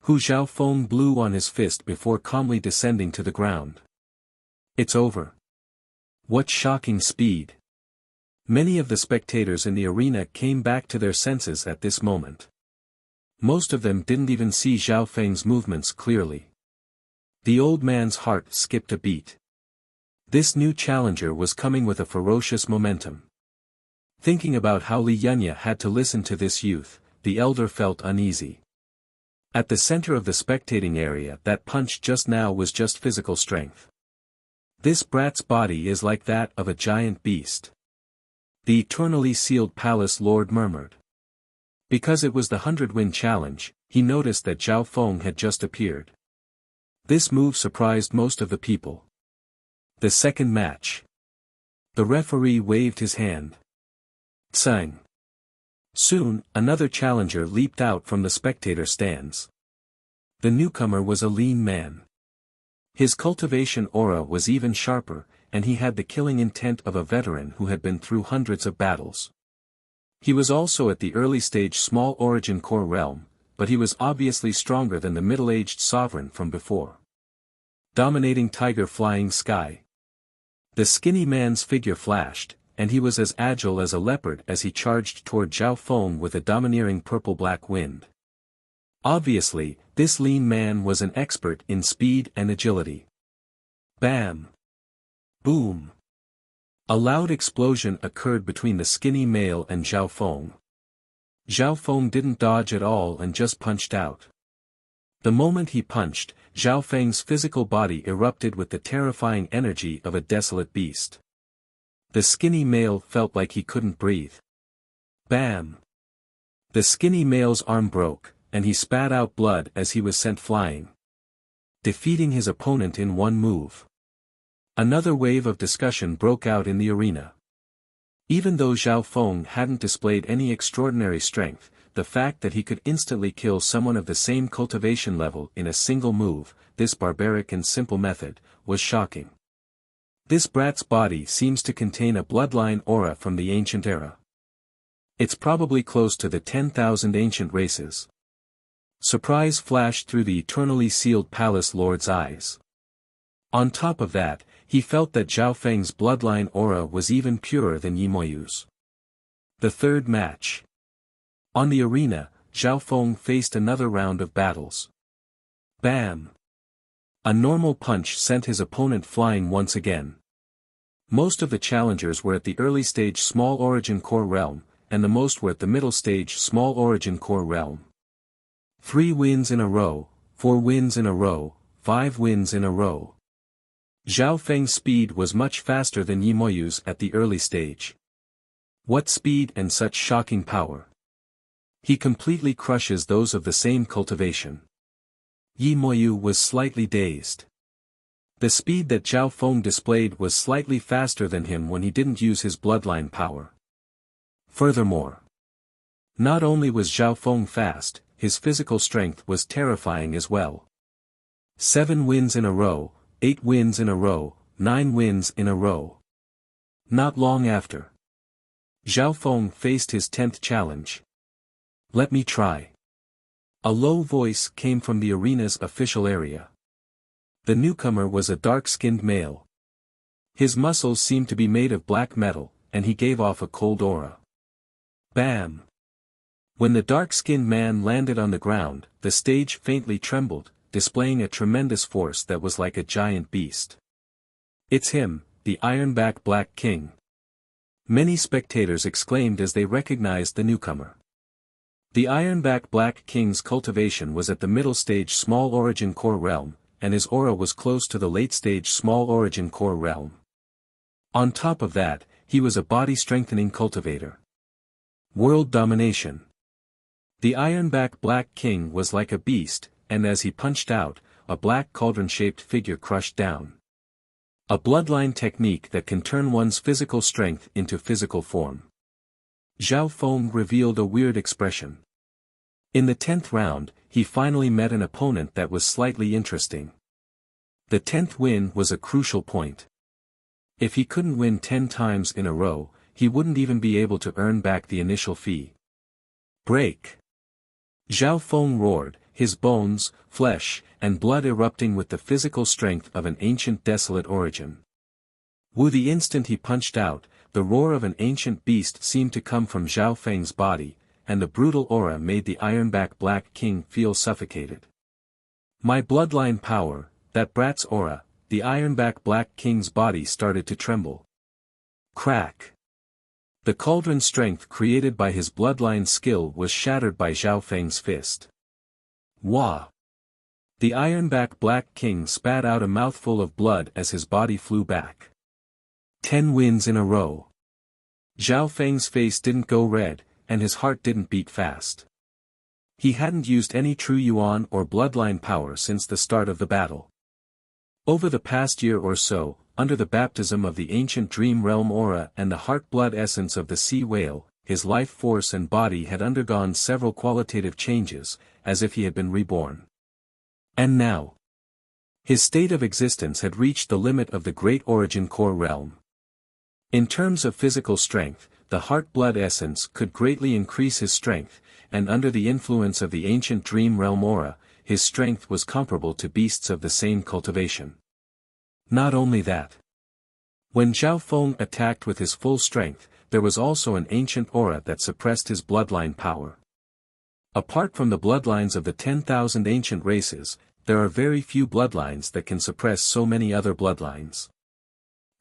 Hu Zhaofeng blew on his fist before calmly descending to the ground. "It's over." What shocking speed! Many of the spectators in the arena came back to their senses at this moment. Most of them didn't even see Zhao Feng's movements clearly. The old man's heart skipped a beat. This new challenger was coming with a ferocious momentum. Thinking about how Li Yunya had to listen to this youth, the elder felt uneasy. At the center of the spectating area, that punch just now was just physical strength. This brat's body is like that of a giant beast. The eternally sealed palace lord murmured. Because it was the 100-win challenge, he noticed that Zhao Feng had just appeared. This move surprised most of the people. The second match. The referee waved his hand. Tsang. Soon, another challenger leaped out from the spectator stands. The newcomer was a lean man. His cultivation aura was even sharper, and he had the killing intent of a veteran who had been through hundreds of battles. He was also at the early stage small origin core realm, but he was obviously stronger than the middle-aged sovereign from before. Dominating tiger flying sky. The skinny man's figure flashed, and he was as agile as a leopard as he charged toward Zhao Feng with a domineering purple-black wind. Obviously, this lean man was an expert in speed and agility. Bam! Boom! A loud explosion occurred between the skinny male and Zhao Feng. Zhao Feng didn't dodge at all and just punched out. The moment he punched, Zhao Feng's physical body erupted with the terrifying energy of a desolate beast. The skinny male felt like he couldn't breathe. Bam! The skinny male's arm broke, and he spat out blood as he was sent flying. Defeating his opponent in one move. Another wave of discussion broke out in the arena. Even though Zhao Feng hadn't displayed any extraordinary strength, the fact that he could instantly kill someone of the same cultivation level in a single move, this barbaric and simple method, was shocking. This brat's body seems to contain a bloodline aura from the ancient era. It's probably close to the 10,000 ancient races. Surprise flashed through the eternally sealed palace lord's eyes. On top of that, he felt that Zhao Feng's bloodline aura was even purer than Yi Moyu's. The third match. On the arena, Zhao Feng faced another round of battles. Bam! A normal punch sent his opponent flying once again. Most of the challengers were at the early stage small origin core realm, and the most were at the middle stage small origin core realm. 3 wins in a row, 4 wins in a row, 5 wins in a row. Zhao Feng's speed was much faster than Yi Moyu's at the early stage. What speed and such shocking power! He completely crushes those of the same cultivation. Yi Moyu was slightly dazed. The speed that Zhao Feng displayed was slightly faster than him when he didn't use his bloodline power. Furthermore, not only was Zhao Feng fast, his physical strength was terrifying as well. 7 wins in a row, 8 wins in a row, 9 wins in a row. Not long after, Zhao Feng faced his 10th challenge. "Let me try." A low voice came from the arena's official area. The newcomer was a dark-skinned male. His muscles seemed to be made of black metal, and he gave off a cold aura. Bam! When the dark-skinned man landed on the ground, the stage faintly trembled, displaying a tremendous force that was like a giant beast. "It's him, the Ironback Black King." Many spectators exclaimed as they recognized the newcomer. The Ironback Black King's cultivation was at the middle stage Small Origin Core realm, and his aura was close to the late stage Small Origin Core realm. On top of that, he was a body-strengthening cultivator. World domination. The Ironback Black King was like a beast, and as he punched out, a black cauldron-shaped figure crushed down. A bloodline technique that can turn one's physical strength into physical form. Zhao Feng revealed a weird expression. In the 10th round, he finally met an opponent that was slightly interesting. The 10th win was a crucial point. If he couldn't win 10 times in a row, he wouldn't even be able to earn back the initial fee. Break! Zhao Feng roared, his bones, flesh, and blood erupting with the physical strength of an ancient desolate origin. The instant he punched out, the roar of an ancient beast seemed to come from Zhao Feng's body, and the brutal aura made the Ironback Black King feel suffocated. "My bloodline power, that brat's aura," the Ironback Black King's body started to tremble. Crack! The cauldron strength created by his bloodline skill was shattered by Zhao Feng's fist. Wah! The Ironback Black King spat out a mouthful of blood as his body flew back. 10 wins in a row. Zhao Feng's face didn't go red, and his heart didn't beat fast. He hadn't used any true yuan or bloodline power since the start of the battle. Over the past year or so, under the baptism of the ancient dream realm aura and the heart-blood essence of the sea whale, his life force and body had undergone several qualitative changes, as if he had been reborn. And now, his state of existence had reached the limit of the Great Origin Core realm. In terms of physical strength, the heart-blood essence could greatly increase his strength, and under the influence of the ancient dream realm aura, his strength was comparable to beasts of the same cultivation. Not only that. When Zhao Feng attacked with his full strength, there was also an ancient aura that suppressed his bloodline power. Apart from the bloodlines of the 10,000 ancient races, there are very few bloodlines that can suppress so many other bloodlines.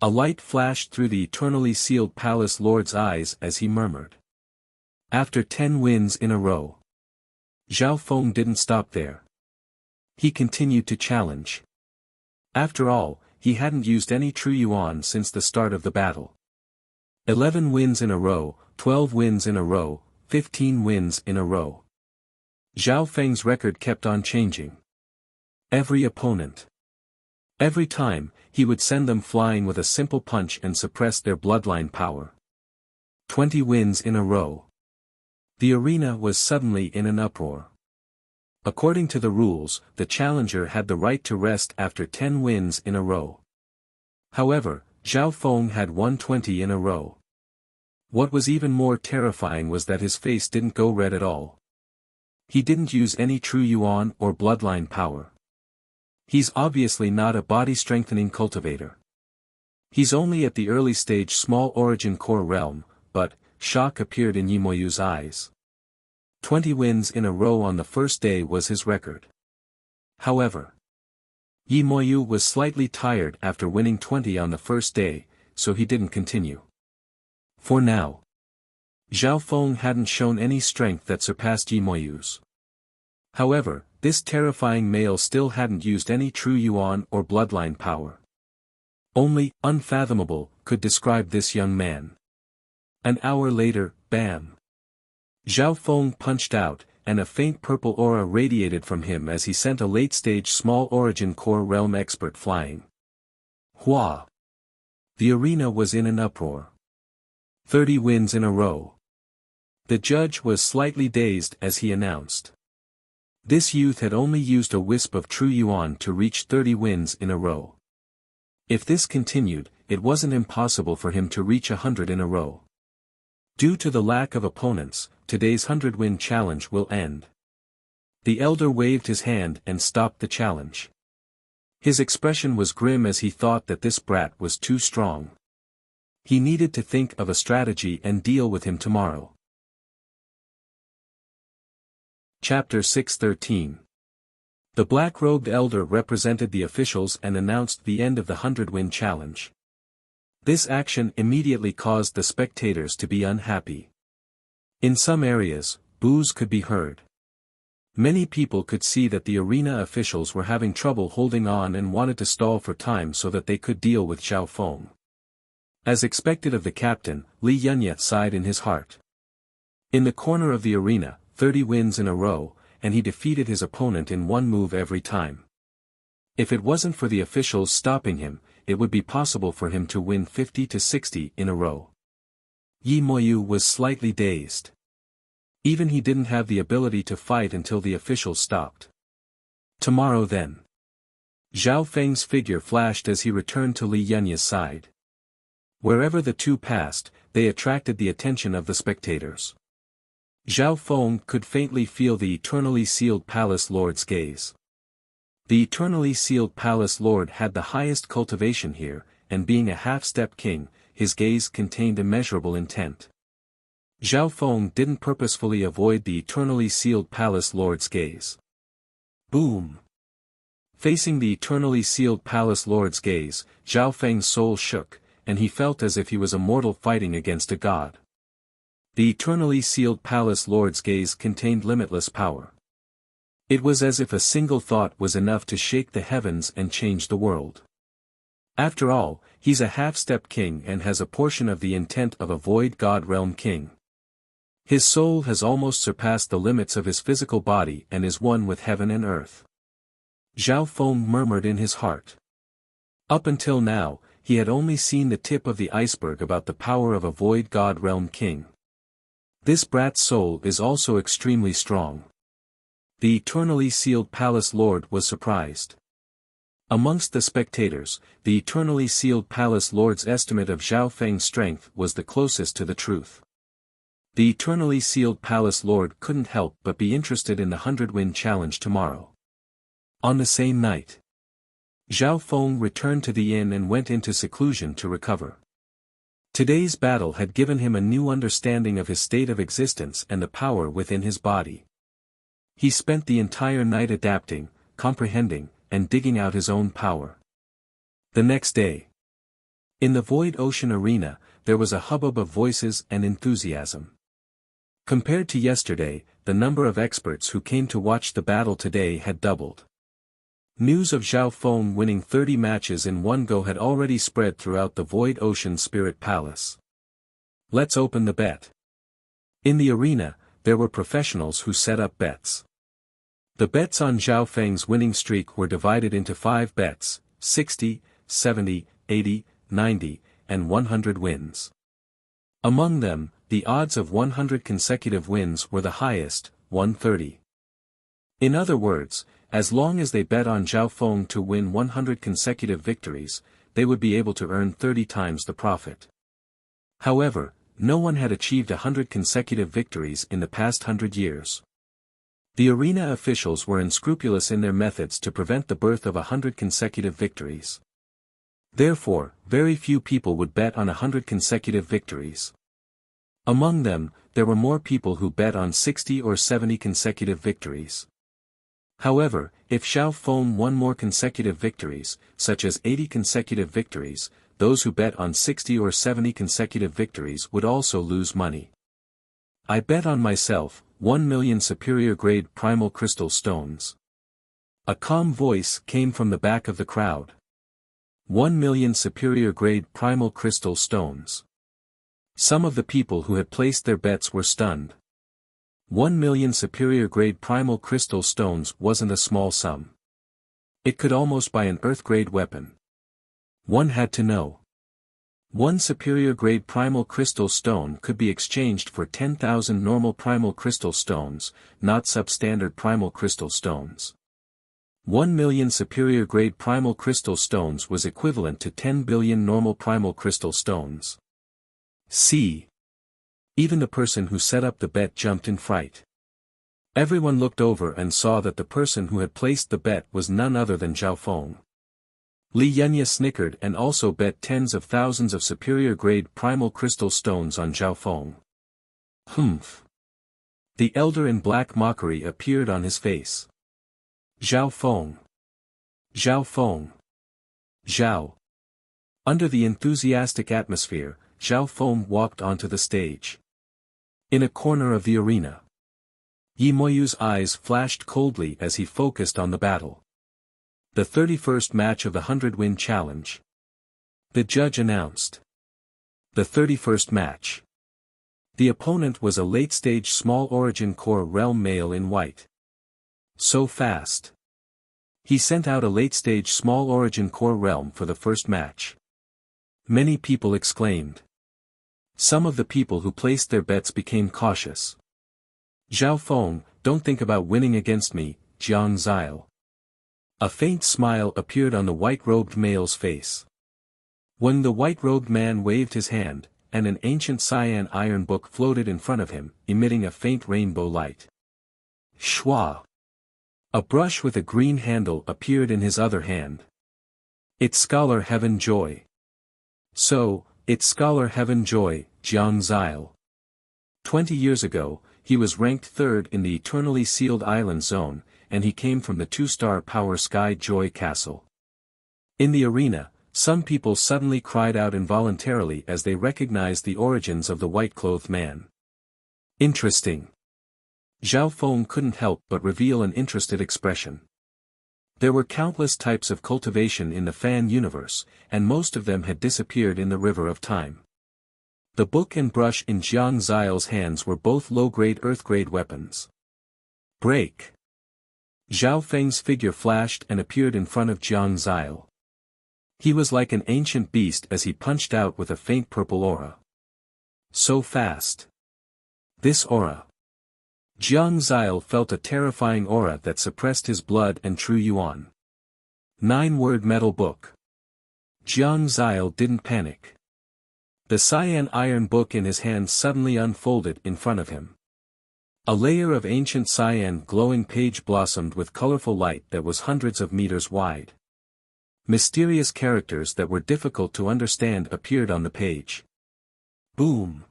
A light flashed through the eternally sealed palace lord's eyes as he murmured. After 10 wins in a row. Zhao Feng didn't stop there. He continued to challenge. After all, he hadn't used any true yuan since the start of the battle. 11 wins in a row, 12 wins in a row, 15 wins in a row. Zhao Feng's record kept on changing. Every opponent. Every time, he would send them flying with a simple punch and suppress their bloodline power. 20 wins in a row. The arena was suddenly in an uproar. According to the rules, the challenger had the right to rest after 10 wins in a row. However, Zhao Feng had won 20 in a row. What was even more terrifying was that his face didn't go red at all. He didn't use any true yuan or bloodline power. He's obviously not a body-strengthening cultivator. He's only at the early stage Small Origin Core realm, but shock appeared in Yimoyu's eyes. 20 wins in a row on the first day was his record. However, Yimoyu was slightly tired after winning 20 on the first day, so he didn't continue. For now, Zhao Feng hadn't shown any strength that surpassed Yimoyu's. However, this terrifying male still hadn't used any true yuan or bloodline power. Only unfathomable could describe this young man. An hour later, bam! Zhao Feng punched out, and a faint purple aura radiated from him as he sent a late-stage Small Origin Core realm expert flying. Hua! The arena was in an uproar. 30 wins in a row. The judge was slightly dazed as he announced. This youth had only used a wisp of true yuan to reach 30 wins in a row. If this continued, it wasn't impossible for him to reach 100 in a row. Due to the lack of opponents, today's 100-win challenge will end. The elder waved his hand and stopped the challenge. His expression was grim as he thought that this brat was too strong. He needed to think of a strategy and deal with him tomorrow. Chapter 6:13. The black-robed elder represented the officials and announced the end of the 100-win challenge. This action immediately caused the spectators to be unhappy. In some areas, boos could be heard. Many people could see that the arena officials were having trouble holding on and wanted to stall for time so that they could deal with Zhao Feng. As expected of the captain, Li Yunyet sighed in his heart. In the corner of the arena, 30 wins in a row, and he defeated his opponent in one move every time. If it wasn't for the officials stopping him, it would be possible for him to win 50 to 60 in a row. Yi Moyu was slightly dazed. Even he didn't have the ability to fight until the officials stopped. Tomorrow then. Zhao Feng's figure flashed as he returned to Li Yunyet's side. Wherever the two passed, they attracted the attention of the spectators. Zhao Feng could faintly feel the eternally sealed palace lord's gaze. The eternally sealed palace lord had the highest cultivation here, and being a half-step king, his gaze contained immeasurable intent. Zhao Feng didn't purposefully avoid the eternally sealed palace lord's gaze. Boom! Facing the eternally sealed palace lord's gaze, Zhao Feng's soul shook, and he felt as if he was a mortal fighting against a god. The eternally sealed palace lord's gaze contained limitless power. It was as if a single thought was enough to shake the heavens and change the world. After all, he's a half-step king and has a portion of the intent of a void god realm king. His soul has almost surpassed the limits of his physical body and is one with heaven and earth. Zhao Feng murmured in his heart. Up until now, he had only seen the tip of the iceberg about the power of a void god realm king. This brat's soul is also extremely strong. The eternally sealed palace lord was surprised. Amongst the spectators, the eternally sealed palace lord's estimate of Zhao Feng's strength was the closest to the truth. The eternally sealed palace lord couldn't help but be interested in the 100-win challenge tomorrow. On the same night, Zhao Feng returned to the inn and went into seclusion to recover. Today's battle had given him a new understanding of his state of existence and the power within his body. He spent the entire night adapting, comprehending, and digging out his own power. The next day, in the Void Ocean Arena, there was a hubbub of voices and enthusiasm. Compared to yesterday, the number of experts who came to watch the battle today had doubled. News of Zhao Feng winning 30 matches in one go had already spread throughout the Void Ocean Spirit Palace. Let's open the bet. In the arena, there were professionals who set up bets. The bets on Zhao Feng's winning streak were divided into 5 bets, 60, 70, 80, 90, and 100 wins. Among them, the odds of 100 consecutive wins were the highest, 130. In other words, as long as they bet on Zhao Feng to win 100 consecutive victories, they would be able to earn 30 times the profit. However, no one had achieved 100 consecutive victories in the past 100 years. The arena officials were unscrupulous in their methods to prevent the birth of 100 consecutive victories. Therefore, very few people would bet on 100 consecutive victories. Among them, there were more people who bet on 60 or 70 consecutive victories. However, if Zhao Feng won more consecutive victories, such as 80 consecutive victories, those who bet on 60 or 70 consecutive victories would also lose money. I bet on myself, 1 million superior grade primal crystal stones. A calm voice came from the back of the crowd. 1 million superior grade primal crystal stones. Some of the people who had placed their bets were stunned. 1 million superior grade primal crystal stones wasn't a small sum. It could almost buy an earth grade weapon. One had to know. One superior-grade primal crystal stone could be exchanged for 10,000 normal primal crystal stones, not substandard primal crystal stones. 1 million superior-grade primal crystal stones was equivalent to 10 billion normal primal crystal stones. See. Even the person who set up the bet jumped in fright. Everyone looked over and saw that the person who had placed the bet was none other than Zhao Feng. Li Yunya snickered and also bet tens of thousands of superior-grade primal crystal stones on Zhao Feng. Humph. The elder in black mockery appeared on his face. Zhao Feng. Zhao Feng. Zhao. Under the enthusiastic atmosphere, Zhao Feng walked onto the stage. In a corner of the arena, Yi Moyu's eyes flashed coldly as he focused on the battle. The 31st match of the 100-win challenge. The judge announced. The 31st match. The opponent was a late-stage small origin core realm male in white. So fast. He sent out a late-stage small origin core realm for the first match. Many people exclaimed. Some of the people who placed their bets became cautious. Zhao Feng, don't think about winning against me, Jiang Zile. A faint smile appeared on the white-robed male's face. When the white-robed man waved his hand, and an ancient cyan iron book floated in front of him, emitting a faint rainbow light. Shwa. A brush with a green handle appeared in his other hand. It's Scholar Heaven Joy. So, it's Scholar Heaven Joy, Jiang Zile. 20 years ago, he was ranked third in the eternally sealed island zone, and he came from the 2-star Power Sky Joy Castle. In the arena, some people suddenly cried out involuntarily as they recognized the origins of the white-clothed man. Interesting. Zhao Feng couldn't help but reveal an interested expression. There were countless types of cultivation in the fan universe, and most of them had disappeared in the river of time. The book and brush in Jiang Zile's hands were both low-grade earth-grade weapons. Break. Zhao Feng's figure flashed and appeared in front of Jiang Zile. He was like an ancient beast as he punched out with a faint purple aura. So fast. This aura. Jiang Zile felt a terrifying aura that suppressed his blood and true yuan. 9-word metal book. Jiang Zile didn't panic. The cyan iron book in his hand suddenly unfolded in front of him. A layer of ancient cyan glowing page blossomed with colorful light that was hundreds of meters wide. Mysterious characters that were difficult to understand appeared on the page. Boom.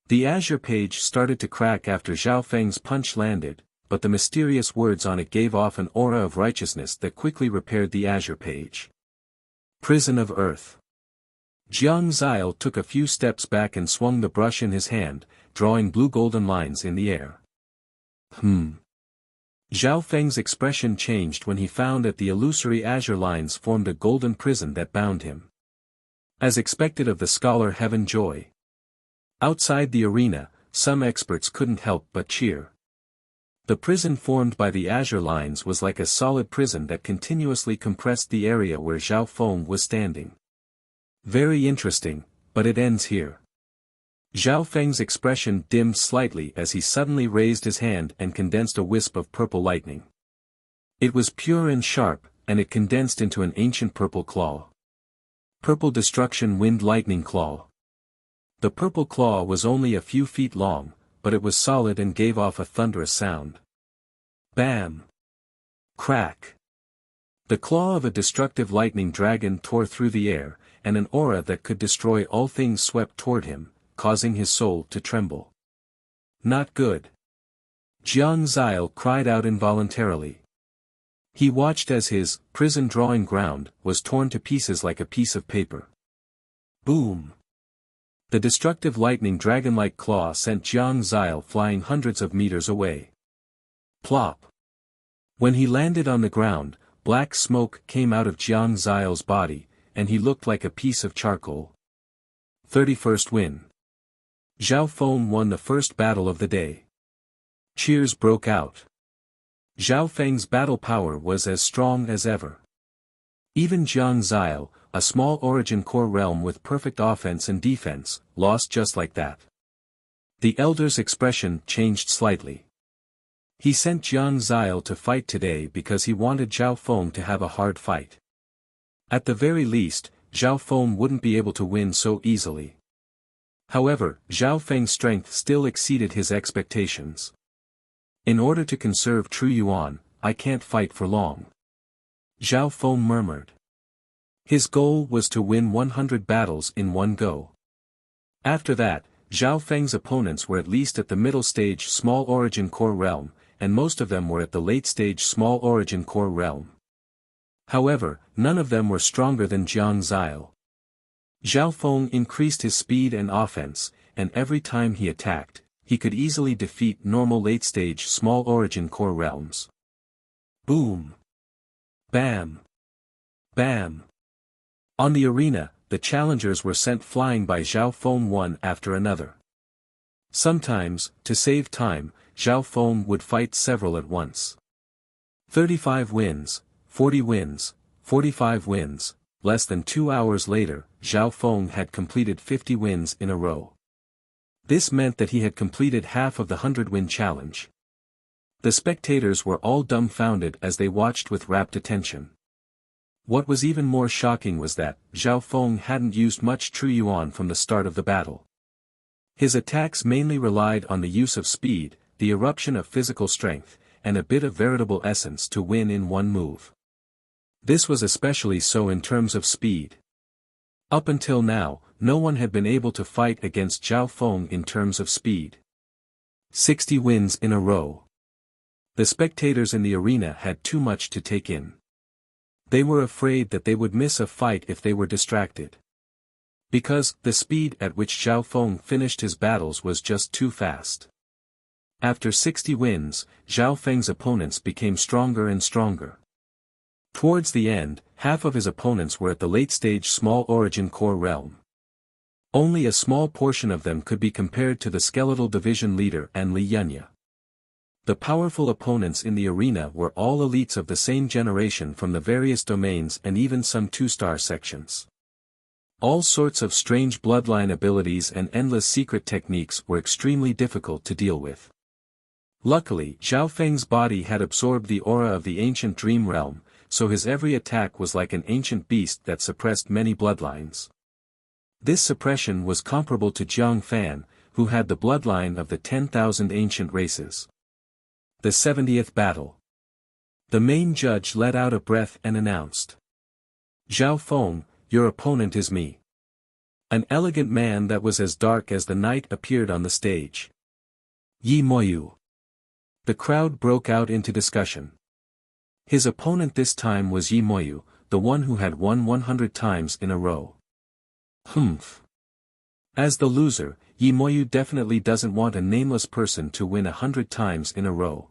The azure page started to crack after Zhao Feng's punch landed, but the mysterious words on it gave off an aura of righteousness that quickly repaired the azure page. Prison of Earth. Jiang Zile took a few steps back and swung the brush in his hand, drawing blue-golden lines in the air. Zhao Feng's expression changed when he found that the illusory azure lines formed a golden prison that bound him. As expected of the Scholar Heaven Joy. Outside the arena, some experts couldn't help but cheer. The prison formed by the azure lines was like a solid prison that continuously compressed the area where Zhao Feng was standing. Very interesting, but it ends here. Zhao Feng's expression dimmed slightly as he suddenly raised his hand and condensed a wisp of purple lightning. It was pure and sharp, and it condensed into an ancient purple claw. Purple Destruction Wind Lightning Claw. The purple claw was only a few feet long, but it was solid and gave off a thunderous sound. Bam! Crack! The claw of a destructive lightning dragon tore through the air, and an aura that could destroy all things swept toward him, causing his soul to tremble. Not good. Jiang Zile cried out involuntarily. He watched as his prison drawing ground was torn to pieces like a piece of paper. Boom! The destructive lightning dragon-like claw sent Jiang Zile flying hundreds of meters away. Plop! When he landed on the ground, black smoke came out of Jiang Zile's body, and he looked like a piece of charcoal. 31st win. Zhao Feng won the first battle of the day. Cheers broke out. Zhao Feng's battle power was as strong as ever. Even Jiang Zile, a small origin core realm with perfect offense and defense, lost just like that. The elder's expression changed slightly. He sent Jiang Ziao to fight today because he wanted Zhao Feng to have a hard fight. At the very least, Zhao Feng wouldn't be able to win so easily. However, Zhao Feng's strength still exceeded his expectations. In order to conserve true yuan, I can't fight for long. Zhao Feng murmured. His goal was to win 100 battles in one go. After that, Zhao Feng's opponents were at least at the middle stage small origin core realm, and most of them were at the late stage small origin core realm. However, none of them were stronger than Jiang Ziao. Zhao Feng increased his speed and offense, and every time he attacked, he could easily defeat normal late stage small origin core realms. Boom! Bam! Bam! On the arena, the challengers were sent flying by Zhao Feng one after another. Sometimes, to save time, Zhao Feng would fight several at once. 35 wins, 40 wins, 45 wins, less than 2 hours later, Zhao Feng had completed 50 wins in a row. This meant that he had completed half of the 100-win challenge. The spectators were all dumbfounded as they watched with rapt attention. What was even more shocking was that Zhao Feng hadn't used much true yuan from the start of the battle. His attacks mainly relied on the use of speed, the eruption of physical strength, and a bit of veritable essence to win in one move. This was especially so in terms of speed. Up until now, no one had been able to fight against Zhao Feng in terms of speed. 60 wins in a row. The spectators in the arena had too much to take in. They were afraid that they would miss a fight if they were distracted. Because the speed at which Zhao Feng finished his battles was just too fast. After 60 wins, Zhao Feng's opponents became stronger and stronger. Towards the end, half of his opponents were at the late-stage small origin core realm. Only a small portion of them could be compared to the skeletal division leader and Li Yunya. The powerful opponents in the arena were all elites of the same generation from the various domains and even some 2-star sections. All sorts of strange bloodline abilities and endless secret techniques were extremely difficult to deal with. Luckily, Zhao Feng's body had absorbed the aura of the ancient dream realm, so his every attack was like an ancient beast that suppressed many bloodlines. This suppression was comparable to Jiang Fan, who had the bloodline of the 10,000 ancient races. The 70th battle. The main judge let out a breath and announced. Zhao Feng, your opponent is me. An elegant man that was as dark as the night appeared on the stage. Yi Moyu. The crowd broke out into discussion. His opponent this time was Yi Moyu, the one who had won 100 times in a row. Humph. As the loser, Yi Moyu definitely doesn't want a nameless person to win 100 times in a row.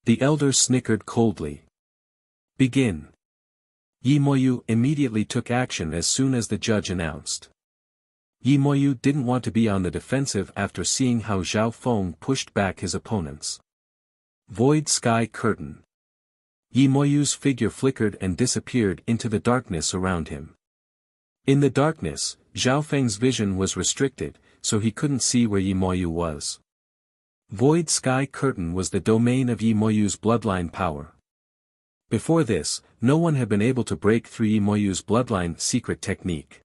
The elder snickered coldly. Begin. Yi Moyu immediately took action as soon as the judge announced. Yi Moyu didn't want to be on the defensive after seeing how Zhao Feng pushed back his opponents. Void Sky Curtain. Yi Moyu's figure flickered and disappeared into the darkness around him. In the darkness, Zhao Feng's vision was restricted, so he couldn't see where Yi Moyu was. Void Sky Curtain was the domain of Yi Moyu's bloodline power. Before this, no one had been able to break through Yi Moyu's bloodline secret technique.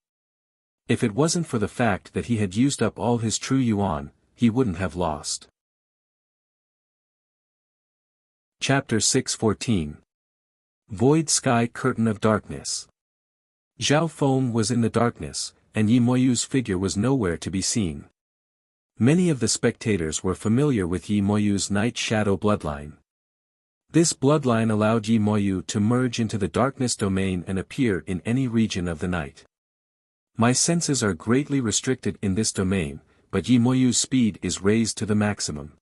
If it wasn't for the fact that he had used up all his true yuan, he wouldn't have lost. Chapter 614. Void Sky Curtain of Darkness. Zhao Feng was in the darkness, and Yi Moyu's figure was nowhere to be seen. Many of the spectators were familiar with Yi Moyu's Night Shadow bloodline. This bloodline allowed Yi Moyu to merge into the darkness domain and appear in any region of the night. My senses are greatly restricted in this domain, but Yi Moyu's speed is raised to the maximum.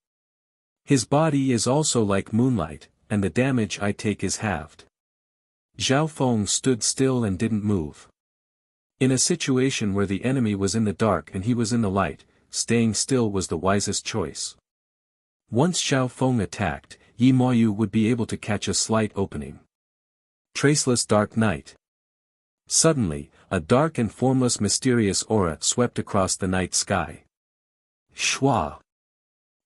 His body is also like moonlight, and the damage I take is halved. Zhao Feng stood still and didn't move. In a situation where the enemy was in the dark and he was in the light, staying still was the wisest choice. Once Zhao Feng attacked, Yi Moyu would be able to catch a slight opening. Traceless Dark Night. Suddenly, a dark and formless mysterious aura swept across the night sky. Shua!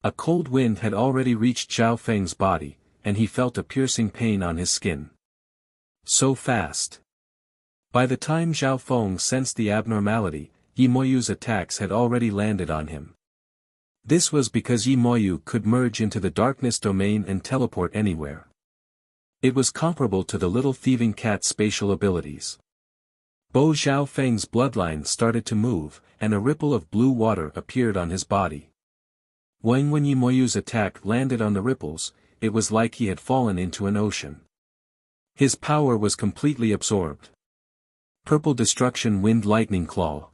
A cold wind had already reached Zhao Feng's body, and he felt a piercing pain on his skin. So fast. By the time Zhao Feng sensed the abnormality, Yi Moyu's attacks had already landed on him. This was because Yi Moyu could merge into the darkness domain and teleport anywhere. It was comparable to the little thieving cat's spatial abilities. Bo Zhao Feng's bloodline started to move, and a ripple of blue water appeared on his body. When Yi Moyu's attack landed on the ripples, it was like he had fallen into an ocean. His power was completely absorbed. Purple Destruction Wind Lightning Claw.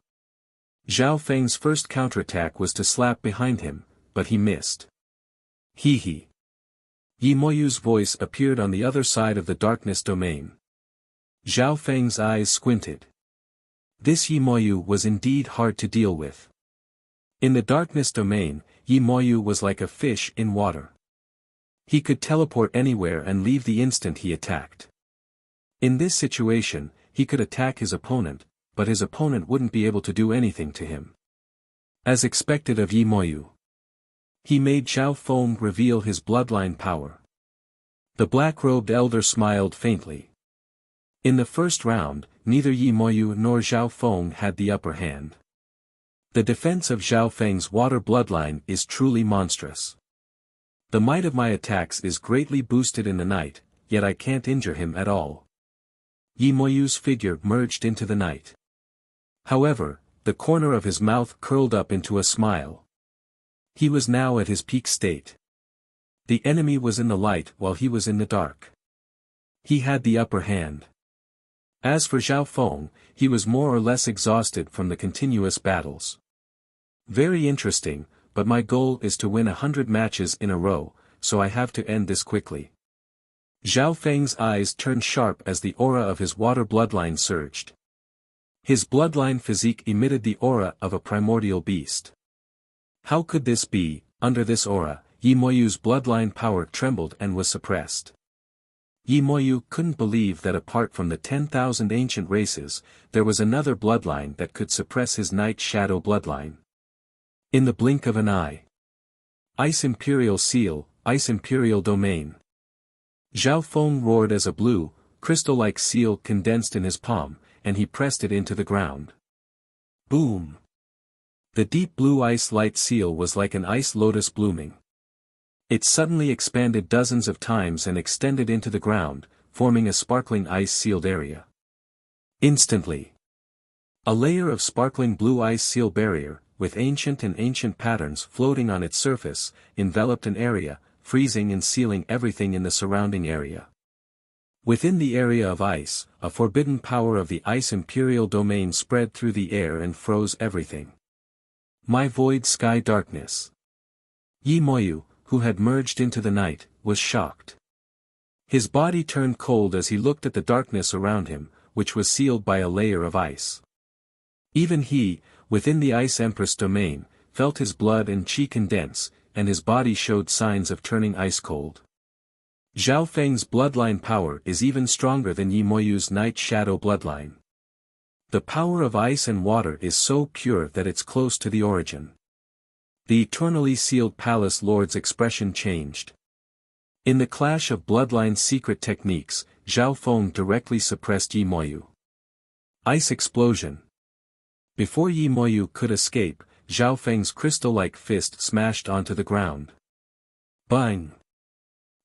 Zhao Feng's first counterattack was to slap behind him, but he missed. Hee hee. Yi Moyu's voice appeared on the other side of the darkness domain. Zhao Feng's eyes squinted. This Yi Moyu was indeed hard to deal with. In the darkness domain, Yi Moyu was like a fish in water. He could teleport anywhere and leave the instant he attacked. In this situation, he could attack his opponent, but his opponent wouldn't be able to do anything to him. As expected of Yi Moyu, he made Zhao Feng reveal his bloodline power. The black-robed elder smiled faintly. In the first round, neither Yi Moyu nor Zhao Feng had the upper hand. The defense of Zhao Feng's water bloodline is truly monstrous. The might of my attacks is greatly boosted in the night, yet I can't injure him at all. Yi Moyu's figure merged into the night. However, the corner of his mouth curled up into a smile. He was now at his peak state. The enemy was in the light while he was in the dark. He had the upper hand. As for Zhao Feng, he was more or less exhausted from the continuous battles. Very interesting, but my goal is to win 100 matches in a row, so I have to end this quickly. Zhao Feng's eyes turned sharp as the aura of his water bloodline surged. His bloodline physique emitted the aura of a primordial beast. How could this be? Under this aura, Yi Moyu's bloodline power trembled and was suppressed. Yi Moyu couldn't believe that apart from the 10,000 ancient races, there was another bloodline that could suppress his Night Shadow bloodline. In the blink of an eye. Ice Imperial Seal, Ice Imperial Domain. Zhao Feng roared as a blue, crystal-like seal condensed in his palm, and he pressed it into the ground. Boom! The deep blue ice light seal was like an ice lotus blooming. It suddenly expanded dozens of times and extended into the ground, forming a sparkling ice-sealed area. Instantly, a layer of sparkling blue ice seal barrier, with ancient patterns floating on its surface, enveloped an area, freezing and sealing everything in the surrounding area. Within the area of ice, a forbidden power of the Ice Imperial Domain spread through the air and froze everything. My void sky darkness. Yi Moyu, who had merged into the night, was shocked. His body turned cold as he looked at the darkness around him, which was sealed by a layer of ice. Even he, within the Ice Empress domain, felt his blood and chi condense, and his body showed signs of turning ice cold. Zhao Feng's bloodline power is even stronger than Yi Moyu's Night Shadow bloodline. The power of ice and water is so pure that it's close to the origin. The eternally sealed palace lord's expression changed. In the clash of bloodline secret techniques, Zhao Feng directly suppressed Yi Moyu. Ice explosion. Before Yi Moyu could escape, Zhao Feng's crystal-like fist smashed onto the ground. Bang!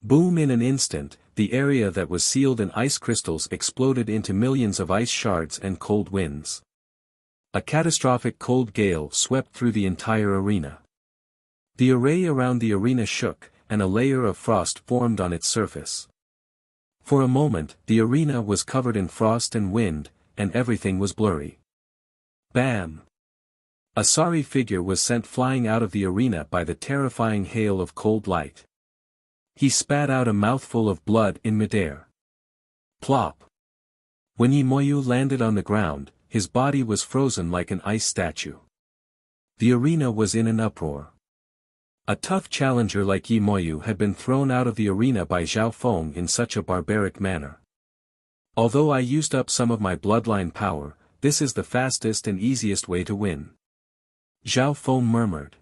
Boom! In an instant, the area that was sealed in ice crystals exploded into millions of ice shards and cold winds. A catastrophic cold gale swept through the entire arena. The array around the arena shook, and a layer of frost formed on its surface. For a moment, the arena was covered in frost and wind, and everything was blurry. Bam! A sorry figure was sent flying out of the arena by the terrifying hail of cold light. He spat out a mouthful of blood in midair. Plop! When Yi Moyu landed on the ground, his body was frozen like an ice statue. The arena was in an uproar. A tough challenger like Yi Moyu had been thrown out of the arena by Zhao Feng in such a barbaric manner. Although I used up some of my bloodline power, this is the fastest and easiest way to win. Zhao Feng murmured.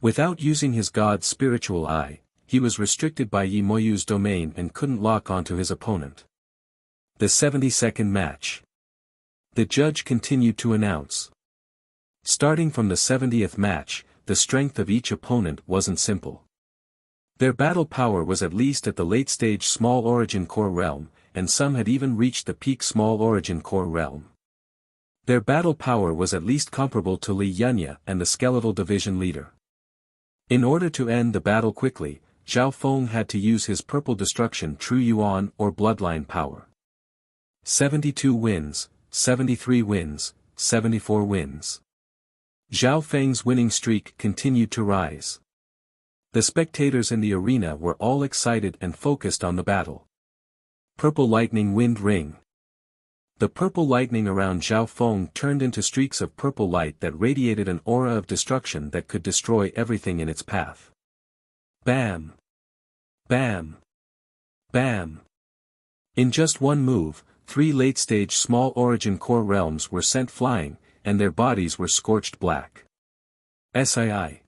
Without using his god's spiritual eye, he was restricted by Yi Moyu's domain and couldn't lock onto his opponent. The 72nd match. The judge continued to announce. Starting from the 70th match, the strength of each opponent wasn't simple. Their battle power was at least at the late-stage small origin core realm, and some had even reached the peak small origin core realm. Their battle power was at least comparable to Li Yunya and the skeletal division leader. In order to end the battle quickly, Zhao Feng had to use his purple destruction True Yuan or bloodline power. 72 wins, 73 wins, 74 wins. Zhao Feng's winning streak continued to rise. The spectators in the arena were all excited and focused on the battle. Purple lightning wind ring. The purple lightning around Zhao Feng turned into streaks of purple light that radiated an aura of destruction that could destroy everything in its path. Bam! Bam! Bam! In just one move, 3 late-stage small origin core realms were sent flying, and their bodies were scorched black. Sii.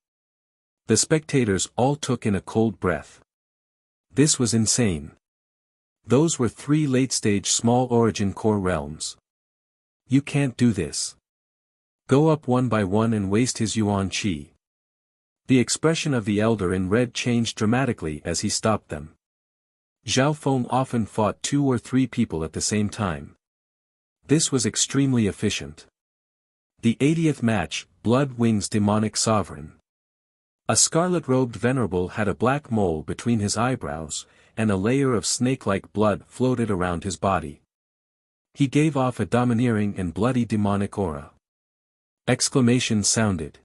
The spectators all took in a cold breath. This was insane. Those were 3 late-stage small origin core realms. You can't do this. Go up one by one and waste his Yuan Qi. The expression of the elder in red changed dramatically as he stopped them. Zhao Feng often fought 2 or 3 people at the same time. This was extremely efficient. The 80th match, Blood Wings Demonic Sovereign. A scarlet-robed venerable had a black mole between his eyebrows, and a layer of snake-like blood floated around his body. He gave off a domineering and bloody demonic aura. Exclamations sounded.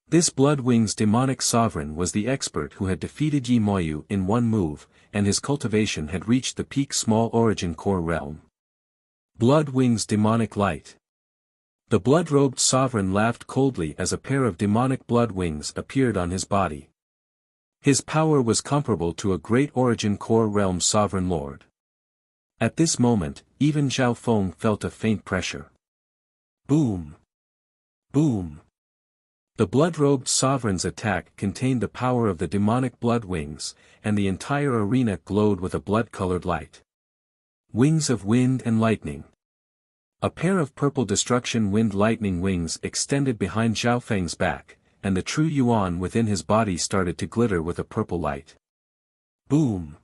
This Blood Wings Demonic Sovereign was the expert who had defeated Yi Moyu in one move, and his cultivation had reached the peak small origin core realm. Blood Wings Demonic Light. The blood-robed sovereign laughed coldly as a pair of demonic blood wings appeared on his body. His power was comparable to a great origin core realm sovereign lord. At this moment, even Zhao Feng felt a faint pressure. Boom! Boom! The blood-robed sovereign's attack contained the power of the demonic blood wings, and the entire arena glowed with a blood-colored light. Wings of wind and lightning. A pair of purple destruction wind lightning wings extended behind Zhao Feng's back, and the true Yuan within his body started to glitter with a purple light. Boom!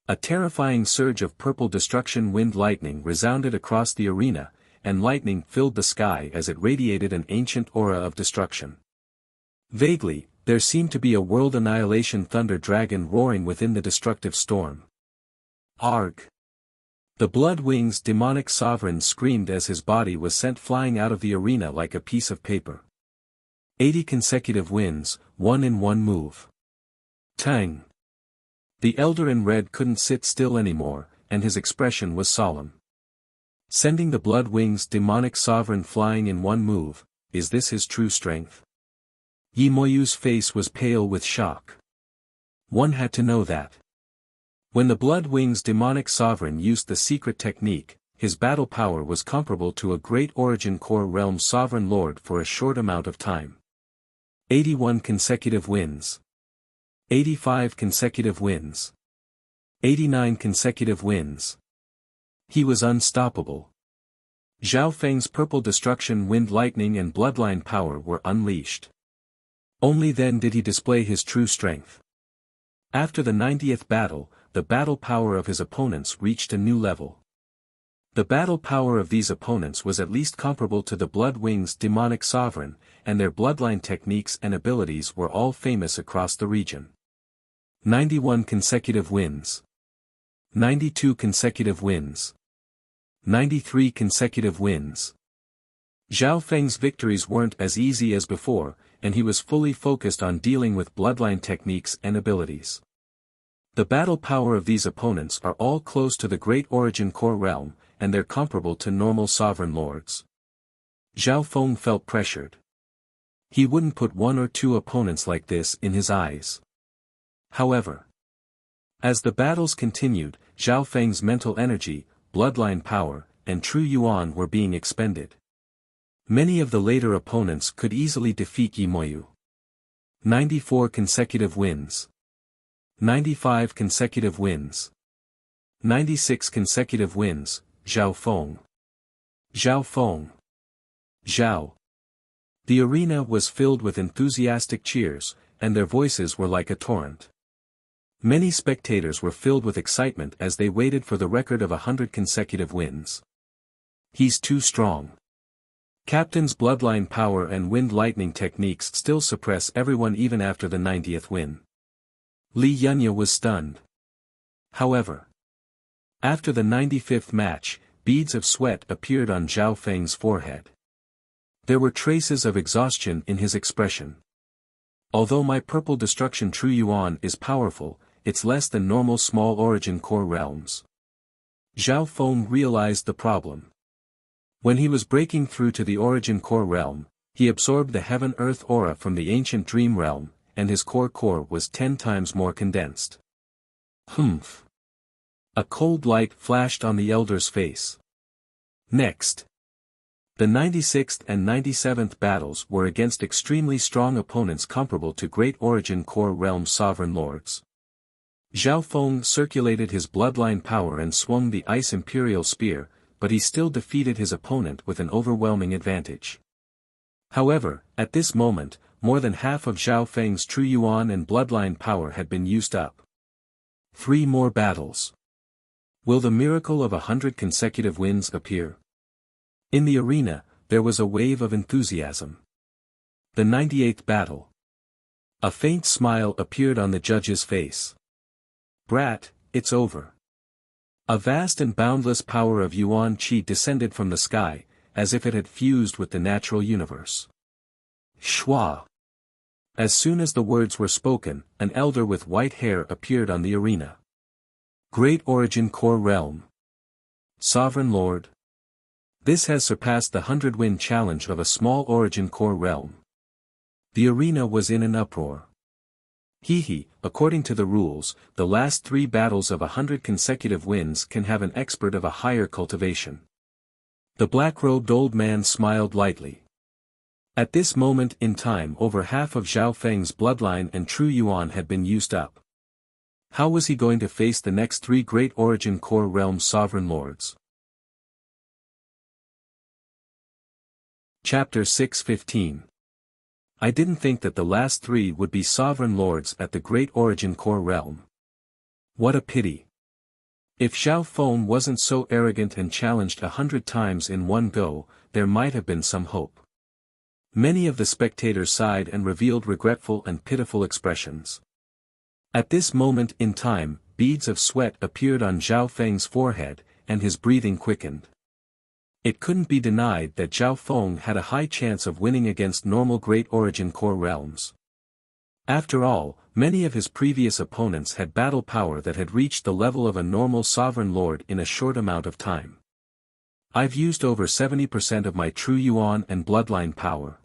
A terrifying surge of purple destruction wind lightning resounded across the arena, and lightning filled the sky as it radiated an ancient aura of destruction. Vaguely, there seemed to be a world annihilation thunder dragon roaring within the destructive storm. Arg! The Blood Wings Demonic Sovereign screamed as his body was sent flying out of the arena like a piece of paper. 80 consecutive wins, 1 in 1 move. Tang! The elder in red couldn't sit still anymore, and his expression was solemn. Sending the Blood Wings Demonic Sovereign flying in one move, is this his true strength? Yi Moyu's face was pale with shock. One had to know that. When the Blood Wings Demonic Sovereign used the secret technique, his battle power was comparable to a great origin core realm sovereign lord for a short amount of time. 81 consecutive wins. 85 consecutive wins. 89 consecutive wins. He was unstoppable. Zhao Feng's purple destruction wind lightning and bloodline power were unleashed. Only then did he display his true strength. After the 90th battle, the battle power of his opponents reached a new level. The battle power of these opponents was at least comparable to the Blood Wings Demonic Sovereign, and their bloodline techniques and abilities were all famous across the region. 91 consecutive wins. 92 consecutive wins. 93 consecutive wins. Zhao Feng's victories weren't as easy as before, and he was fully focused on dealing with bloodline techniques and abilities. The battle power of these opponents are all close to the great origin core realm, and they're comparable to normal sovereign lords. Zhao Feng felt pressured. He wouldn't put 1 or 2 opponents like this in his eyes. However, as the battles continued, Zhao Feng's mental energy, bloodline power, and true yuan were being expended. Many of the later opponents could easily defeat Yimoyu. 94 consecutive wins. 95 consecutive wins. 96 consecutive wins, Zhao Feng. Zhao Feng. Zhao. The arena was filled with enthusiastic cheers, and their voices were like a torrent. Many spectators were filled with excitement as they waited for the record of 100 consecutive wins. He's too strong. Captain's bloodline power and wind lightning techniques still suppress everyone even after the 90th win. Li Yunya was stunned. However, after the 95th match, beads of sweat appeared on Zhao Feng's forehead. There were traces of exhaustion in his expression. Although my purple destruction true yuan is powerful, it's less than normal small origin core realms. Zhao Feng realized the problem. When he was breaking through to the origin core realm, he absorbed the heaven-earth aura from the ancient dream realm, and his core was 10 times more condensed. Humph. A cold light flashed on the elder's face. Next. The 96th and 97th battles were against extremely strong opponents comparable to Great Origin Core Realm sovereign lords. Zhao Feng circulated his bloodline power and swung the Ice Imperial Spear, but he still defeated his opponent with an overwhelming advantage. However, at this moment, more than half of Zhao Feng's true yuan and bloodline power had been used up. 3 more battles. Will the miracle of 100 consecutive wins appear? In the arena, there was a wave of enthusiasm. The 98th battle. A faint smile appeared on the judge's face. Brat, it's over. A vast and boundless power of yuan qi descended from the sky, as if it had fused with the natural universe. Shua. As soon as the words were spoken, an elder with white hair appeared on the arena. Great Origin Core Realm. Sovereign Lord. This has surpassed the 100-win challenge of a small Origin Core Realm. The arena was in an uproar. According to the rules, the last 3 battles of 100 consecutive wins can have an expert of a higher cultivation. The black-robed old man smiled lightly. At this moment in time over half of Zhao Feng's bloodline and true yuan had been used up. How was he going to face the next 3 Great Origin Core Realm sovereign lords? Chapter 6:15. I didn't think that the last 3 would be sovereign lords at the Great Origin Core Realm. What a pity. If Zhao Feng wasn't so arrogant and challenged 100 times in one go, there might have been some hope. Many of the spectators sighed and revealed regretful and pitiful expressions. At this moment in time, beads of sweat appeared on Zhao Feng's forehead, and his breathing quickened. It couldn't be denied that Zhao Feng had a high chance of winning against normal Great Origin Core Realms. After all, many of his previous opponents had battle power that had reached the level of a normal sovereign lord in a short amount of time. I've used over 70% of my true yuan and bloodline power.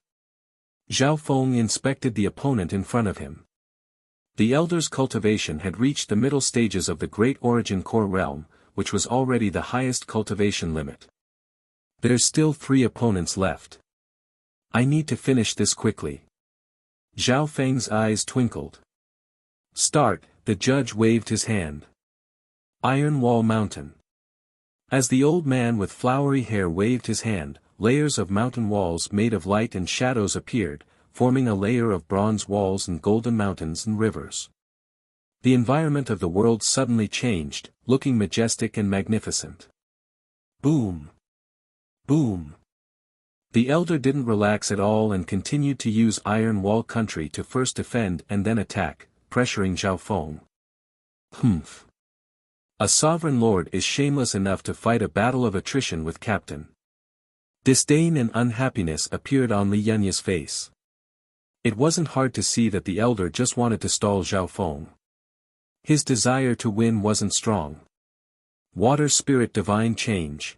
Zhao Feng inspected the opponent in front of him. The elder's cultivation had reached the middle stages of the Great Origin Core Realm, which was already the highest cultivation limit. There's still 3 opponents left. I need to finish this quickly. Zhao Feng's eyes twinkled. Start, the judge waved his hand. Iron Wall Mountain. As the old man with flowery hair waved his hand, layers of mountain walls made of light and shadows appeared, forming a layer of bronze walls and golden mountains and rivers. The environment of the world suddenly changed, looking majestic and magnificent. Boom! Boom! The elder didn't relax at all and continued to use Iron Wall Country to first defend and then attack, pressuring Zhao Feng. Humph! A sovereign lord is shameless enough to fight a battle of attrition with Captain. Disdain and unhappiness appeared on Li Yunya's face. It wasn't hard to see that the elder just wanted to stall Zhao Feng. His desire to win wasn't strong. Water Spirit Divine Change.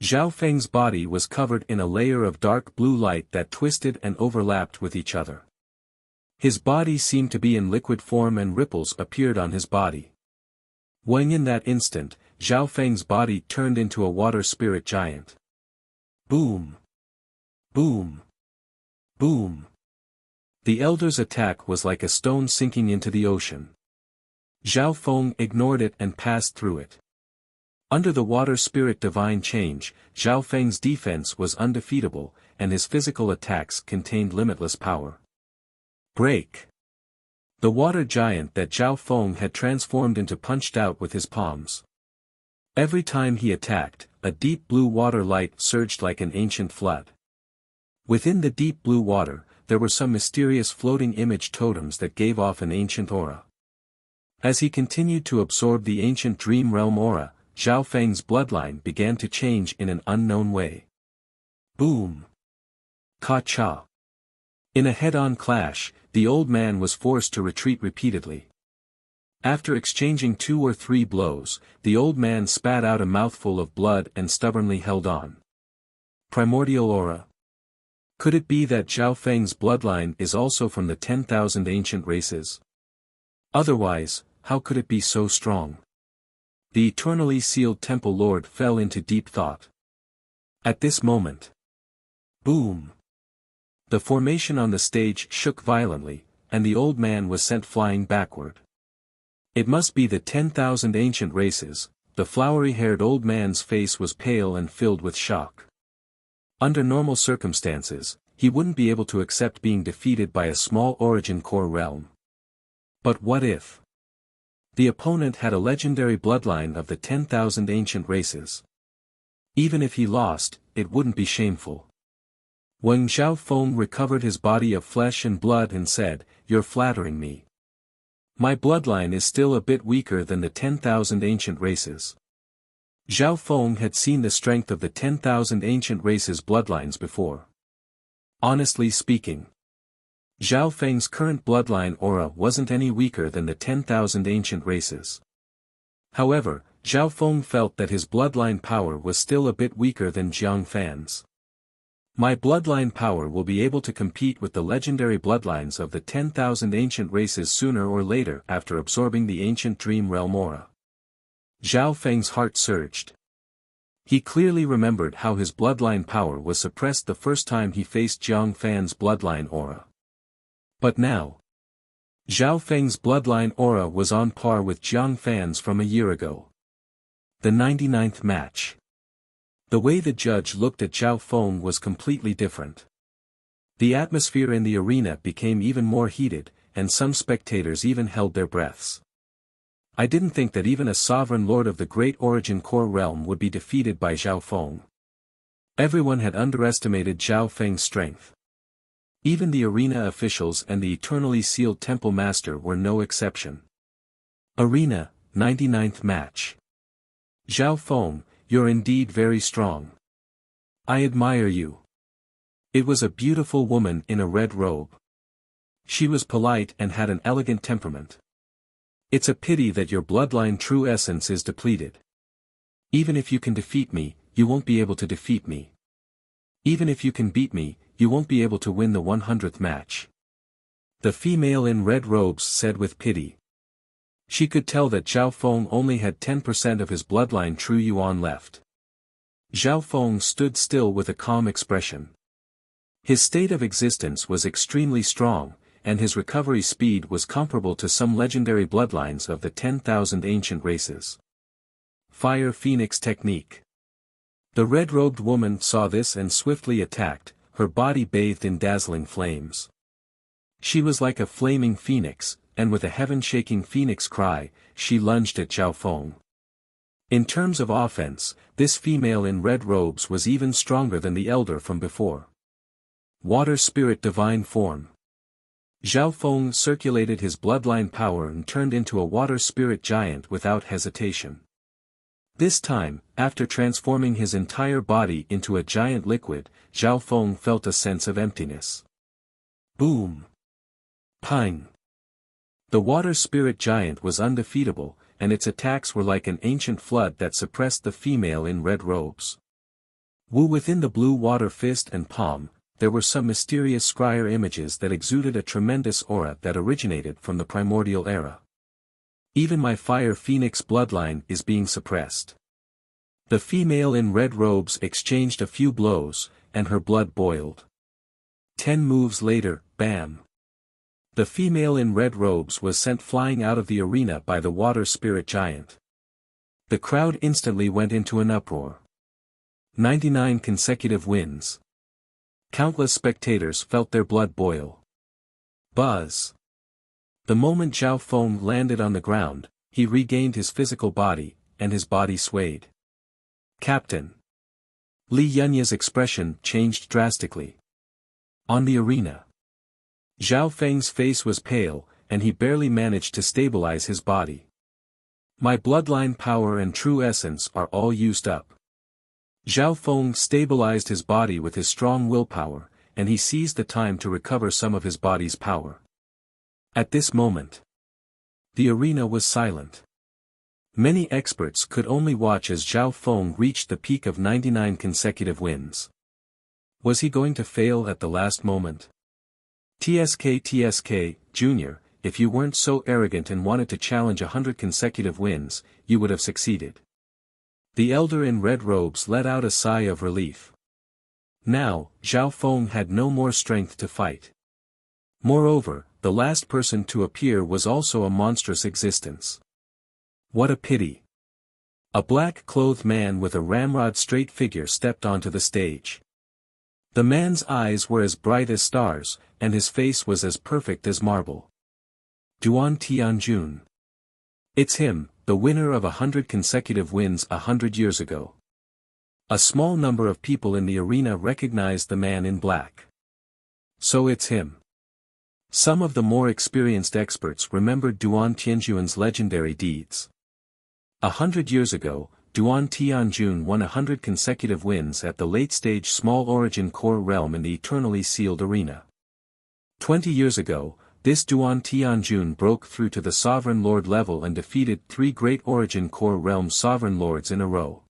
Zhao Feng's body was covered in a layer of dark blue light that twisted and overlapped with each other. His body seemed to be in liquid form and ripples appeared on his body. When in that instant, Zhao Feng's body turned into a water spirit giant. Boom! Boom! Boom! The elder's attack was like a stone sinking into the ocean. Zhao Feng ignored it and passed through it. Under the water spirit divine change, Zhao Feng's defense was undefeatable, and his physical attacks contained limitless power. Break! The water giant that Zhao Feng had transformed into punched out with his palms. Every time he attacked, a deep blue water light surged like an ancient flood. Within the deep blue water, there were some mysterious floating image totems that gave off an ancient aura. As he continued to absorb the ancient dream realm aura, Zhao Feng's bloodline began to change in an unknown way. Boom! Ka-cha! In a head-on clash, the old man was forced to retreat repeatedly. After exchanging 2 or 3 blows, the old man spat out a mouthful of blood and stubbornly held on. Primordial aura. Could it be that Zhao Feng's bloodline is also from the 10,000 ancient races? Otherwise, how could it be so strong? The eternally sealed temple lord fell into deep thought. At this moment. Boom! The formation on the stage shook violently, and the old man was sent flying backward. It must be the 10,000 ancient races. The flowery-haired old man's face was pale and filled with shock. Under normal circumstances, he wouldn't be able to accept being defeated by a small origin core realm. But what if? The opponent had a legendary bloodline of the 10,000 ancient races. Even if he lost, it wouldn't be shameful. When Zhao Feng recovered his body of flesh and blood and said, "You're flattering me. My bloodline is still a bit weaker than the 10,000 ancient races." Zhao Feng had seen the strength of the 10,000 ancient races' bloodlines before. Honestly speaking, Zhao Feng's current bloodline aura wasn't any weaker than the 10,000 ancient races. However, Zhao Feng felt that his bloodline power was still a bit weaker than Jiang Fan's. My bloodline power will be able to compete with the legendary bloodlines of the 10,000 ancient races sooner or later after absorbing the ancient dream realm aura. Zhao Feng's heart surged. He clearly remembered how his bloodline power was suppressed the first time he faced Jiang Fan's bloodline aura. But now, Zhao Feng's bloodline aura was on par with Jiang Fan's from a year ago. The 99th match. The way the judge looked at Zhao Feng was completely different. The atmosphere in the arena became even more heated, and some spectators even held their breaths. I didn't think that even a sovereign lord of the great origin core realm would be defeated by Zhao Feng. Everyone had underestimated Zhao Feng's strength. Even the arena officials and the eternally sealed temple master were no exception. Arena, 99th match. Zhao Feng, you're indeed very strong. I admire you. It was a beautiful woman in a red robe. She was polite and had an elegant temperament. It's a pity that your bloodline true essence is depleted. Even if you can defeat me, you won't be able to defeat me. Even if you can beat me, you won't be able to win the 100th match. The female in red robes said with pity. She could tell that Zhao Feng only had 10% of his bloodline true yuan left. Zhao Feng stood still with a calm expression. His state of existence was extremely strong, and his recovery speed was comparable to some legendary bloodlines of the 10,000 ancient races. Fire Phoenix Technique. The red-robed woman saw this and swiftly attacked, her body bathed in dazzling flames. She was like a flaming phoenix, and with a heaven-shaking phoenix cry, she lunged at Zhao Feng. In terms of offense, this female in red robes was even stronger than the elder from before. Water Spirit Divine Form. Zhao Feng circulated his bloodline power and turned into a water spirit giant without hesitation. This time, after transforming his entire body into a giant liquid, Zhao Feng felt a sense of emptiness. Boom! Pang! The water spirit giant was undefeatable, and its attacks were like an ancient flood that suppressed the female in red robes. Within the blue water fist and palm, there were some mysterious scryer images that exuded a tremendous aura that originated from the primordial era. Even my Fire Phoenix bloodline is being suppressed. The female in red robes exchanged a few blows, and her blood boiled. 10 moves later, bam! The female in red robes was sent flying out of the arena by the water spirit giant. The crowd instantly went into an uproar. 99 consecutive wins. Countless spectators felt their blood boil. Buzz. The moment Zhao Feng landed on the ground, he regained his physical body, and his body swayed. Captain. Li Yunya's expression changed drastically. On the arena. Zhao Feng's face was pale, and he barely managed to stabilize his body. My bloodline power and true essence are all used up. Zhao Feng stabilized his body with his strong willpower, and he seized the time to recover some of his body's power. At this moment, the arena was silent. Many experts could only watch as Zhao Feng reached the peak of 99 consecutive wins. Was he going to fail at the last moment? TSK, Junior, if you weren't so arrogant and wanted to challenge 100 consecutive wins, you would have succeeded. The elder in red robes let out a sigh of relief. Now, Zhao Feng had no more strength to fight. Moreover, the last person to appear was also a monstrous existence. What a pity. A black-clothed man with a ramrod-straight figure stepped onto the stage. The man's eyes were as bright as stars, and his face was as perfect as marble. Duan Tianjun. It's him, the winner of 100 consecutive wins 100 years ago. A small number of people in the arena recognized the man in black. So it's him. Some of the more experienced experts remembered Duan Tianjun's legendary deeds. 100 years ago, Duan Tianjun won 100 consecutive wins at the late-stage Small Origin Core realm in the eternally sealed arena. 20 years ago, this Duan Tianjun broke through to the Sovereign Lord level and defeated 3 Great Origin Core realm Sovereign Lords in a row.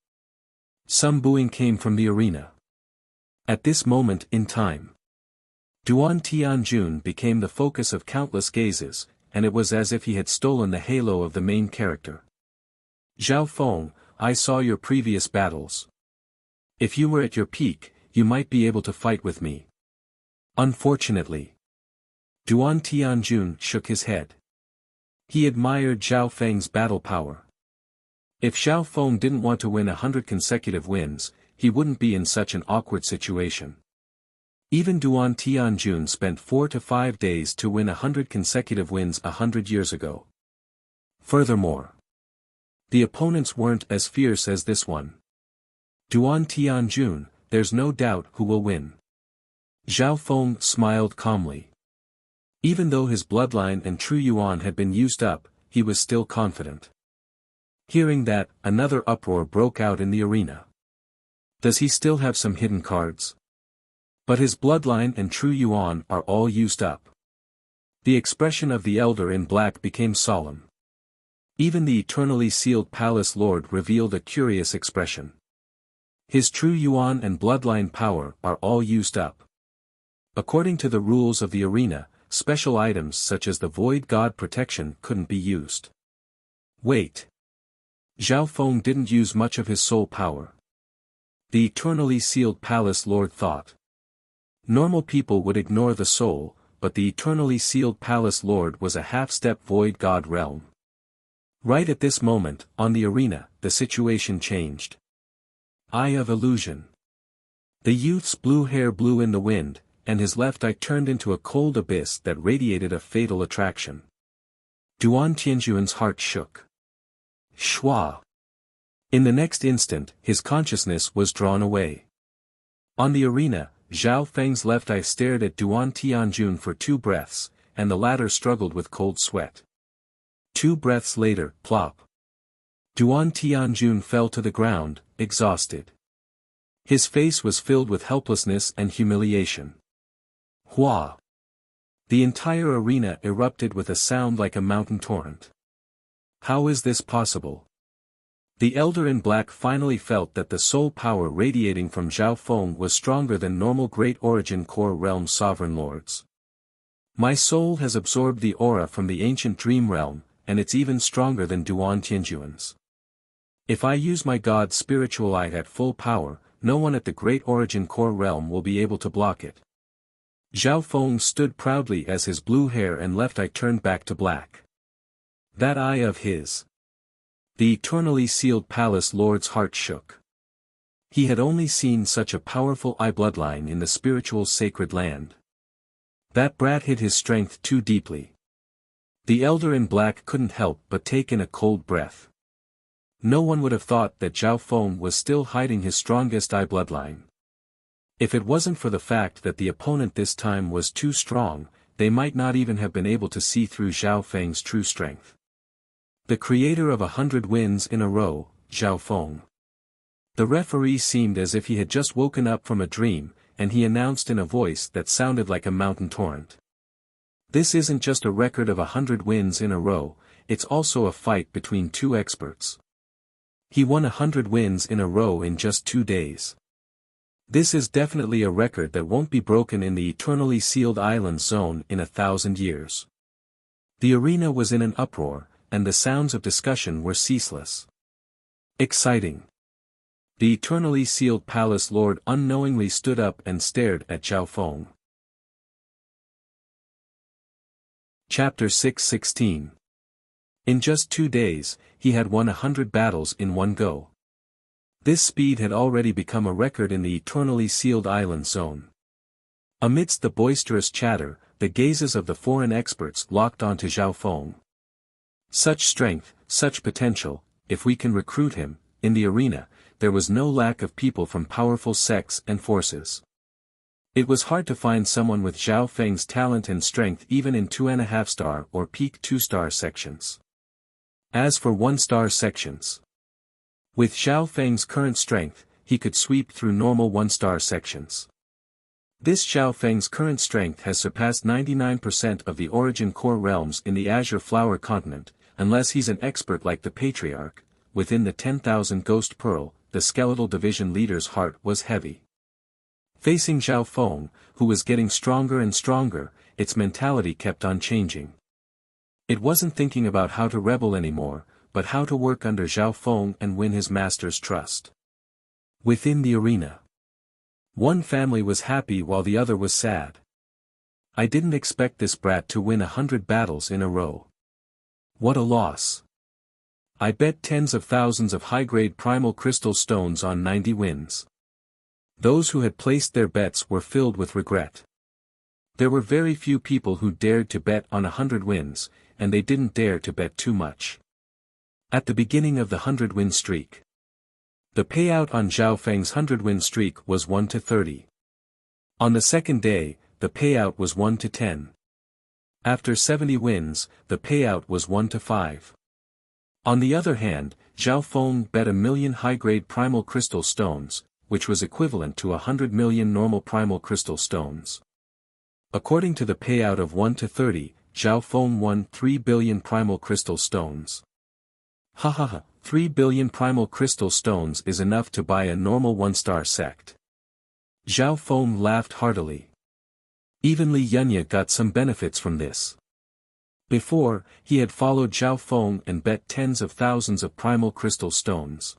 Some booing came from the arena. At this moment in time, Duan Tianjun became the focus of countless gazes, and it was as if he had stolen the halo of the main character. Zhao Feng, I saw your previous battles. If you were at your peak, you might be able to fight with me. Unfortunately. Duan Tianjun shook his head. He admired Zhao Feng's battle power. If Zhao Feng didn't want to win 100 consecutive wins, he wouldn't be in such an awkward situation. Even Duan Tianjun spent 4 to 5 days to win 100 consecutive wins 100 years ago. Furthermore, the opponents weren't as fierce as this one. Duan Tianjun, there's no doubt who will win. Zhao Feng smiled calmly. Even though his bloodline and true yuan had been used up, he was still confident. Hearing that, another uproar broke out in the arena. Does he still have some hidden cards? But his bloodline and true yuan are all used up. The expression of the elder in black became solemn. Even the eternally sealed palace lord revealed a curious expression. His true yuan and bloodline power are all used up. According to the rules of the arena, special items such as the Void God protection couldn't be used. Wait. Zhao Feng didn't use much of his soul power. The eternally sealed palace lord thought. Normal people would ignore the soul, but the eternally sealed palace lord was a half-step Void God realm. Right at this moment, on the arena, the situation changed. Eye of illusion. The youth's blue hair blew in the wind, and his left eye turned into a cold abyss that radiated a fatal attraction. Duan Tianjun's heart shook. Shua. In the next instant, his consciousness was drawn away. On the arena, Zhao Feng's left eye stared at Duan Tianjun for 2 breaths, and the latter struggled with cold sweat. 2 breaths later, plop. Duan Tianjun fell to the ground, exhausted. His face was filled with helplessness and humiliation. Hua. The entire arena erupted with a sound like a mountain torrent. How is this possible? The elder in black finally felt that the soul power radiating from Zhao Feng was stronger than normal Great Origin Core realm sovereign lords. My soul has absorbed the aura from the ancient dream realm, and it's even stronger than Duan Tianjuan's. If I use my God's spiritual eye at full power, no one at the Great Origin Core realm will be able to block it. Zhao Feng stood proudly as his blue hair and left eye turned back to black. That eye of his. The eternally sealed palace lord's heart shook. He had only seen such a powerful eye bloodline in the spiritual sacred land. That brat hid his strength too deeply. The elder in black couldn't help but take in a cold breath. No one would have thought that Zhao Feng was still hiding his strongest eye bloodline. If it wasn't for the fact that the opponent this time was too strong, they might not even have been able to see through Zhao Feng's true strength. The creator of 100 wins in a row, Zhao Feng. The referee seemed as if he had just woken up from a dream, and he announced in a voice that sounded like a mountain torrent. This isn't just a record of 100 wins in a row, it's also a fight between two experts. He won 100 wins in a row in just 2 days. This is definitely a record that won't be broken in the eternally sealed island zone in 1,000 years. The arena was in an uproar, and the sounds of discussion were ceaseless. Exciting. The eternally sealed palace lord unknowingly stood up and stared at Zhao Feng. Chapter 6:16. In just 2 days, he had won 100 battles in one go. This speed had already become a record in the eternally sealed island zone. Amidst the boisterous chatter, the gazes of the foreign experts locked onto Zhao Feng. Such strength, such potential, if we can recruit him, in the arena, there was no lack of people from powerful sects and forces. It was hard to find someone with Zhao Feng's talent and strength even in 2.5-star or peak 2-star sections. As for 1-star sections, with Zhao Feng's current strength, he could sweep through normal 1-star sections. This Zhao Feng's current strength has surpassed 99% of the origin core realms in the Azure Flower continent, unless he's an expert like the Patriarch. Within the 10,000 Ghost Pearl, the skeletal division leader's heart was heavy. Facing Zhao Feng, who was getting stronger and stronger, its mentality kept on changing. It wasn't thinking about how to rebel anymore, but how to work under Zhao Feng and win his master's trust. Within the arena, one family was happy while the other was sad. I didn't expect this brat to win 100 battles in a row. What a loss. I bet tens of thousands of high-grade primal crystal stones on 90 wins. Those who had placed their bets were filled with regret. There were very few people who dared to bet on 100 wins, and they didn't dare to bet too much. At the beginning of the 100-win streak, the payout on Zhao Feng's 100-win streak was 1-30. On the second day, the payout was 1-10. After 70 wins, the payout was 1-5. On the other hand, Zhao Feng bet 1 million high-grade primal crystal stones, which was equivalent to 100 million normal primal crystal stones. According to the payout of 1-30, Zhao Feng won 3 billion primal crystal stones. Hahaha, 3 billion primal crystal stones is enough to buy a normal 1-star sect. Zhao Feng laughed heartily. Even Li Yunya got some benefits from this. Before, he had followed Zhao Feng and bet tens of thousands of primal crystal stones.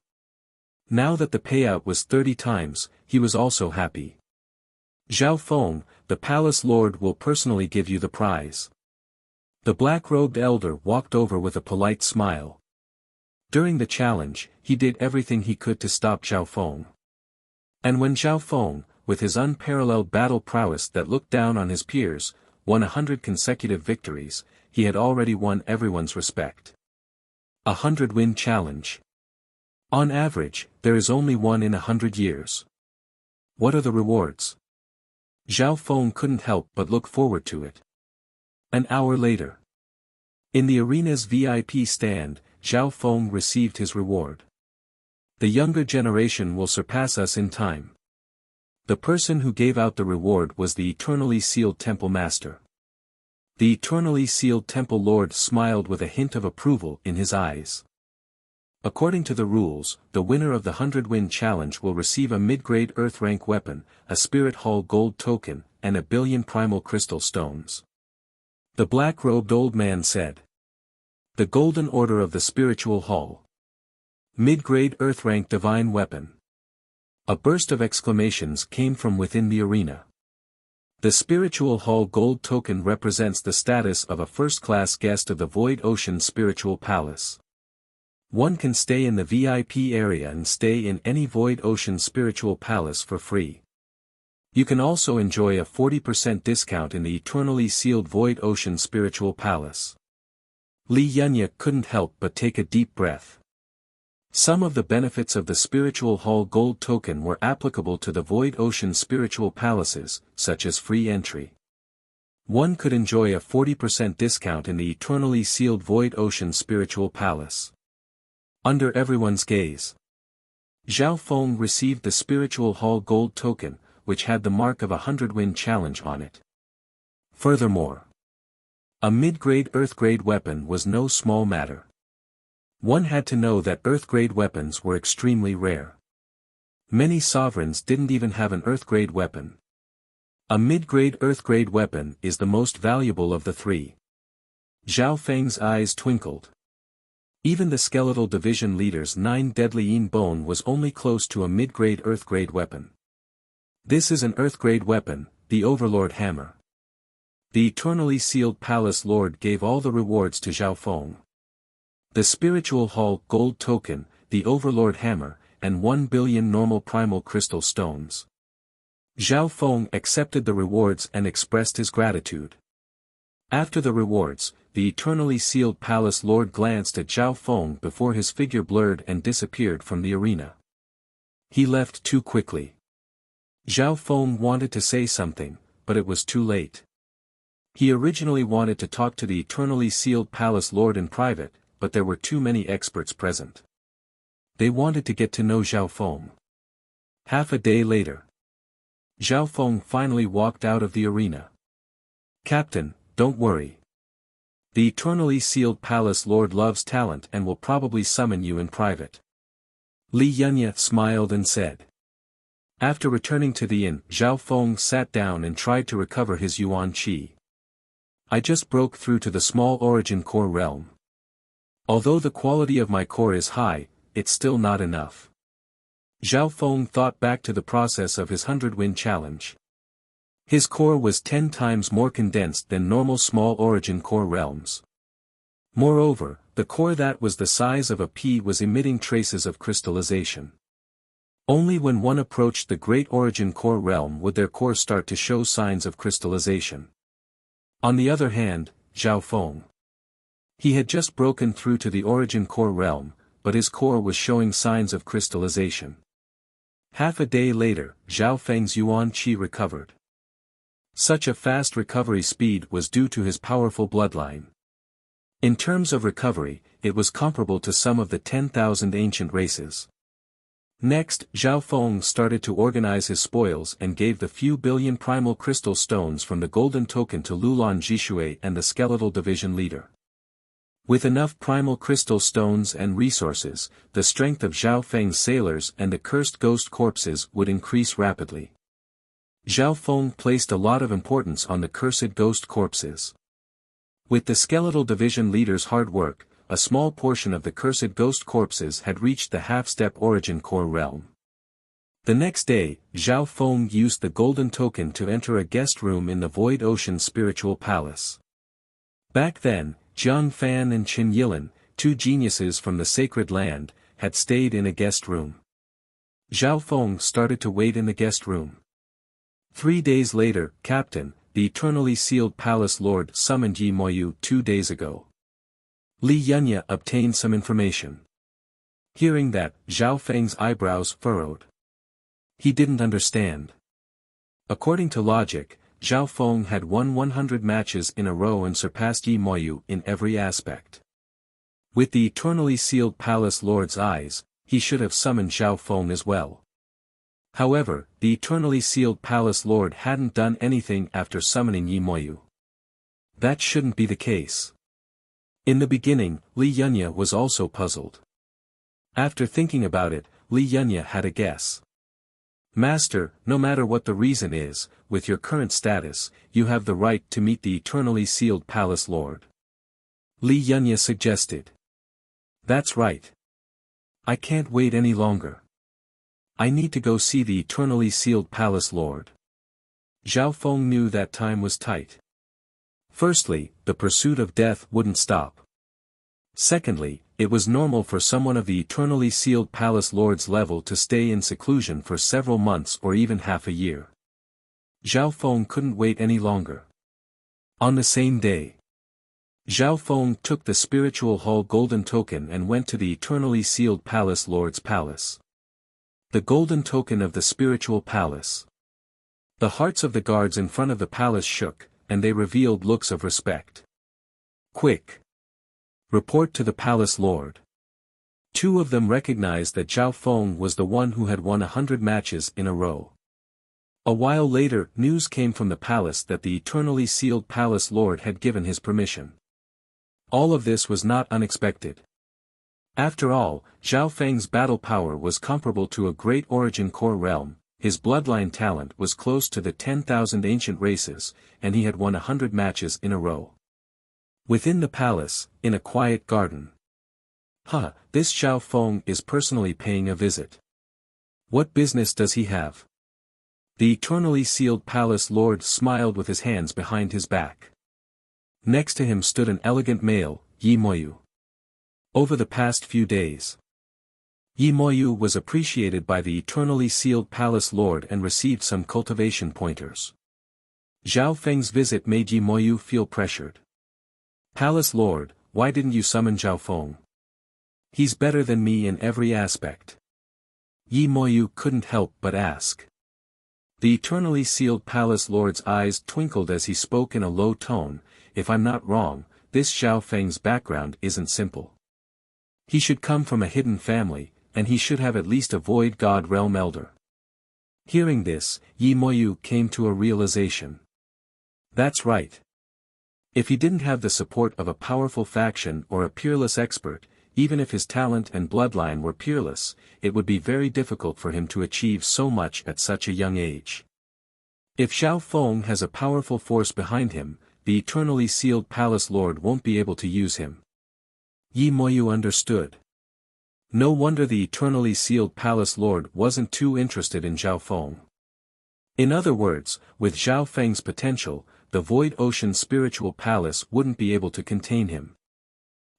Now that the payout was 30 times, he was also happy. Zhao Feng, the palace lord will personally give you the prize. The black-robed elder walked over with a polite smile. During the challenge, he did everything he could to stop Zhao Feng. And when Zhao Feng, with his unparalleled battle prowess that looked down on his peers, won 100 consecutive victories, he had already won everyone's respect. 100-win challenge. On average, there is only one in 100 years. What are the rewards? Zhao Feng couldn't help but look forward to it. An hour later, in the arena's VIP stand, Zhao Feng received his reward. The younger generation will surpass us in time. The person who gave out the reward was the eternally sealed temple master. The eternally sealed temple lord smiled with a hint of approval in his eyes. According to the rules, the winner of the 100-win challenge will receive a mid-grade Earth-rank weapon, a Spirit Hall gold token, and 1 billion primal crystal stones. The black-robed old man said. The Golden Order of the Spiritual Hall. Mid-grade Earth-rank divine weapon. A burst of exclamations came from within the arena. The Spiritual Hall gold token represents the status of a first-class guest of the Void Ocean Spiritual Palace. One can stay in the VIP area and stay in any Void Ocean Spiritual Palace for free. You can also enjoy a 40% discount in the eternally sealed Void Ocean Spiritual Palace. Li Yunya couldn't help but take a deep breath. Some of the benefits of the Spiritual Hall gold token were applicable to the Void Ocean Spiritual Palaces, such as free entry. One could enjoy a 40% discount in the eternally sealed Void Ocean Spiritual Palace. Under everyone's gaze, Zhao Feng received the Spiritual Hall gold token, which had the mark of a 100-win challenge on it. Furthermore, a mid-grade Earth-grade weapon was no small matter. One had to know that Earth-grade weapons were extremely rare. Many sovereigns didn't even have an Earth-grade weapon. A mid-grade Earth-grade weapon is the most valuable of the three. Zhao Feng's eyes twinkled. Even the skeletal division leader's 9 deadly yin bone was only close to a mid-grade Earth-grade weapon. This is an Earth-grade weapon, the Overlord Hammer. The eternally sealed Palace Lord gave all the rewards to Zhao Feng. The Spiritual Hall gold token, the Overlord Hammer, and 1 billion normal primal crystal stones. Zhao Feng accepted the rewards and expressed his gratitude. After the rewards, the eternally sealed Palace Lord glanced at Zhao Feng before his figure blurred and disappeared from the arena. He left too quickly. Zhao Feng wanted to say something, but it was too late. He originally wanted to talk to the eternally sealed Palace Lord in private, but there were too many experts present. They wanted to get to know Zhao Feng. Half a day later, Zhao Feng finally walked out of the arena. "Captain, don't worry. The eternally sealed Palace Lord loves talent and will probably summon you in private." Li Yunya smiled and said. After returning to the inn, Zhao Feng sat down and tried to recover his Yuan Qi. "I just broke through to the small origin core realm. Although the quality of my core is high, it's still not enough." Zhao Feng thought back to the process of his 100-win challenge. His core was 10 times more condensed than normal small origin core realms. Moreover, the core that was the size of a pea was emitting traces of crystallization. Only when one approached the great origin core realm would their core start to show signs of crystallization. On the other hand, Zhao Feng. He had just broken through to the origin core realm, but his core was showing signs of crystallization. Half a day later, Zhao Feng's Yuan Qi recovered. Such a fast recovery speed was due to his powerful bloodline. In terms of recovery, it was comparable to some of the 10,000 ancient races. Next, Zhao Feng started to organize his spoils and gave the few billion primal crystal stones from the golden token to Lulan Jishui and the skeletal division leader. With enough primal crystal stones and resources, the strength of Zhao Feng's sailors and the cursed ghost corpses would increase rapidly. Zhao Feng placed a lot of importance on the cursed ghost corpses. With the skeletal division leader's hard work, a small portion of the cursed ghost corpses had reached the half-step origin core realm. The next day, Zhao Feng used the golden token to enter a guest room in the Void Ocean Spiritual Palace. Back then, Jiang Fan and Qin Yilin, 2 geniuses from the sacred land, had stayed in a guest room. Zhao Feng started to wait in the guest room. 3 days later, "Captain, the eternally sealed Palace Lord summoned Yi Moyu 2 days ago." Li Yunya obtained some information. Hearing that, Zhao Feng's eyebrows furrowed. He didn't understand. According to logic, Zhao Feng had won 100 matches in a row and surpassed Yi Moyu in every aspect. With the eternally sealed Palace Lord's eyes, he should have summoned Zhao Feng as well. However, the eternally sealed Palace Lord hadn't done anything after summoning Yi Moyu. That shouldn't be the case. In the beginning, Li Yunya was also puzzled. After thinking about it, Li Yunya had a guess. "Master, no matter what the reason is, with your current status, you have the right to meet the eternally sealed Palace Lord." Li Yunya suggested. That's right. I can't wait any longer. I need to go see the eternally sealed palace lord. Zhao Feng knew that time was tight. Firstly, the pursuit of death wouldn't stop. Secondly, it was normal for someone of the eternally sealed palace lord's level to stay in seclusion for several months or even half a year. Zhao Feng couldn't wait any longer. On the same day, Zhao Feng took the spiritual hall golden token and went to the eternally sealed palace lord's palace. The golden token of the spiritual palace. The hearts of the guards in front of the palace shook, and they revealed looks of respect. Quick! Report to the palace lord. Two of them recognized that Zhao Feng was the one who had won 100 matches in a row. A while later, news came from the palace that the eternally sealed palace lord had given his permission. All of this was not unexpected. After all, Zhao Feng's battle power was comparable to a great origin core realm, his bloodline talent was close to the 10,000 ancient races, and he had won 100 matches in a row. Within the palace, in a quiet garden. This Zhao Feng is personally paying a visit. What business does he have? The eternally sealed palace lord smiled with his hands behind his back. Next to him stood an elegant male, Yi Moyu. Over the past few days, Yi Moyu was appreciated by the eternally sealed palace lord and received some cultivation pointers. Zhao Feng's visit made Yi Moyu feel pressured. Palace lord, why didn't you summon Zhao Feng? He's better than me in every aspect. Yi Moyu couldn't help but ask. The eternally sealed palace lord's eyes twinkled as he spoke in a low tone. If I'm not wrong, this Zhao Feng's background isn't simple. He should come from a hidden family, and he should have at least a void god realm elder. Hearing this, Yi Moyu came to a realization. That's right. If he didn't have the support of a powerful faction or a peerless expert, even if his talent and bloodline were peerless, it would be very difficult for him to achieve so much at such a young age. If Zhao Feng has a powerful force behind him, the eternally sealed palace lord won't be able to use him. Yi Moyu understood. No wonder the eternally sealed palace lord wasn't too interested in Zhao Feng. In other words, with Zhao Feng's potential, the Void Ocean Spiritual Palace wouldn't be able to contain him.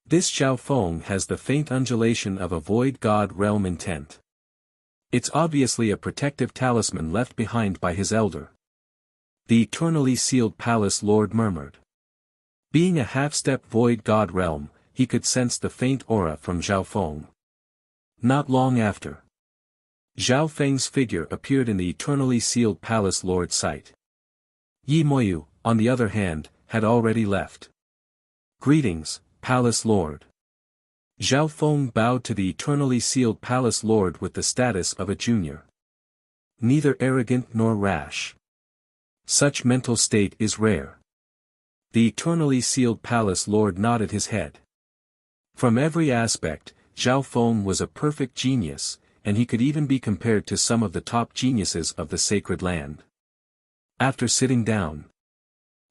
This Zhao Feng has the faint undulation of a void god realm intent. It's obviously a protective talisman left behind by his elder. The eternally sealed palace lord murmured. Being a half-step void god realm, he could sense the faint aura from Zhao Feng. Not long after, Zhao Feng's figure appeared in the eternally sealed palace lord's sight. Yi Moyu, on the other hand, had already left. Greetings, palace lord. Zhao Feng bowed to the eternally sealed palace lord with the status of a junior. Neither arrogant nor rash. Such mental state is rare. The eternally sealed palace lord nodded his head. From every aspect, Zhao Feng was a perfect genius, and he could even be compared to some of the top geniuses of the sacred land. After sitting down,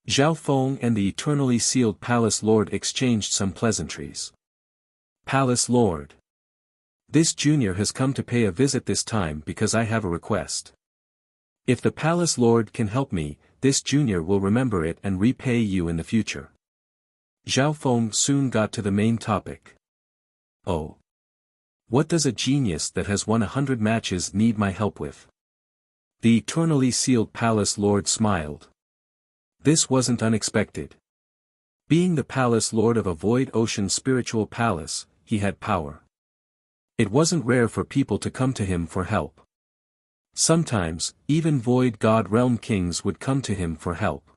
Zhao Feng and the eternally sealed palace lord exchanged some pleasantries. Palace lord. This junior has come to pay a visit this time because I have a request. If the palace lord can help me, this junior will remember it and repay you in the future. Zhao Feng soon got to the main topic. Oh. What does a genius that has won 100 matches need my help with? The eternally sealed palace lord smiled. This wasn't unexpected. Being the palace lord of a void ocean spiritual palace, he had power. It wasn't rare for people to come to him for help. Sometimes, even void god realm kings would come to him for help.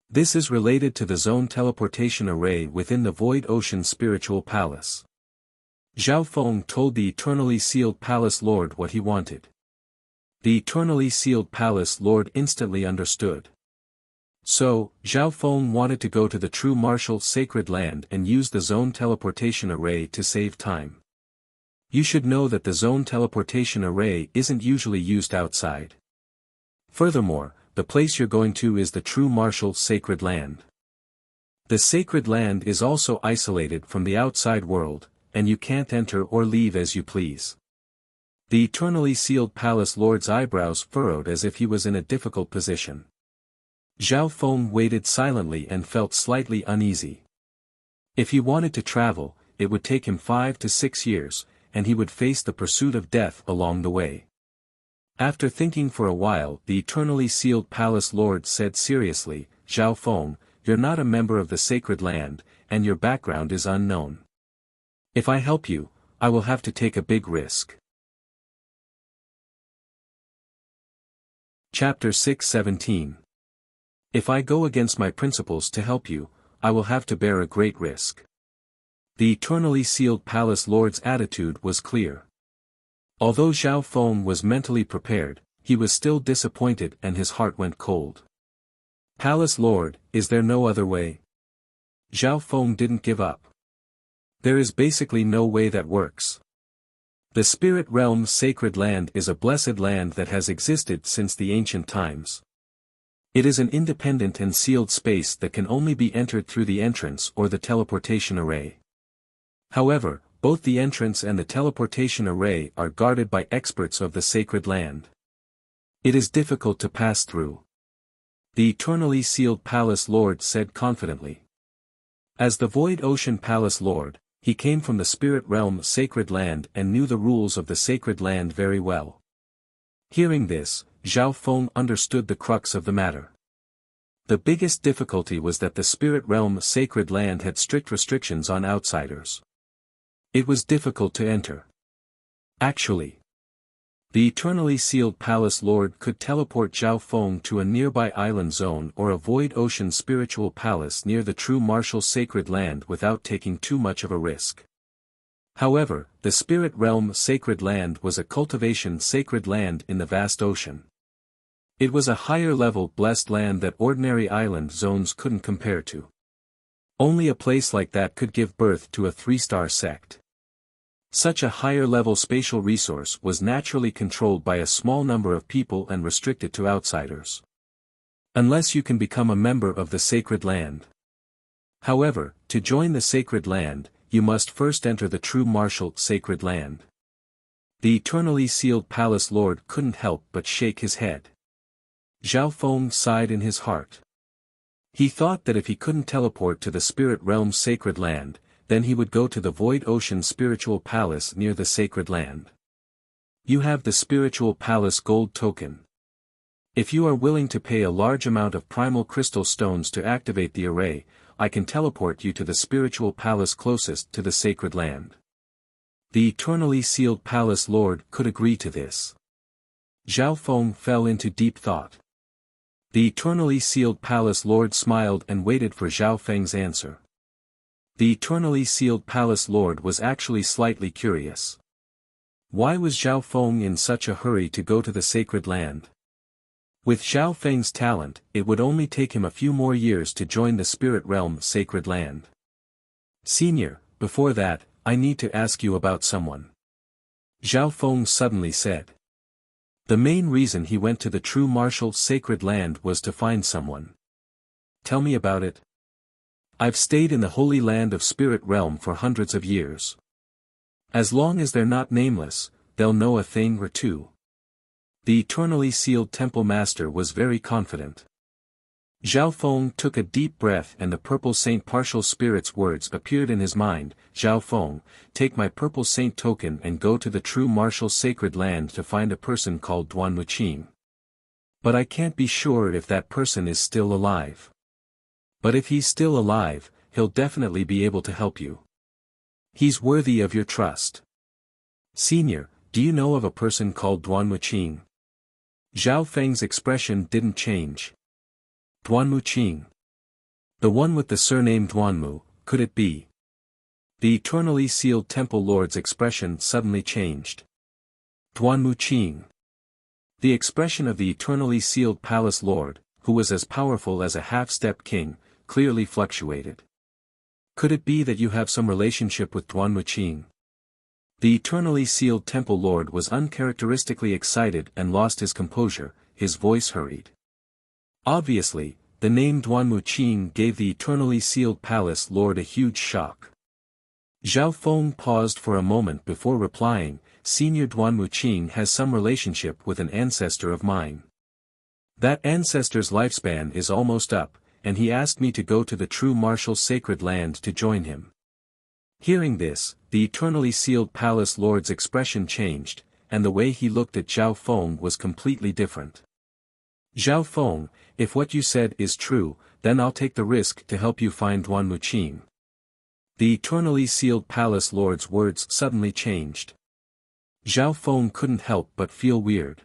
This is related to the zone teleportation array within the void ocean spiritual palace. Zhao Feng told the eternally sealed palace lord what he wanted. The eternally sealed palace lord instantly understood. So, Zhao Feng wanted to go to the true martial sacred land and use the zone teleportation array to save time. You should know that the zone teleportation array isn't usually used outside. Furthermore, the place you're going to is the true martial sacred land. The sacred land is also isolated from the outside world, and you can't enter or leave as you please. The eternally sealed palace lord's eyebrows furrowed as if he was in a difficult position. Zhao Feng waited silently and felt slightly uneasy. If he wanted to travel, it would take him 5 to 6 years, and he would face the pursuit of death along the way. After thinking for a while, the eternally sealed palace lord said seriously, "Zhao Feng, you're not a member of the sacred land, and your background is unknown. If I help you, I will have to take a big risk." Chapter 6:17. If I go against my principles to help you, I will have to bear a great risk. The eternally sealed palace lord's attitude was clear. Although Zhao Feng was mentally prepared, he was still disappointed and his heart went cold. "Palace Lord, is there no other way?" Zhao Feng didn't give up. "There is basically no way that works. The spirit realm's sacred land is a blessed land that has existed since the ancient times. It is an independent and sealed space that can only be entered through the entrance or the teleportation array. However, both the entrance and the teleportation array are guarded by experts of the sacred land. It is difficult to pass through," the eternally sealed palace lord said confidently. As the Void Ocean Palace Lord, he came from the spirit realm sacred land and knew the rules of the sacred land very well. Hearing this, Zhao Feng understood the crux of the matter. The biggest difficulty was that the spirit realm sacred land had strict restrictions on outsiders. It was difficult to enter. Actually, the eternally sealed palace lord could teleport Zhao Feng to a nearby island zone or a void ocean spiritual palace near the true martial sacred land without taking too much of a risk. However, the spirit realm sacred land was a cultivation sacred land in the vast ocean. It was a higher level blessed land that ordinary island zones couldn't compare to. Only a place like that could give birth to a 3-star sect. Such a higher-level spatial resource was naturally controlled by a small number of people and restricted to outsiders. Unless you can become a member of the sacred land. However, to join the sacred land, you must first enter the true martial sacred land. The eternally sealed palace lord couldn't help but shake his head. Zhao Feng sighed in his heart. He thought that if he couldn't teleport to the spirit realm's sacred land, then he would go to the Void Ocean Spiritual Palace near the sacred land. "You have the Spiritual Palace gold token. If you are willing to pay a large amount of primal crystal stones to activate the array, I can teleport you to the Spiritual Palace closest to the sacred land." The eternally sealed palace lord could agree to this. Zhao Feng fell into deep thought. The eternally sealed palace lord smiled and waited for Zhao Feng's answer. The eternally sealed palace lord was actually slightly curious. Why was Zhao Feng in such a hurry to go to the sacred land? With Zhao Feng's talent, it would only take him a few more years to join the spirit realm sacred land. "Senior, before that, I need to ask you about someone," Zhao Feng suddenly said. The main reason he went to the true martial sacred land was to find someone. "Tell me about it." "I've stayed in the holy land of spirit realm for hundreds of years. As long as they're not nameless, they'll know a thing or two." The eternally sealed temple master was very confident. Zhao Feng took a deep breath and the purple saint partial spirit's words appeared in his mind. "Zhao Feng, take my purple saint token and go to the true martial sacred land to find a person called Duan Wuqing. But I can't be sure if that person is still alive. But if he's still alive, he'll definitely be able to help you. He's worthy of your trust. Senior, do you know of a person called Duan Wuqing?" Zhao Feng's expression didn't change. "Duan Wuqing? The one with the surname Duanmu, could it be?" The eternally sealed temple lord's expression suddenly changed. "Duan Wuqing?" The expression of the eternally sealed palace lord, who was as powerful as a half-step king, clearly fluctuated. "Could it be that you have some relationship with Duan Wuqing?" The eternally sealed temple lord was uncharacteristically excited and lost his composure, his voice hurried. Obviously, the name Duan Wuqing gave the eternally sealed palace lord a huge shock. Zhao Feng paused for a moment before replying, Senior Duan Wuqing has some relationship with an ancestor of mine. That ancestor's lifespan is almost up, and he asked me to go to the true martial sacred land to join him. Hearing this, the eternally sealed palace lord's expression changed, and the way he looked at Zhao Feng was completely different. Zhao Feng, if what you said is true, then I'll take the risk to help you find Duan Wuqing. The eternally sealed palace lord's words suddenly changed. Zhao Feng couldn't help but feel weird.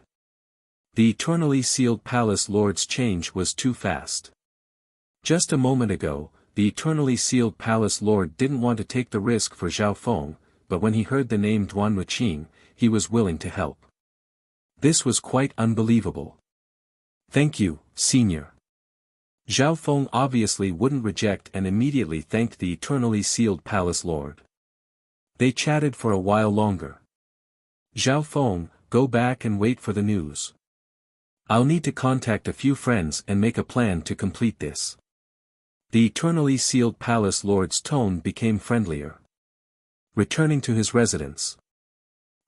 The eternally sealed palace lord's change was too fast. Just a moment ago, the eternally sealed palace lord didn't want to take the risk for Zhao Feng, but when he heard the name Duan Wuqing, he was willing to help. This was quite unbelievable. Thank you, Senior. Zhao Feng obviously wouldn't reject and immediately thanked the eternally sealed palace lord. They chatted for a while longer. Zhao Feng, go back and wait for the news. I'll need to contact a few friends and make a plan to complete this. The eternally sealed palace lord's tone became friendlier. Returning to his residence,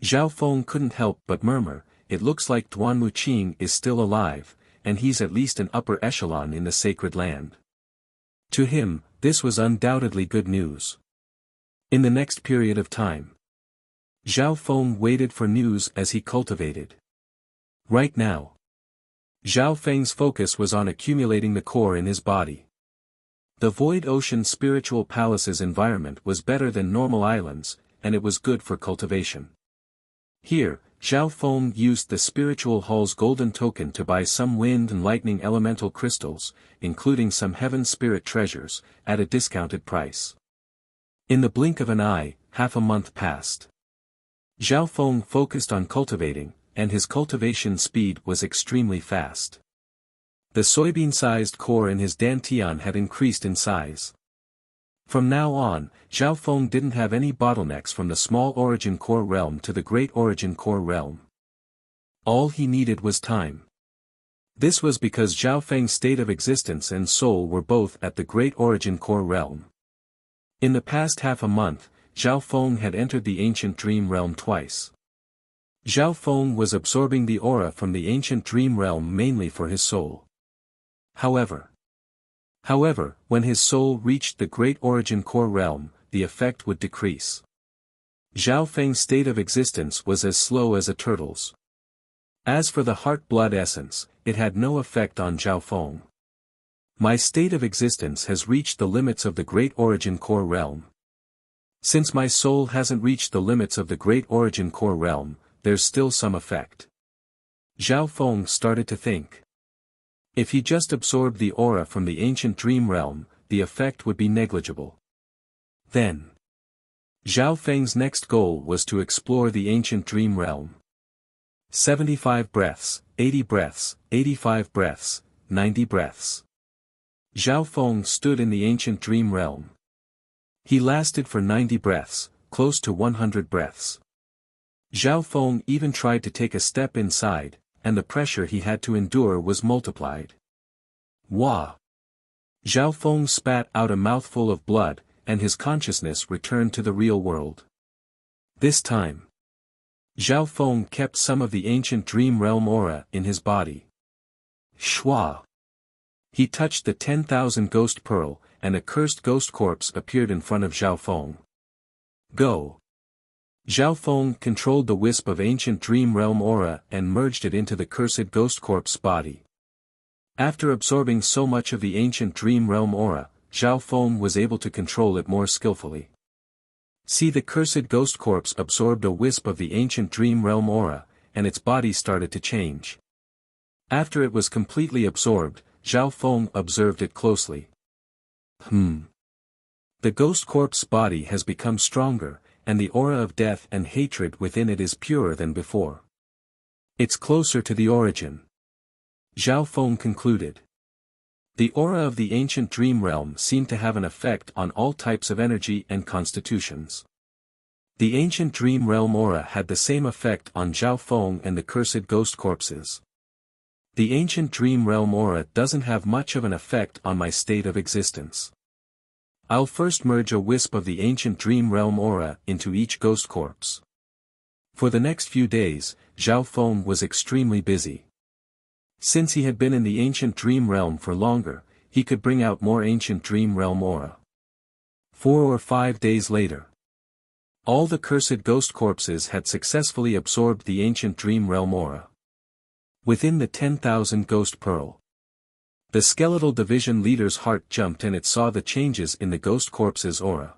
Zhao Feng couldn't help but murmur, it looks like Duan Wuqing is still alive, and he's at least an upper echelon in the sacred land. To him, this was undoubtedly good news. In the next period of time, Zhao Feng waited for news as he cultivated. Right now, Zhao Feng's focus was on accumulating the core in his body. The Void Ocean Spiritual Palace's environment was better than normal islands, and it was good for cultivation. Here, Zhao Feng used the Spiritual Hall's golden token to buy some wind and lightning elemental crystals, including some heaven spirit treasures, at a discounted price. In the blink of an eye, half a month passed. Zhao Feng focused on cultivating, and his cultivation speed was extremely fast. The soybean-sized core in his dantian had increased in size. From now on, Zhao Feng didn't have any bottlenecks from the small origin core realm to the great origin core realm. All he needed was time. This was because Zhao Feng's state of existence and soul were both at the great origin core realm. In the past half a month, Zhao Feng had entered the ancient dream realm twice. Zhao Feng was absorbing the aura from the ancient dream realm mainly for his soul. However, when his soul reached the great origin core realm, the effect would decrease. Zhao Feng's state of existence was as slow as a turtle's. As for the heart-blood essence, it had no effect on Zhao Feng. My state of existence has reached the limits of the great origin core realm. Since my soul hasn't reached the limits of the great origin core realm, there's still some effect. Zhao Feng started to think. If he just absorbed the aura from the ancient dream realm, the effect would be negligible. Then, Zhao Feng's next goal was to explore the ancient dream realm. 75 breaths, 80 breaths, 85 breaths, 90 breaths. Zhao Feng stood in the ancient dream realm. He lasted for 90 breaths, close to 100 breaths. Zhao Feng even tried to take a step inside, and the pressure he had to endure was multiplied. Wah! Zhao Feng spat out a mouthful of blood, and his consciousness returned to the real world. This time, Zhao Feng kept some of the ancient dream realm aura in his body. Shwa! He touched the 10,000 ghost pearl, and a cursed ghost corpse appeared in front of Zhao Feng. Go! Zhao Feng controlled the wisp of ancient dream realm aura and merged it into the cursed ghost corpse body. After absorbing so much of the ancient dream realm aura, Zhao Feng was able to control it more skillfully. See, the cursed ghost corpse absorbed a wisp of the ancient dream realm aura, and its body started to change. After it was completely absorbed, Zhao Feng observed it closely. The ghost corpse body has become stronger, and the aura of death and hatred within it is purer than before. It's closer to the origin. Zhao Feng concluded. The aura of the ancient dream realm seemed to have an effect on all types of energy and constitutions. The ancient dream realm aura had the same effect on Zhao Feng and the cursed ghost corpses. The ancient dream realm aura doesn't have much of an effect on my state of existence. I'll first merge a wisp of the ancient dream realm aura into each ghost corpse. For the next few days, Zhao Feng was extremely busy. Since he had been in the ancient dream realm for longer, he could bring out more ancient dream realm aura. 4 or 5 days later, all the cursed ghost corpses had successfully absorbed the ancient dream realm aura. Within the 10,000 ghost pearl, the skeletal division leader's heart jumped and it saw the changes in the ghost corpses' aura.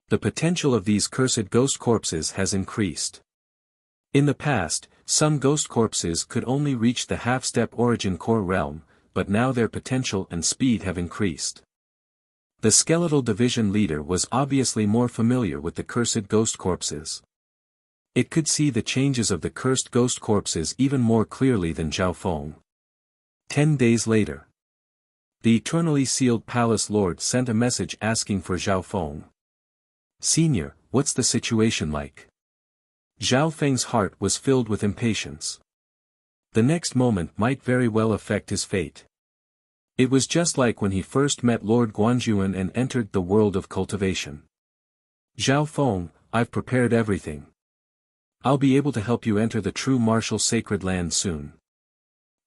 The potential of these cursed ghost corpses has increased. In the past, some ghost corpses could only reach the half-step origin core realm, but now their potential and speed have increased. The skeletal division leader was obviously more familiar with the cursed ghost corpses. It could see the changes of the cursed ghost corpses even more clearly than Zhao Feng. 10 days later, the eternally sealed palace lord sent a message asking for Zhao Feng. "Senior, what's the situation like?" Zhao Feng's heart was filled with impatience. The next moment might very well affect his fate. It was just like when he first met Lord Guanjuan and entered the world of cultivation. "Zhao Feng, I've prepared everything. I'll be able to help you enter the true martial sacred land soon."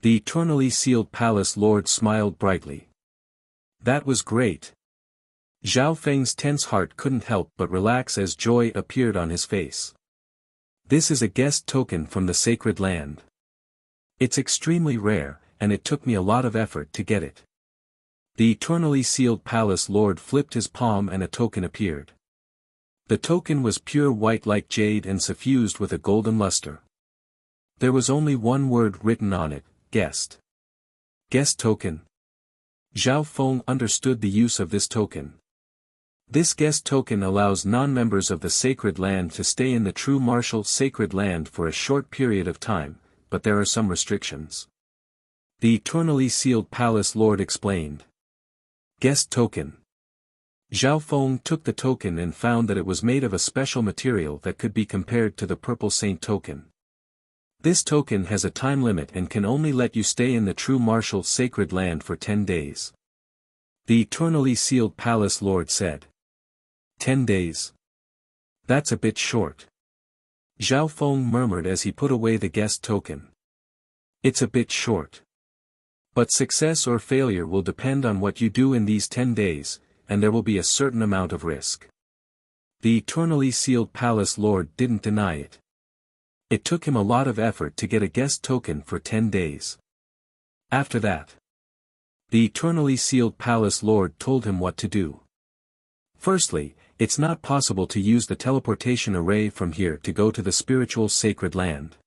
The eternally sealed palace lord smiled brightly. That was great. Zhao Feng's tense heart couldn't help but relax as joy appeared on his face. "This is a guest token from the sacred land. It's extremely rare, and it took me a lot of effort to get it." The eternally sealed palace lord flipped his palm and a token appeared. The token was pure white like jade and suffused with a golden luster. There was only one word written on it: guest. Guest token. Zhao Feng understood the use of this token. This guest token allows non-members of the sacred land to stay in the true martial sacred land for a short period of time, but there are some restrictions. The eternally sealed palace lord explained. Guest token. Zhao Feng took the token and found that it was made of a special material that could be compared to the purple saint token. This token has a time limit and can only let you stay in the true martial sacred land for 10 days. The eternally sealed palace lord said. 10 days. That's a bit short. Zhao Feng murmured as he put away the guest token. It's a bit short. But success or failure will depend on what you do in these 10 days, and there will be a certain amount of risk. The eternally sealed palace lord didn't deny it. It took him a lot of effort to get a guest token for 10 days. After that, the eternally sealed palace lord told him what to do. Firstly, it's not possible to use the teleportation array from here to go to the spiritual sacred land.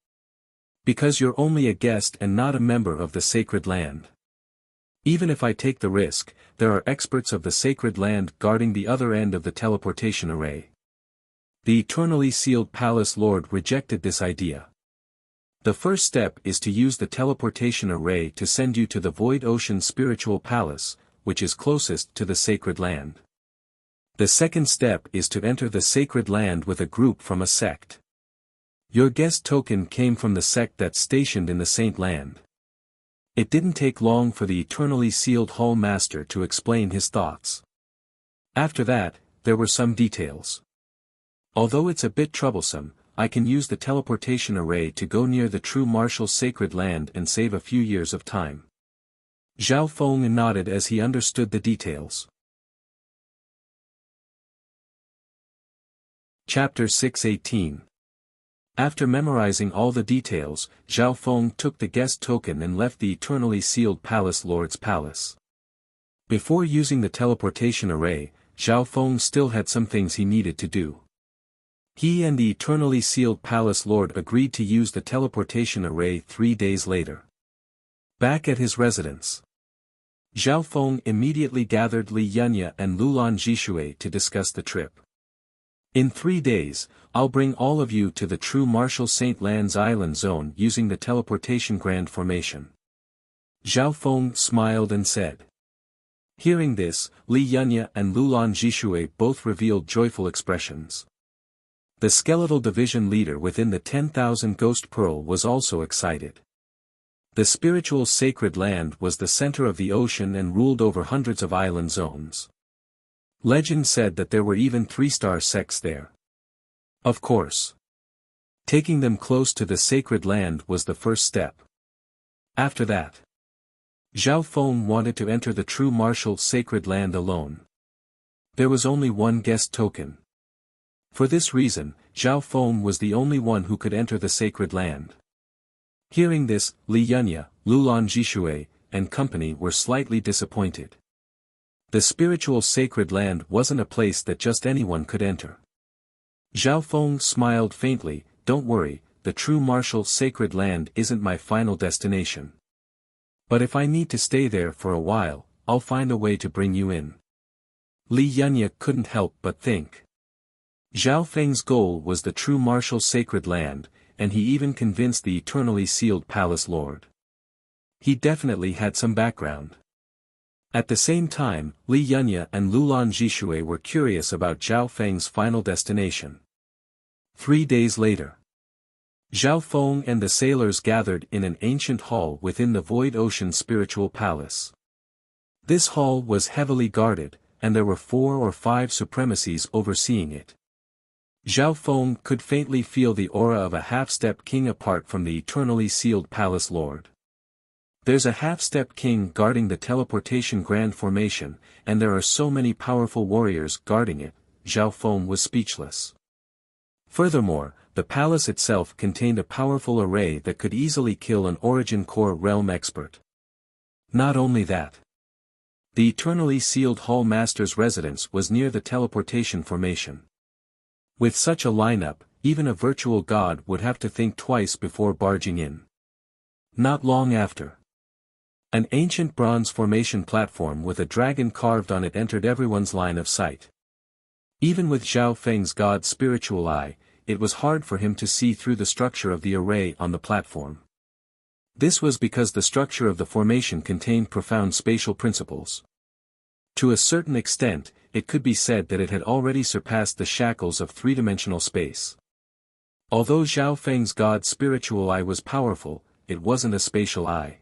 Because you're only a guest and not a member of the sacred land. Even if I take the risk, there are experts of the sacred land guarding the other end of the teleportation array. The eternally sealed palace lord rejected this idea. The first step is to use the teleportation array to send you to the Void Ocean Spiritual Palace, which is closest to the sacred land. The second step is to enter the sacred land with a group from a sect. Your guest token came from the sect that's stationed in the Saint Land. It didn't take long for the eternally sealed Hall Master to explain his thoughts. After that, there were some details. Although it's a bit troublesome, I can use the teleportation array to go near the true martial sacred land and save a few years of time. Zhao Feng nodded as he understood the details. Chapter 618. After memorizing all the details, Zhao Feng took the guest token and left the eternally sealed palace lord's palace. Before using the teleportation array, Zhao Feng still had some things he needed to do. He and the eternally sealed palace lord agreed to use the teleportation array 3 days later. Back at his residence, Zhao Feng immediately gathered Li Yunya and Lulan Jishui to discuss the trip. In 3 days, I'll bring all of you to the true martial Saint Land's island zone using the teleportation grand formation. Zhao Feng smiled and said. Hearing this, Li Yunya and Lulan Jishui both revealed joyful expressions. The skeletal division leader within the 10,000 Ghost Pearl was also excited. The spiritual sacred land was the center of the ocean and ruled over hundreds of island zones. Legend said that there were even 3-star sects there. Of course. Taking them close to the sacred land was the first step. After that, Zhao Feng wanted to enter the true martial sacred land alone. There was only one guest token. For this reason, Zhao Feng was the only one who could enter the sacred land. Hearing this, Li Yunya, Lulan Jishui, and company were slightly disappointed. The spiritual sacred land wasn't a place that just anyone could enter. Zhao Feng smiled faintly, "Don't worry, the true martial sacred land isn't my final destination. But if I need to stay there for a while, I'll find a way to bring you in." Li Yunya couldn't help but think. Zhao Feng's goal was the true martial sacred land, and he even convinced the eternally sealed palace lord. He definitely had some background. At the same time, Li Yunya and Lulan Jishui were curious about Zhao Feng's final destination. 3 days later, Zhao Feng and the sailors gathered in an ancient hall within the Void Ocean Spiritual Palace. This hall was heavily guarded, and there were 4 or 5 supremacies overseeing it. Zhao Feng could faintly feel the aura of a half-step king apart from the eternally sealed palace lord. There's a half-step king guarding the teleportation grand formation, and there are so many powerful warriors guarding it. Zhao Feng was speechless. Furthermore, the palace itself contained a powerful array that could easily kill an Origin Core realm expert. Not only that, the eternally sealed Hall Master's residence was near the teleportation formation. With such a lineup, even a virtual god would have to think twice before barging in. Not long after, an ancient bronze formation platform with a dragon carved on it entered everyone's line of sight. Even with Zhao Feng's god's spiritual eye, it was hard for him to see through the structure of the array on the platform. This was because the structure of the formation contained profound spatial principles. To a certain extent, it could be said that it had already surpassed the shackles of three-dimensional space. Although Zhao Feng's god's spiritual eye was powerful, it wasn't a spatial eye.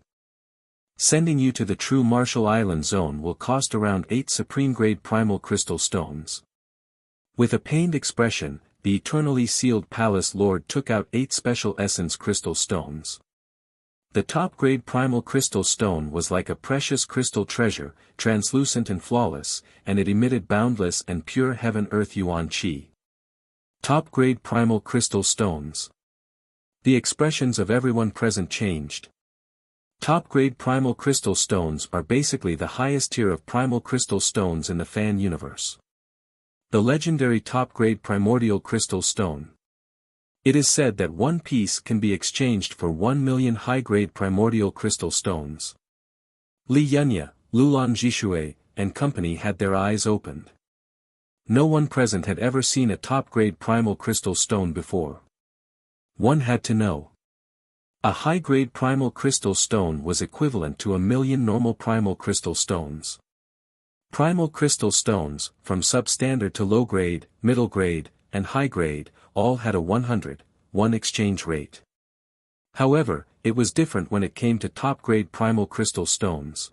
Sending you to the true Martial Island zone will cost around 8 supreme-grade primal crystal stones. With a pained expression, the eternally sealed palace lord took out 8 special essence crystal stones. The top-grade primal crystal stone was like a precious crystal treasure, translucent and flawless, and it emitted boundless and pure heaven-earth yuan qi. Top-grade primal crystal stones. The expressions of everyone present changed. Top-grade primal crystal stones are basically the highest tier of primal crystal stones in the fan universe. The legendary top-grade primordial crystal stone. It is said that one piece can be exchanged for 1 million high-grade primordial crystal stones. Li Yunya, Lulan Jishui, and company had their eyes opened. No one present had ever seen a top-grade primal crystal stone before. One had to know. A high-grade primal crystal stone was equivalent to 1 million normal primal crystal stones. Primal crystal stones, from substandard to low-grade, middle-grade, and high-grade, all had a 100:1 exchange rate. However, it was different when it came to top-grade primal crystal stones.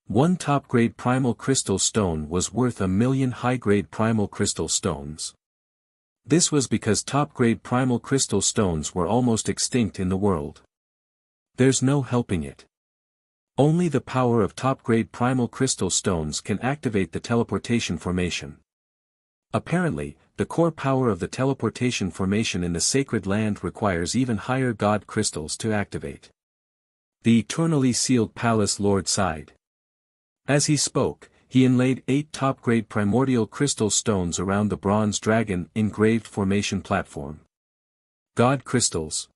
One top-grade primal crystal stone was worth 1 million high-grade primal crystal stones. This was because top-grade primal crystal stones were almost extinct in the world. There's no helping it. Only the power of top-grade primal crystal stones can activate the teleportation formation. Apparently, the core power of the teleportation formation in the sacred land requires even higher god crystals to activate. The eternally sealed palace lord sighed. As he spoke, he inlaid 8 top-grade primordial crystal stones around the bronze dragon engraved formation platform. God crystals.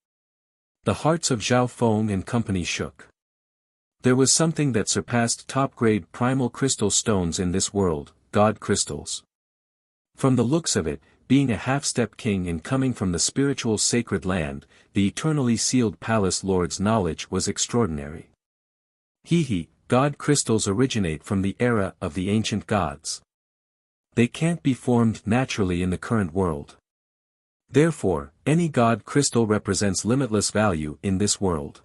The hearts of Zhao Feng and company shook. There was something that surpassed top-grade primal crystal stones in this world, god crystals. From the looks of it, being a half-step king and coming from the spiritual sacred land, the eternally sealed palace lord's knowledge was extraordinary. God crystals originate from the era of the ancient gods. They can't be formed naturally in the current world. Therefore, any god crystal represents limitless value in this world.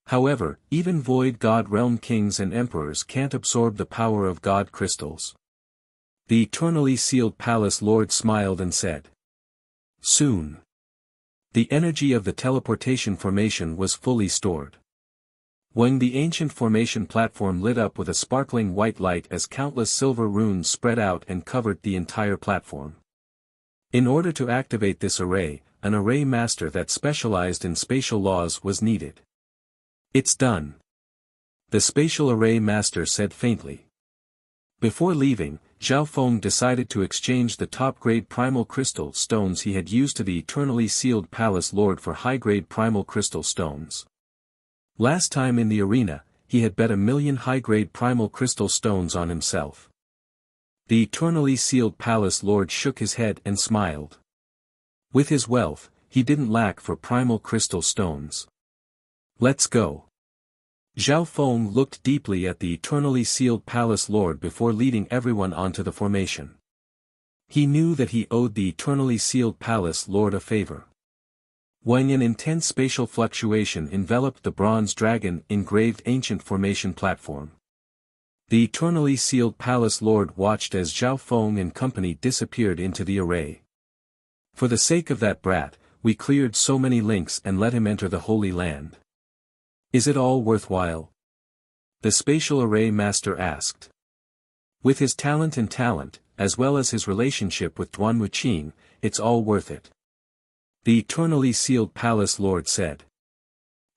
However, even Void God Realm kings and emperors can't absorb the power of God crystals. The eternally sealed palace lord smiled and said. Soon. The energy of the teleportation formation was fully stored. When the ancient formation platform lit up with a sparkling white light as countless silver runes spread out and covered the entire platform. In order to activate this array, an array master that specialized in spatial laws was needed. It's done. The spatial array master said faintly. Before leaving, Zhao Feng decided to exchange the top-grade primal crystal stones he had used to the eternally sealed palace lord for high-grade primal crystal stones. Last time in the arena, he had bet 1,000,000 high-grade primal crystal stones on himself. The eternally sealed palace lord shook his head and smiled. With his wealth, he didn't lack for primal crystal stones. Let's go. Zhao Feng looked deeply at the eternally sealed palace lord before leading everyone onto the formation. He knew that he owed the eternally sealed palace lord a favor. When an intense spatial fluctuation enveloped the bronze dragon engraved ancient formation platform. The eternally sealed palace lord watched as Zhao Feng and company disappeared into the array. For the sake of that brat, we cleared so many links and let him enter the Holy Land. Is it all worthwhile? The spatial array master asked. With his talent, as well as his relationship with Duan Wuqing, it's all worth it. The eternally sealed palace lord said.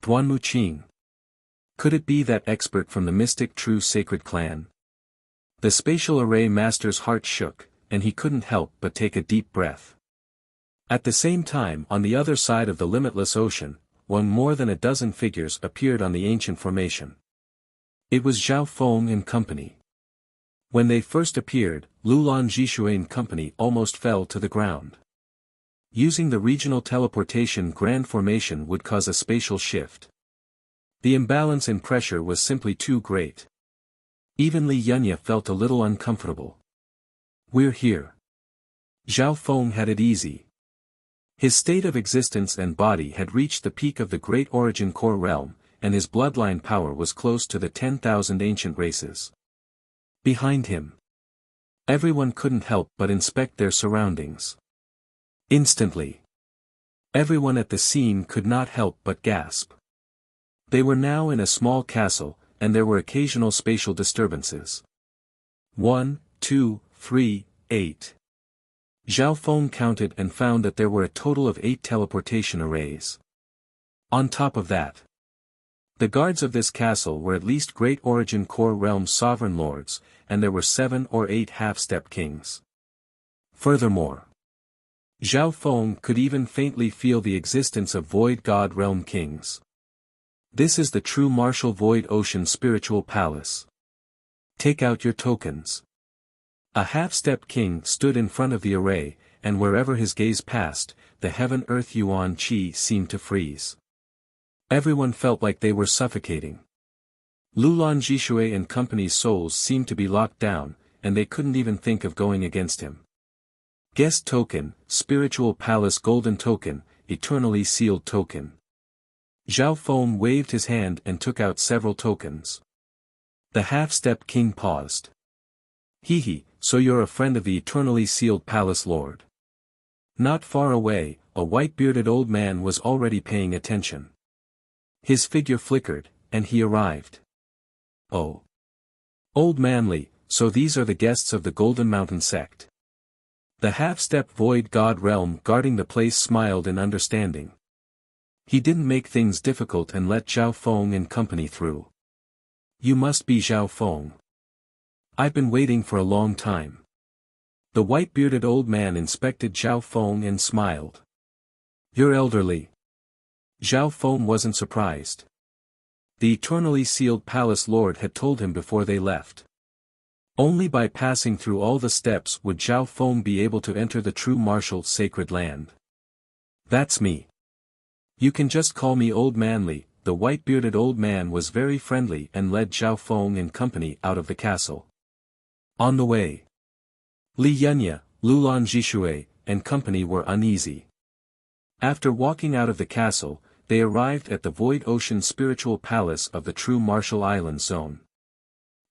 Duan Wuqing. Could it be that expert from the mystic true sacred clan? The spatial array master's heart shook, and he couldn't help but take a deep breath. At the same time, on the other side of the limitless ocean, more than a dozen figures appeared on the ancient formation. It was Zhao Feng and company. When they first appeared, Lulan Jishui and company almost fell to the ground. Using the regional teleportation grand formation would cause a spatial shift. The imbalance in pressure was simply too great. Even Li Yunya felt a little uncomfortable. We're here. Zhao Feng had it easy. His state of existence and body had reached the peak of the Great Origin Core realm, and his bloodline power was close to the 10,000 ancient races. Behind him, everyone couldn't help but inspect their surroundings. Instantly, everyone at the scene could not help but gasp. They were now in a small castle, and there were occasional spatial disturbances. 1, 2, 3, 8. Zhao Feng counted and found that there were a total of 8 teleportation arrays. On top of that, the guards of this castle were at least Great Origin Core realm sovereign lords, and there were 7 or 8 half-step kings. Furthermore, Zhao Feng could even faintly feel the existence of Void God Realm kings. This is the true martial Void Ocean Spiritual Palace. Take out your tokens. A half-step king stood in front of the array, and wherever his gaze passed, the heaven-earth yuan qi seemed to freeze. Everyone felt like they were suffocating. Lulan Jishui and company's souls seemed to be locked down, and they couldn't even think of going against him. Guest token, Spiritual Palace Golden token, Eternally Sealed token. Zhao Feng waved his hand and took out several tokens. The half-step king paused. Hee, so you're a friend of the Eternally Sealed Palace Lord. Not far away, a white-bearded old man was already paying attention. His figure flickered, and he arrived. Oh. Old Manly, so these are the guests of the Golden Mountain sect. The half-step Void God realm guarding the place smiled in understanding. He didn't make things difficult and let Zhao Feng and company through. You must be Zhao Feng. I've been waiting for a long time. The white-bearded old man inspected Zhao Feng and smiled. You're elderly. Zhao Feng wasn't surprised. The Eternally Sealed Palace Lord had told him before they left. Only by passing through all the steps would Zhao Feng be able to enter the true martial sacred land. That's me. You can just call me Old Manly. The white-bearded old man was very friendly and led Zhao Feng and company out of the castle. On the way, Li Yunya, Lulan Jishui, and company were uneasy. After walking out of the castle, they arrived at the Void Ocean Spiritual Palace of the true Martial Island Zone.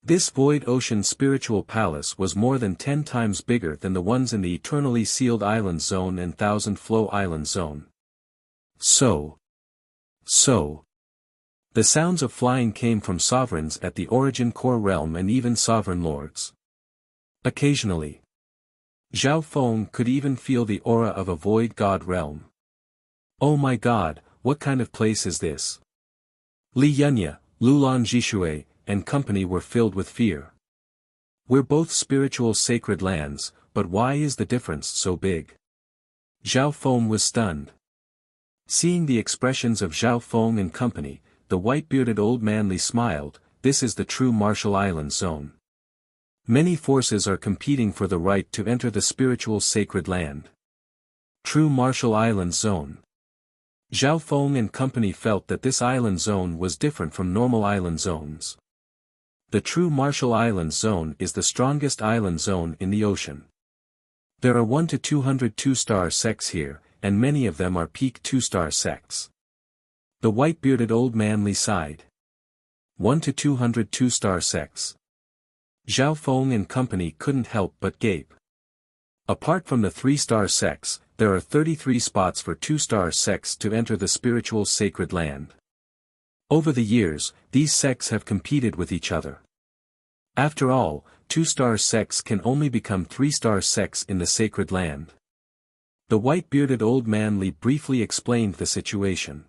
This Void Ocean Spiritual Palace was more than 10 times bigger than the ones in the Eternally Sealed Island Zone and Thousand Flow Island Zone. So. The sounds of flying came from sovereigns at the Origin Core realm and even sovereign lords. Occasionally, Zhao Feng could even feel the aura of a void god realm. Oh my god, what kind of place is this? Li Yunya, Lulan Jishui, and company were filled with fear. We're both spiritual sacred lands, but why is the difference so big? Zhao Feng was stunned. Seeing the expressions of Zhao Feng and company, the white-bearded old man Li smiled. This is the true Martial Island Zone. Many forces are competing for the right to enter the spiritual sacred land. True Martial Island Zone. Zhao Feng and company felt that this island zone was different from normal island zones. The true Martial Island Zone is the strongest island zone in the ocean. There are 1 to 200 2-star sects here, and many of them are peak 2-star sects. The white-bearded old man Li sighed. 1 to 200 2-star sects. Zhao Feng and company couldn't help but gape. Apart from the 3-star sects, there are 33 spots for 2-star sects to enter the spiritual sacred land. Over the years, these sects have competed with each other. After all, 2-star sects can only become 3-star sects in the sacred land. The white-bearded old man Li briefly explained the situation.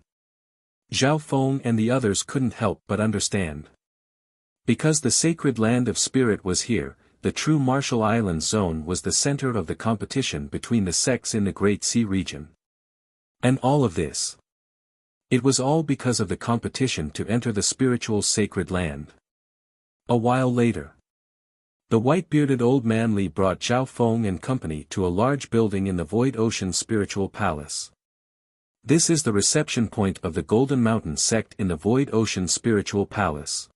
Zhao Feng and the others couldn't help but understand. Because the sacred land of spirit was here, the true Martial Island Zone was the center of the competition between the sects in the Great Sea region. And all of this. It was all because of the competition to enter the spiritual sacred land. A while later, the white-bearded old man Li brought Zhao Feng and company to a large building in the Void Ocean Spiritual Palace. This is the reception point of the Golden Mountain sect in the Void Ocean Spiritual Palace.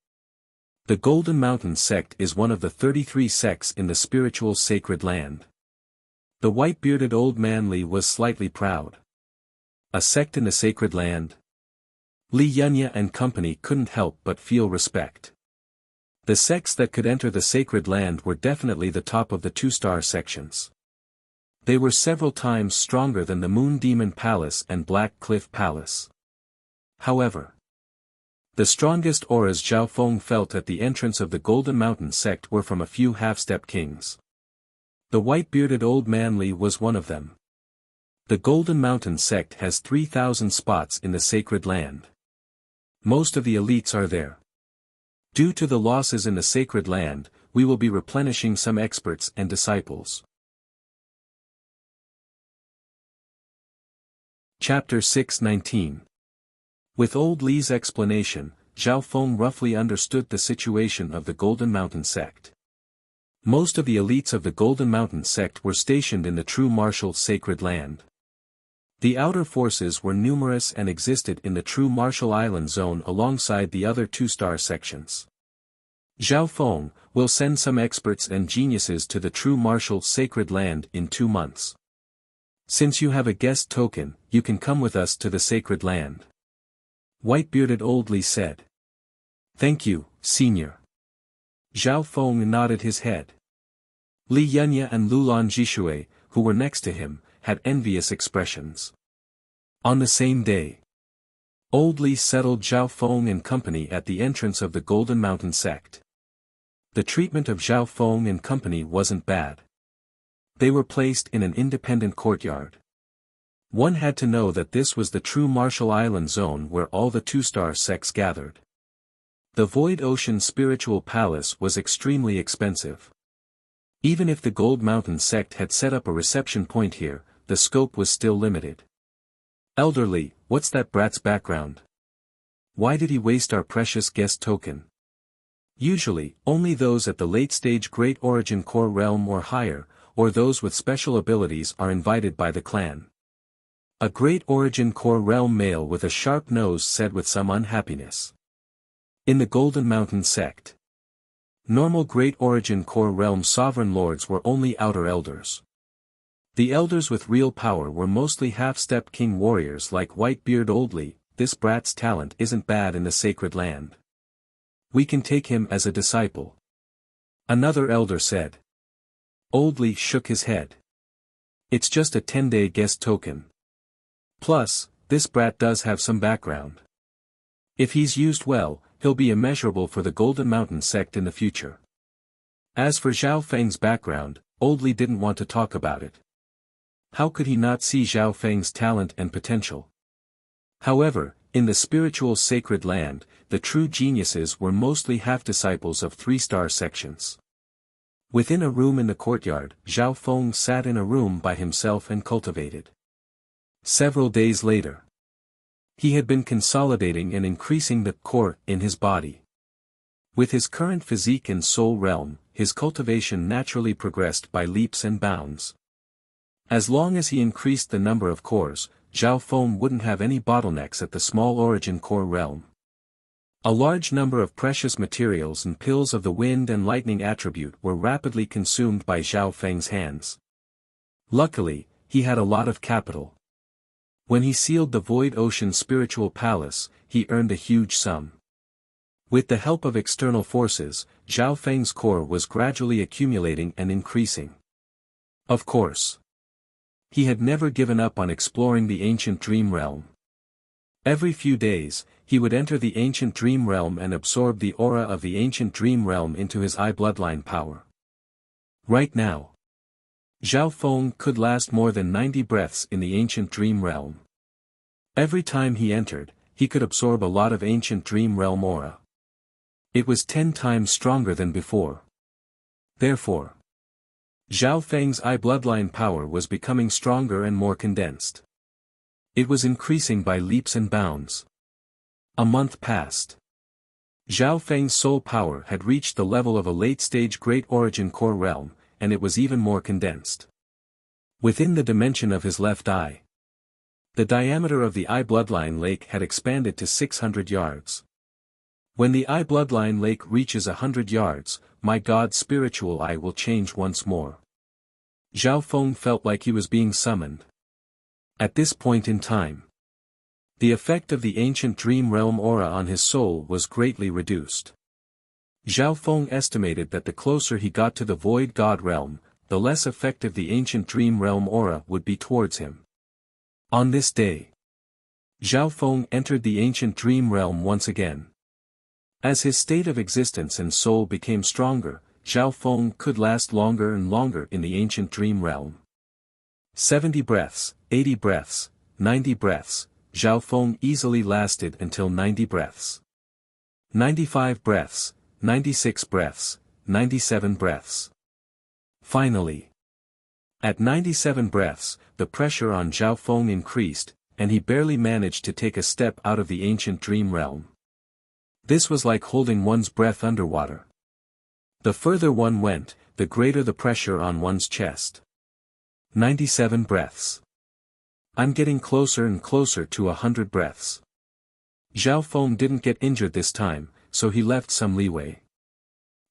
The Golden Mountain sect is one of the 33 sects in the spiritual sacred land. The white-bearded old man Li was slightly proud. A sect in the sacred land? Li Yunya and company couldn't help but feel respect. The sects that could enter the sacred land were definitely the top of the 2-star sections. They were several times stronger than the Moon Demon Palace and Black Cliff Palace. However, the strongest auras Zhao Feng felt at the entrance of the Golden Mountain sect were from a few half-step kings. The white-bearded old man Li was one of them. The Golden Mountain sect has 3,000 spots in the sacred land. Most of the elites are there. Due to the losses in the sacred land, we will be replenishing some experts and disciples. Chapter 6:19. With old Li's explanation, Zhao Feng roughly understood the situation of the Golden Mountain sect. Most of the elites of the Golden Mountain sect were stationed in the true martial sacred land. The outer forces were numerous and existed in the true Martial Island Zone alongside the other 2-star sections. Zhao Feng will send some experts and geniuses to the true Martial sacred land in 2 months. Since you have a guest token, you can come with us to the sacred land. White-bearded old Li said. Thank you, senior. Zhao Feng nodded his head. Li Yunya and Lulan Jishui, who were next to him, had envious expressions. On the same day, old Li settled Zhao Feng and company at the entrance of the Golden Mountain sect. The treatment of Zhao Feng and company wasn't bad. They were placed in an independent courtyard. One had to know that this was the true Martial Island Zone where all the 2-star sects gathered. The Void Ocean Spiritual Palace was extremely expensive. Even if the Gold Mountain sect had set up a reception point here, the scope was still limited. Elderly, what's that brat's background? Why did he waste our precious guest token? Usually, only those at the late-stage Great Origin Core realm or higher, or those with special abilities are invited by the clan. A Great Origin Core realm male with a sharp nose said with some unhappiness. In the Golden Mountain sect, normal Great Origin Core realm sovereign lords were only outer elders. The elders with real power were mostly half-step king warriors like Whitebeard Old Li, this brat's talent isn't bad in the sacred land. We can take him as a disciple. Another elder said. Old Li shook his head. It's just a 10-day guest token. Plus, this brat does have some background. If he's used well, he'll be immeasurable for the Golden Mountain sect in the future. As for Zhao Feng's background, Old Li didn't want to talk about it. How could he not see Zhao Feng's talent and potential? However, in the spiritual sacred land, the true geniuses were mostly half-disciples of 3-star sections. Within a room in the courtyard, Zhao Feng sat in a room by himself and cultivated. Several days later, he had been consolidating and increasing the core in his body. With his current physique and soul realm, his cultivation naturally progressed by leaps and bounds. As long as he increased the number of cores, Zhao Feng wouldn't have any bottlenecks at the small origin core realm. A large number of precious materials and pills of the wind and lightning attribute were rapidly consumed by Zhao Feng's hands. Luckily, he had a lot of capital. When he sealed the Void Ocean Spiritual Palace, he earned a huge sum. With the help of external forces, Zhao Feng's core was gradually accumulating and increasing. Of course, he had never given up on exploring the ancient dream realm. Every few days, he would enter the ancient dream realm and absorb the aura of the ancient dream realm into his eye bloodline power. Right now, Zhao Feng could last more than 90 breaths in the ancient dream realm. Every time he entered, he could absorb a lot of ancient dream realm aura. It was 10 times stronger than before. Therefore, Zhao Feng's eye bloodline power was becoming stronger and more condensed. It was increasing by leaps and bounds. A month passed. Zhao Feng's soul power had reached the level of a late-stage Great Origin Core realm, and it was even more condensed. Within the dimension of his left eye, the diameter of the eye bloodline lake had expanded to 600 yards. When the eye bloodline lake reaches 100 yards, my God's spiritual eye will change once more. Zhao Feng felt like he was being summoned. At this point in time, the effect of the ancient dream realm aura on his soul was greatly reduced. Zhao Feng estimated that the closer he got to the void god realm, the less effective the ancient dream realm aura would be towards him. On this day, Zhao Feng entered the ancient dream realm once again. As his state of existence and soul became stronger, Zhao Feng could last longer and longer in the ancient dream realm. 70 breaths, 80 breaths, 90 breaths, Zhao Feng easily lasted until 90 breaths. 95 breaths, 96 breaths, 97 breaths. Finally, at 97 breaths, the pressure on Zhao Feng increased, and he barely managed to take a step out of the ancient dream realm. This was like holding one's breath underwater. The further one went, the greater the pressure on one's chest. 97 breaths. I'm getting closer and closer to 100 breaths. Zhao Feng didn't get injured this time, so he left some leeway.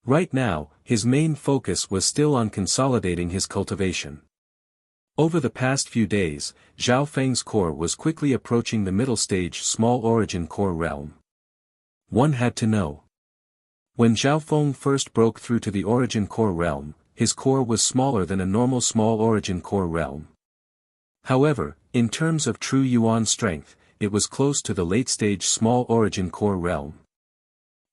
Right now, his main focus was still on consolidating his cultivation. Over the past few days, Zhao Feng's core was quickly approaching the middle stage small origin core realm. One had to know. When Zhao Feng first broke through to the origin core realm, his core was smaller than a normal small origin core realm. However, in terms of true yuan strength, it was close to the late-stage small origin core realm.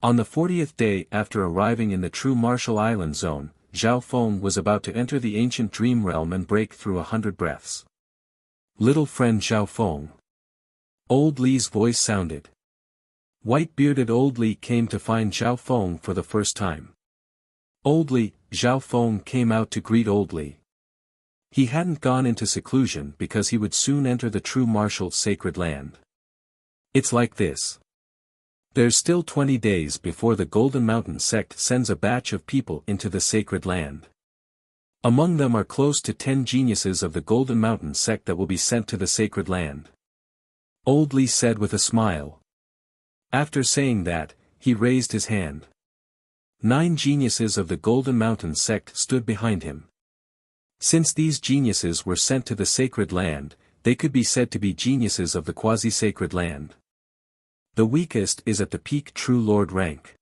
On the 40th day after arriving in the true Martial Island zone, Zhao Feng was about to enter the ancient dream realm and break through 100 breaths. Little friend Zhao Feng. Old Li's voice sounded. White-bearded Old Li came to find Zhao Feng for the first time. Old Li, Zhao Feng came out to greet Old Li. He hadn't gone into seclusion because he would soon enter the true martial sacred land. It's like this. There's still 20 days before the Golden Mountain sect sends a batch of people into the sacred land. Among them are close to 10 geniuses of the Golden Mountain sect that will be sent to the sacred land. Old Li said with a smile. After saying that, he raised his hand. 9 geniuses of the Golden Mountain sect stood behind him. Since these geniuses were sent to the sacred land, they could be said to be geniuses of the quasi-sacred land. The weakest is at the peak True Lord rank.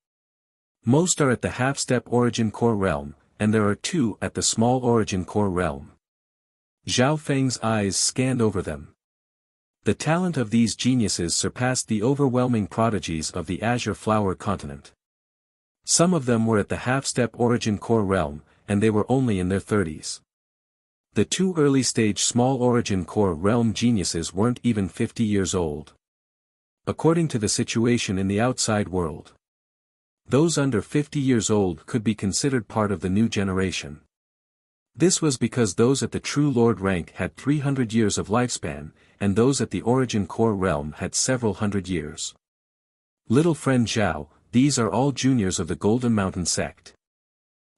Most are at the half-step Origin Core realm, and there are 2 at the small Origin Core realm. Zhao Feng's eyes scanned over them. The talent of these geniuses surpassed the overwhelming prodigies of the Azure Flower continent. Some of them were at the half-step Origin Core realm, and they were only in their 30s. The 2 early-stage small Origin Core realm geniuses weren't even 50 years old. According to the situation in the outside world, those under 50 years old could be considered part of the new generation. This was because those at the True Lord rank had 300 years of lifespan, and those at the Origin Core realm had several hundred years. Little friend Zhao, these are all juniors of the Golden Mountain sect.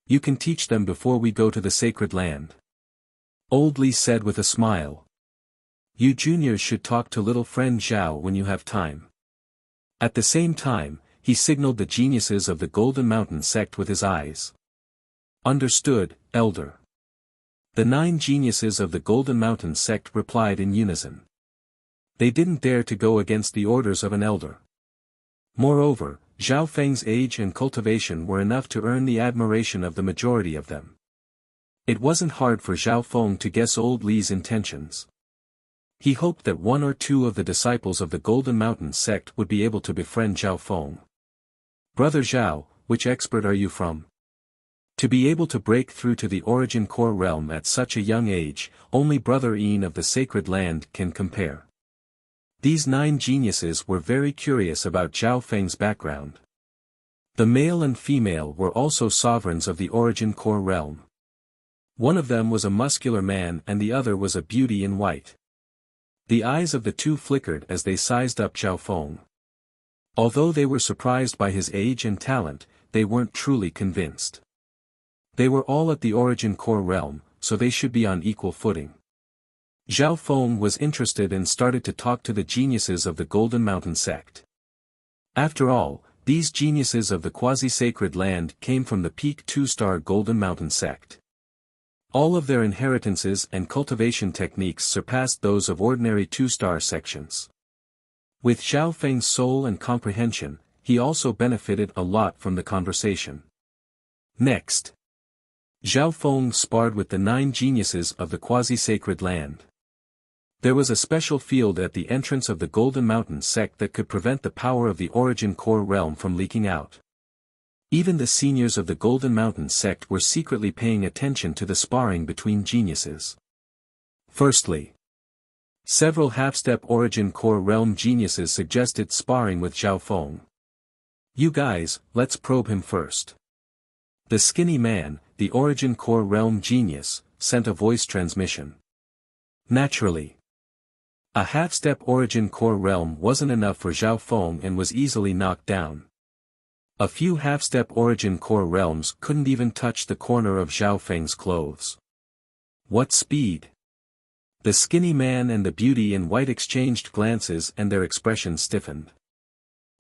You can teach them before we go to the sacred land. Old Li said with a smile. You juniors should talk to little friend Zhao when you have time. At the same time, he signaled the geniuses of the Golden Mountain sect with his eyes. Understood, Elder. The 9 geniuses of the Golden Mountain sect replied in unison. They didn't dare to go against the orders of an elder. Moreover, Zhao Feng's age and cultivation were enough to earn the admiration of the majority of them. It wasn't hard for Zhao Feng to guess Old Li's intentions. He hoped that 1 or 2 of the disciples of the Golden Mountain sect would be able to befriend Zhao Feng. Brother Zhao, which expert are you from? To be able to break through to the Origin Core realm at such a young age, only Brother Ian of the Sacred Land can compare. These 9 geniuses were very curious about Zhao Feng's background. The male and female were also sovereigns of the Origin Core realm. One of them was a muscular man and the other was a beauty in white. The eyes of the 2 flickered as they sized up Zhao Feng. Although they were surprised by his age and talent, they weren't truly convinced. They were all at the Origin Core realm, so they should be on equal footing. Zhao Feng was interested and started to talk to the geniuses of the Golden Mountain sect. After all, these geniuses of the quasi-sacred land came from the peak 2-star Golden Mountain sect. All of their inheritances and cultivation techniques surpassed those of ordinary 2-star sections. With Zhao Feng's soul and comprehension, he also benefited a lot from the conversation. Next, Zhao Feng sparred with the 9 geniuses of the quasi-sacred land. There was a special field at the entrance of the Golden Mountain sect that could prevent the power of the Origin Core realm from leaking out. Even the seniors of the Golden Mountain sect were secretly paying attention to the sparring between geniuses. Firstly, several half-step Origin Core realm geniuses suggested sparring with Zhao Feng. You guys, let's probe him first. The skinny man, the Origin Core realm genius, sent a voice transmission. Naturally, a half-step Origin Core realm wasn't enough for Zhao Feng and was easily knocked down. A few half-step Origin Core realms couldn't even touch the corner of Zhao Feng's clothes. What speed! The skinny man and the beauty in white exchanged glances and their expressions stiffened.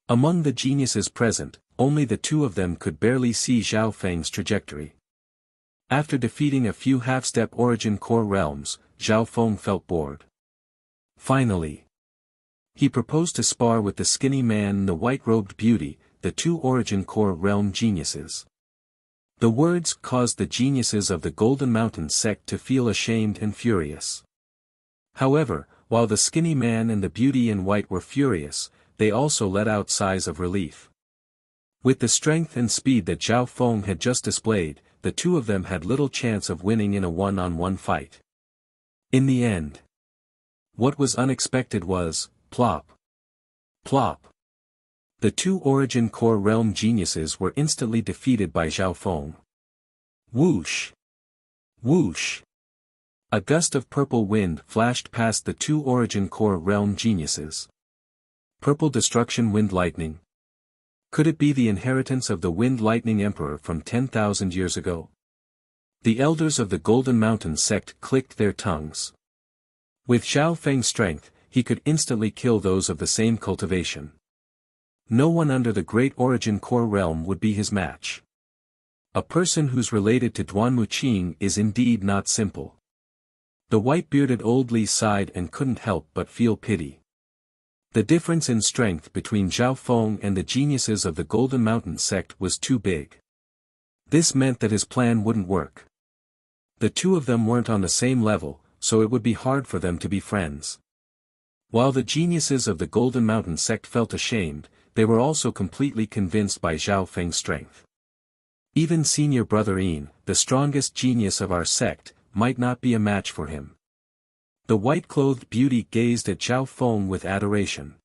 Among the geniuses present, only the 2 of them could barely see Zhao Feng's trajectory. After defeating a few half-step Origin Core realms, Zhao Feng felt bored. Finally, he proposed to spar with the skinny man and the white-robed beauty, the 2 Origin Core realm geniuses. The words caused the geniuses of the Golden Mountain sect to feel ashamed and furious. However, while the skinny man and the beauty in white were furious, they also let out sighs of relief. With the strength and speed that Zhao Feng had just displayed, the 2 of them had little chance of winning in a one-on-one fight. In the end, what was unexpected was, plop. Plop. The 2 Origin Core realm geniuses were instantly defeated by Zhao Feng. Whoosh! Whoosh! A gust of purple wind flashed past the 2 Origin Core realm geniuses. Purple destruction wind lightning. Could it be the inheritance of the Wind Lightning Emperor from 10,000 years ago? The elders of the Golden Mountain sect clicked their tongues. With Zhao Feng's strength, he could instantly kill those of the same cultivation. No one under the Great Origin Core realm would be his match. A person who's related to Duanmu Qing is indeed not simple. The white-bearded old Li sighed and couldn't help but feel pity. The difference in strength between Zhao Feng and the geniuses of the Golden Mountain sect was too big. This meant that his plan wouldn't work. The two of them weren't on the same level, so it would be hard for them to be friends. While the geniuses of the Golden Mountain sect felt ashamed, they were also completely convinced by Zhao Feng's strength. Even senior brother Yin, the strongest genius of our sect, might not be a match for him. The white-clothed beauty gazed at Zhao Feng with adoration.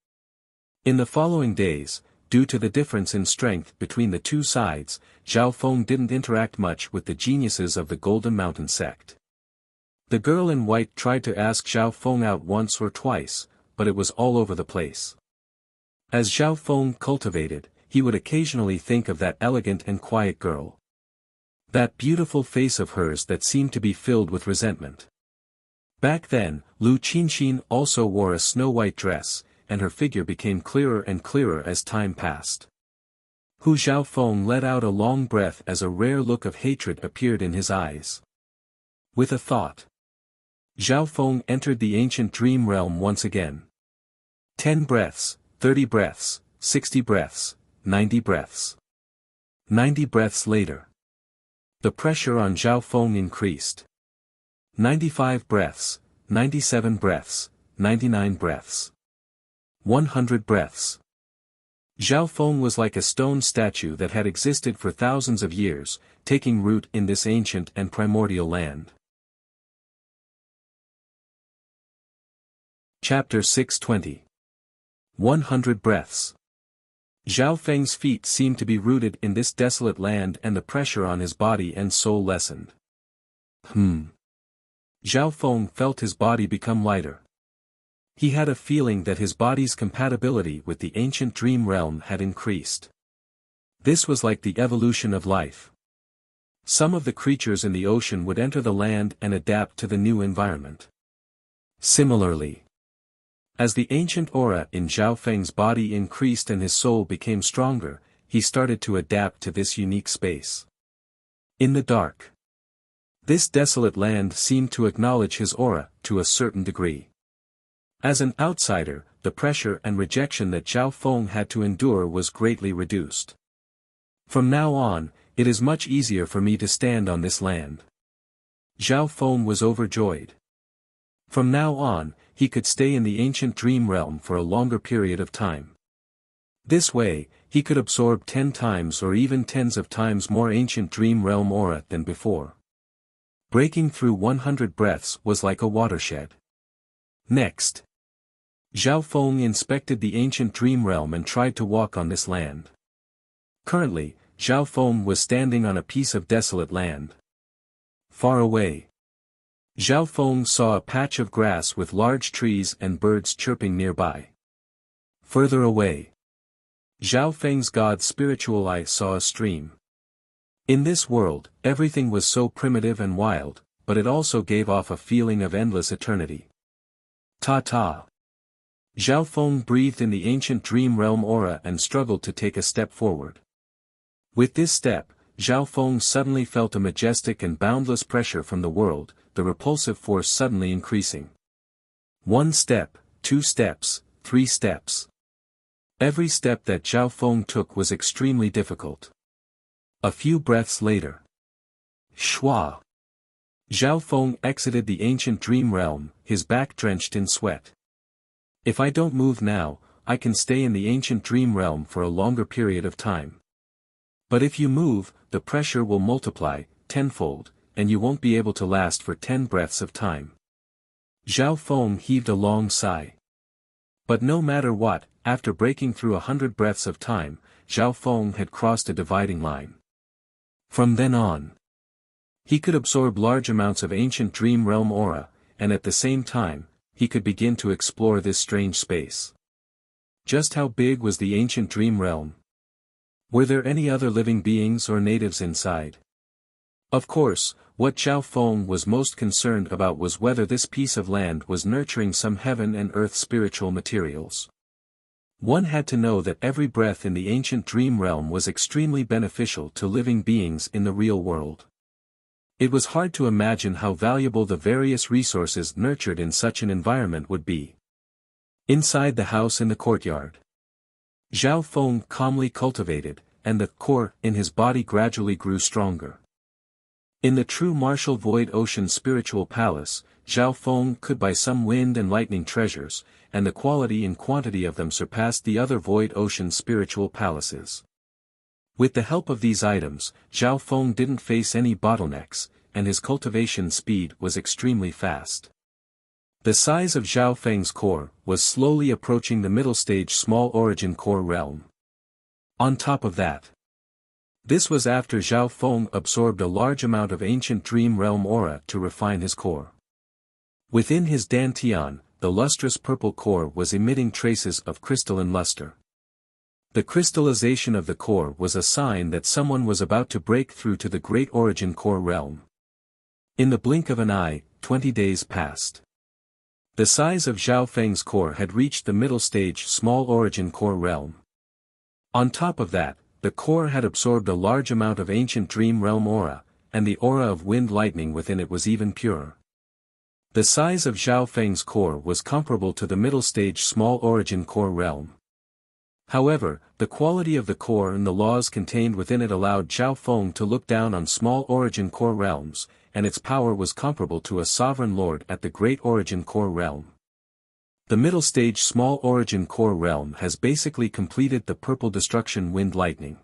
In the following days, due to the difference in strength between the two sides, Zhao Feng didn't interact much with the geniuses of the Golden Mountain sect. The girl in white tried to ask Zhao Feng out once or twice, but it was all over the place. As Zhao Feng cultivated, he would occasionally think of that elegant and quiet girl. That beautiful face of hers that seemed to be filled with resentment. Back then, Lu Qinxin also wore a snow-white dress, and her figure became clearer and clearer as time passed. Hu Zhaofeng let out a long breath as a rare look of hatred appeared in his eyes. With a thought, Zhaofeng entered the ancient dream realm once again. 10 breaths, 30 breaths, 60 breaths, 90 breaths. 90 breaths later. The pressure on Zhaofeng increased. 95 breaths, 97 breaths, 99 breaths. 100 breaths. Zhaofeng was like a stone statue that had existed for thousands of years, taking root in this ancient and primordial land. Chapter 620. 100 breaths. Zhao Feng's feet seemed to be rooted in this desolate land, and the pressure on his body and soul lessened. Zhao Feng felt his body become lighter. He had a feeling that his body's compatibility with the ancient dream realm had increased. This was like the evolution of life. Some of the creatures in the ocean would enter the land and adapt to the new environment. Similarly, as the ancient aura in Zhao Feng's body increased and his soul became stronger, he started to adapt to this unique space. In the dark, this desolate land seemed to acknowledge his aura to a certain degree. As an outsider, the pressure and rejection that Zhao Feng had to endure was greatly reduced. From now on, it is much easier for me to stand on this land. Zhao Feng was overjoyed. From now on, he could stay in the ancient dream realm for a longer period of time. This way, he could absorb 10 times or even tens of times more ancient dream realm aura than before. Breaking through 100 breaths was like a watershed. Next, Zhao Feng inspected the ancient dream realm and tried to walk on this land. Currently, Zhao Feng was standing on a piece of desolate land. Far away, Zhao Feng saw a patch of grass with large trees and birds chirping nearby. Further away, Zhao Feng's god's spiritual eye saw a stream. In this world, everything was so primitive and wild, but it also gave off a feeling of endless eternity. Ta-ta. Zhao Feng breathed in the ancient dream realm aura and struggled to take a step forward. With this step, Zhao Feng suddenly felt a majestic and boundless pressure from the world, the repulsive force suddenly increasing. 1 step, 2 steps, 3 steps. Every step that Zhao Feng took was extremely difficult. A few breaths later. Shwa. Zhao Feng exited the ancient dream realm, his back drenched in sweat. If I don't move now, I can stay in the ancient dream realm for a longer period of time. But if you move, the pressure will multiply, tenfold, and you won't be able to last for 10 breaths of time. Zhao Feng heaved a long sigh. But no matter what, after breaking through 100 breaths of time, Zhao Feng had crossed a dividing line. From then on, he could absorb large amounts of ancient dream realm aura, and at the same time, he could begin to explore this strange space. Just how big was the ancient dream realm? Were there any other living beings or natives inside? Of course, what Zhao Feng was most concerned about was whether this piece of land was nurturing some heaven and earth spiritual materials. One had to know that every breath in the ancient dream realm was extremely beneficial to living beings in the real world. It was hard to imagine how valuable the various resources nurtured in such an environment would be. Inside the house in the courtyard, Zhao Feng calmly cultivated, and the core in his body gradually grew stronger. In the true martial void ocean spiritual palace, Zhao Feng could buy some wind and lightning treasures, and the quality and quantity of them surpassed the other void ocean spiritual palaces. With the help of these items, Zhao Feng didn't face any bottlenecks, and his cultivation speed was extremely fast. The size of Zhao Feng's core was slowly approaching the middle stage small origin core realm. On top of that, this was after Zhao Feng absorbed a large amount of ancient dream realm aura to refine his core. Within his dantian, the lustrous purple core was emitting traces of crystalline luster. The crystallization of the core was a sign that someone was about to break through to the great origin core realm. In the blink of an eye, 20 days passed. The size of Zhao Feng's core had reached the middle stage small origin core realm. On top of that, the core had absorbed a large amount of ancient dream realm aura, and the aura of wind lightning within it was even purer. The size of Zhao Feng's core was comparable to the middle stage small origin core realm. However, the quality of the core and the laws contained within it allowed Zhao Feng to look down on small origin core realms, and its power was comparable to a sovereign lord at the great origin core realm. The middle stage small origin core realm has basically completed the purple destruction wind lightning.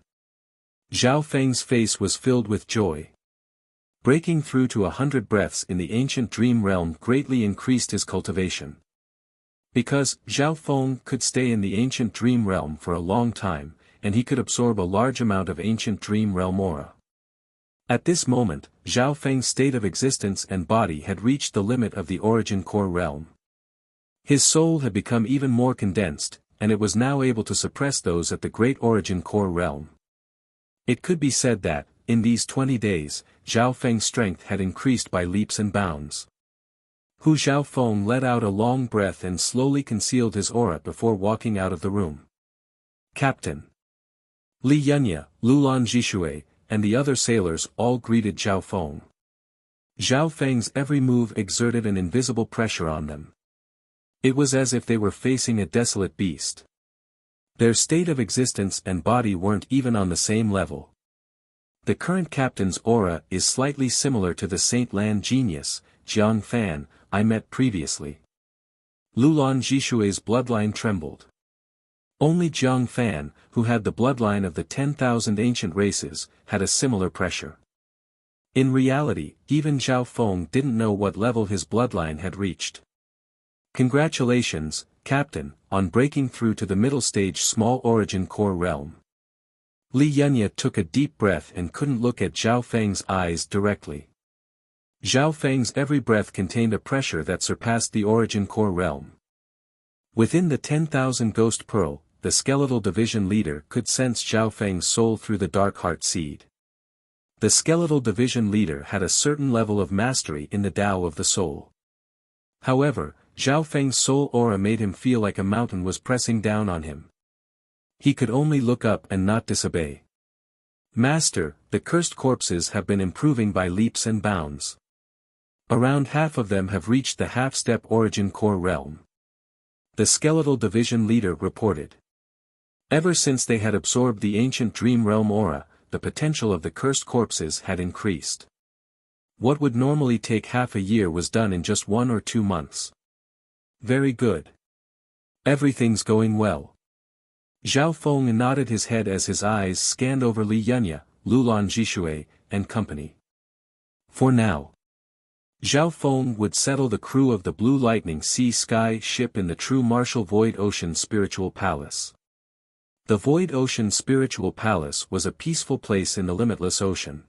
Zhao Feng's face was filled with joy. Breaking through to 100 breaths in the ancient dream realm greatly increased his cultivation. Because Zhao Feng could stay in the ancient dream realm for a long time, and he could absorb a large amount of ancient dream realm aura. At this moment, Zhao Feng's state of existence and body had reached the limit of the origin core realm. His soul had become even more condensed, and it was now able to suppress those at the great origin core realm. It could be said that, in these 20 days, Zhao Feng's strength had increased by leaps and bounds. Hu Zhaofeng let out a long breath and slowly concealed his aura before walking out of the room. Captain Li Yunya, Lulan Jishui, and the other sailors all greeted Zhao Feng. Zhao Feng's every move exerted an invisible pressure on them. It was as if they were facing a desolate beast. Their state of existence and body weren't even on the same level. The current captain's aura is slightly similar to the Saint Lan genius, Jiang Fan, I met previously. Lulan Jishui's bloodline trembled. Only Jiang Fan, who had the bloodline of the 10,000 ancient races, had a similar pressure. In reality, even Zhao Feng didn't know what level his bloodline had reached. Congratulations, Captain, on breaking through to the middle stage small origin core realm. Li Yunya took a deep breath and couldn't look at Zhao Feng's eyes directly. Zhao Feng's every breath contained a pressure that surpassed the origin core realm. Within the 10,000 Ghost Pearl, the skeletal division leader could sense Zhao Feng's soul through the dark heart seed. The skeletal division leader had a certain level of mastery in the Tao of the soul. However, Zhao Feng's soul aura made him feel like a mountain was pressing down on him. He could only look up and not disobey. Master, the cursed corpses have been improving by leaps and bounds. Around half of them have reached the half-step origin core realm. The skeletal division leader reported. Ever since they had absorbed the ancient dream realm aura, the potential of the cursed corpses had increased. What would normally take half a year was done in just 1 or 2 months. Very good. Everything's going well. Zhao Feng nodded his head as his eyes scanned over Li Yunya, Lulan Jishui, and company. For now, Zhao Feng would settle the crew of the Blue Lightning Sea Sky ship in the true Martial Void Ocean Spiritual Palace. The Void Ocean Spiritual Palace was a peaceful place in the limitless ocean.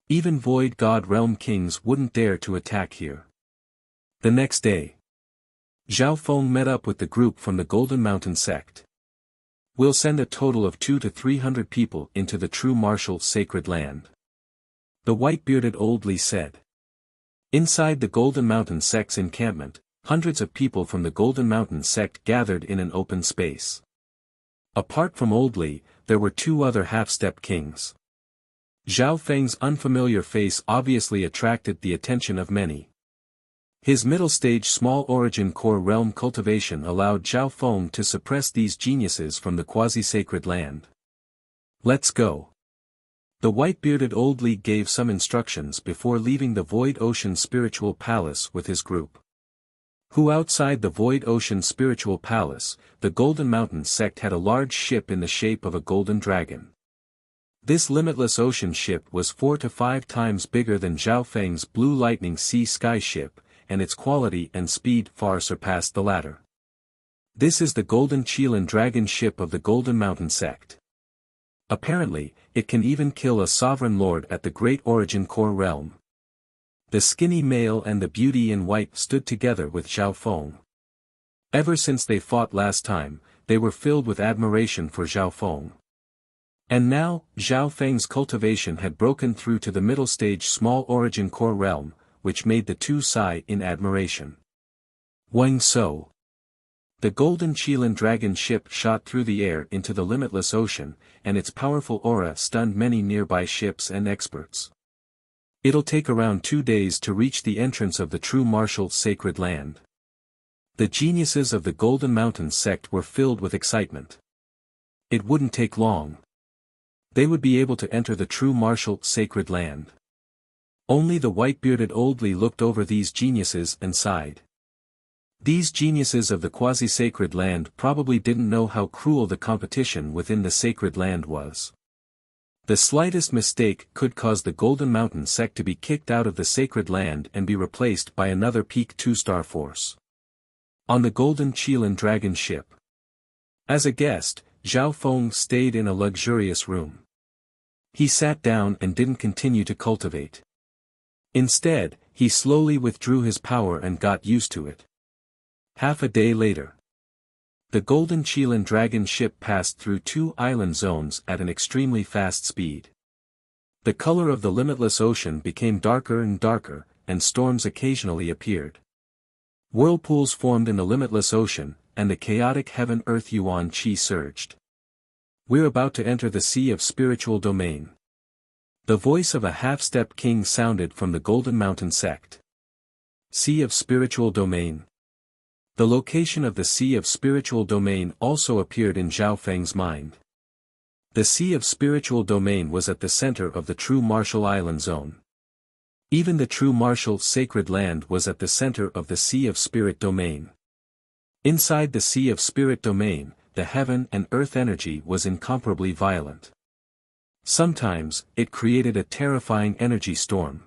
Even Void God Realm kings wouldn't dare to attack here. The next day, Zhao Feng met up with the group from the Golden Mountain sect. We'll send a total of 200 to 300 people into the true martial sacred land. The white-bearded old Li said. Inside the Golden Mountain sect's encampment, hundreds of people from the Golden Mountain sect gathered in an open space. Apart from old Li, there were 2 other half-step kings. Zhao Feng's unfamiliar face obviously attracted the attention of many. His middle-stage small origin core realm cultivation allowed Zhao Feng to suppress these geniuses from the quasi-sacred land. Let's go. The white-bearded old Li gave some instructions before leaving the Void Ocean Spiritual Palace with his group. Outside the Void Ocean Spiritual Palace, the Golden Mountain sect had a large ship in the shape of a golden dragon. This limitless ocean ship was 4 to 5 times bigger than Zhao Feng's Blue Lightning Sea Sky ship, and its quality and speed far surpassed the latter. This is the Golden Qilin Dragon ship of the Golden Mountain sect. Apparently, it can even kill a sovereign lord at the Great Origin Core realm. The skinny male and the beauty in white stood together with Zhao Feng. Ever since they fought last time, they were filled with admiration for Zhao Feng. And now, Zhao Feng's cultivation had broken through to the middle stage small origin core realm, which made the two sigh in admiration. Wang So. The Golden Qilin Dragon ship shot through the air into the limitless ocean, and its powerful aura stunned many nearby ships and experts. It'll take around 2 days to reach the entrance of the true martial sacred land. The geniuses of the Golden Mountain sect were filled with excitement. It wouldn't take long. They would be able to enter the true martial sacred land. Only the white-bearded old Li looked over these geniuses and sighed. These geniuses of the quasi-sacred land probably didn't know how cruel the competition within the sacred land was. The slightest mistake could cause the Golden Mountain sect to be kicked out of the sacred land and be replaced by another peak 2-star force. On the Golden Qilin Dragon ship. As a guest, Zhao Feng stayed in a luxurious room. He sat down and didn't continue to cultivate. Instead, he slowly withdrew his power and got used to it. Half a day later. The Golden Qilin Dragon ship passed through 2 island zones at an extremely fast speed. The color of the limitless ocean became darker and darker, and storms occasionally appeared. Whirlpools formed in the limitless ocean, and the chaotic heaven-earth yuan qi surged. We're about to enter the Sea of Spiritual Domain. The voice of a half-step king sounded from the Golden Mountain sect. Sea of Spiritual Domain. The location of the Sea of Spiritual Domain also appeared in Zhao Feng's mind. The Sea of Spiritual Domain was at the center of the true martial island zone. Even the true martial sacred land was at the center of the Sea of Spirit Domain. Inside the Sea of Spirit Domain, the heaven and earth energy was incomparably violent. Sometimes, it created a terrifying energy storm.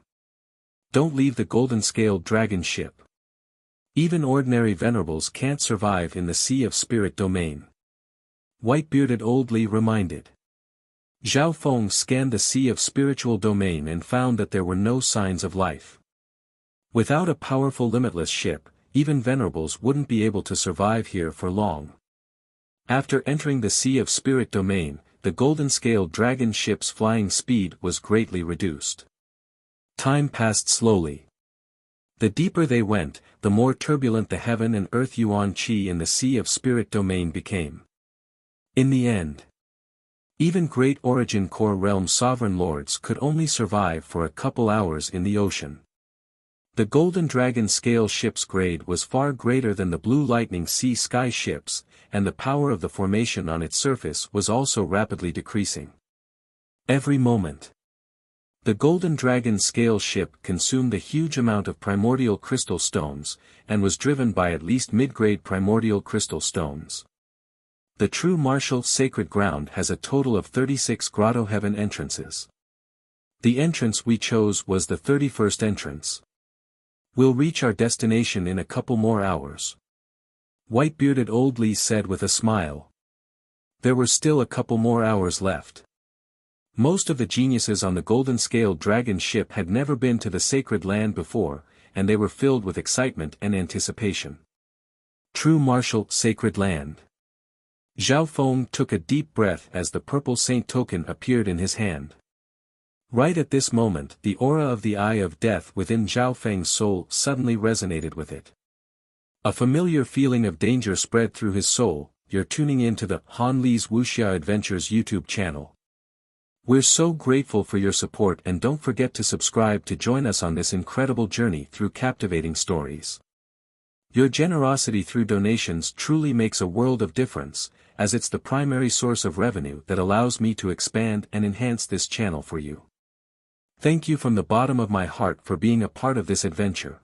Don't leave the golden-scaled dragon ship. Even ordinary venerables can't survive in the Sea of Spirit Domain. White-bearded old Li reminded. Zhao Feng scanned the Sea of Spiritual Domain and found that there were no signs of life. Without a powerful limitless ship, even venerables wouldn't be able to survive here for long. After entering the Sea of Spirit Domain, the golden-scaled dragon ship's flying speed was greatly reduced. Time passed slowly. The deeper they went, the more turbulent the heaven and earth yuan qi in the Sea of Spirit Domain became. In the end, even Great Origin Core realm sovereign lords could only survive for a couple hours in the ocean. The Golden Dragon scale ship's grade was far greater than the Blue Lightning Sea Sky ships, and the power of the formation on its surface was also rapidly decreasing. Every moment, the Golden Dragon scale ship consumed a huge amount of primordial crystal stones, and was driven by at least mid-grade primordial crystal stones. The true martial sacred ground has a total of 36 grotto heaven entrances. The entrance we chose was the 31st entrance. We'll reach our destination in a couple more hours. White-bearded old Li said with a smile. There were still a couple more hours left. Most of the geniuses on the golden-scaled dragon ship had never been to the sacred land before, and they were filled with excitement and anticipation. True martial sacred land. Zhao Feng took a deep breath as the purple saint token appeared in his hand. Right at this moment, the aura of the Eye of Death within Zhao Feng's soul suddenly resonated with it. A familiar feeling of danger spread through his soul. You're tuning in to the Han Li's Wuxia Adventures YouTube channel. We're so grateful for your support, and don't forget to subscribe to join us on this incredible journey through captivating stories. Your generosity through donations truly makes a world of difference, as it's the primary source of revenue that allows me to expand and enhance this channel for you. Thank you from the bottom of my heart for being a part of this adventure.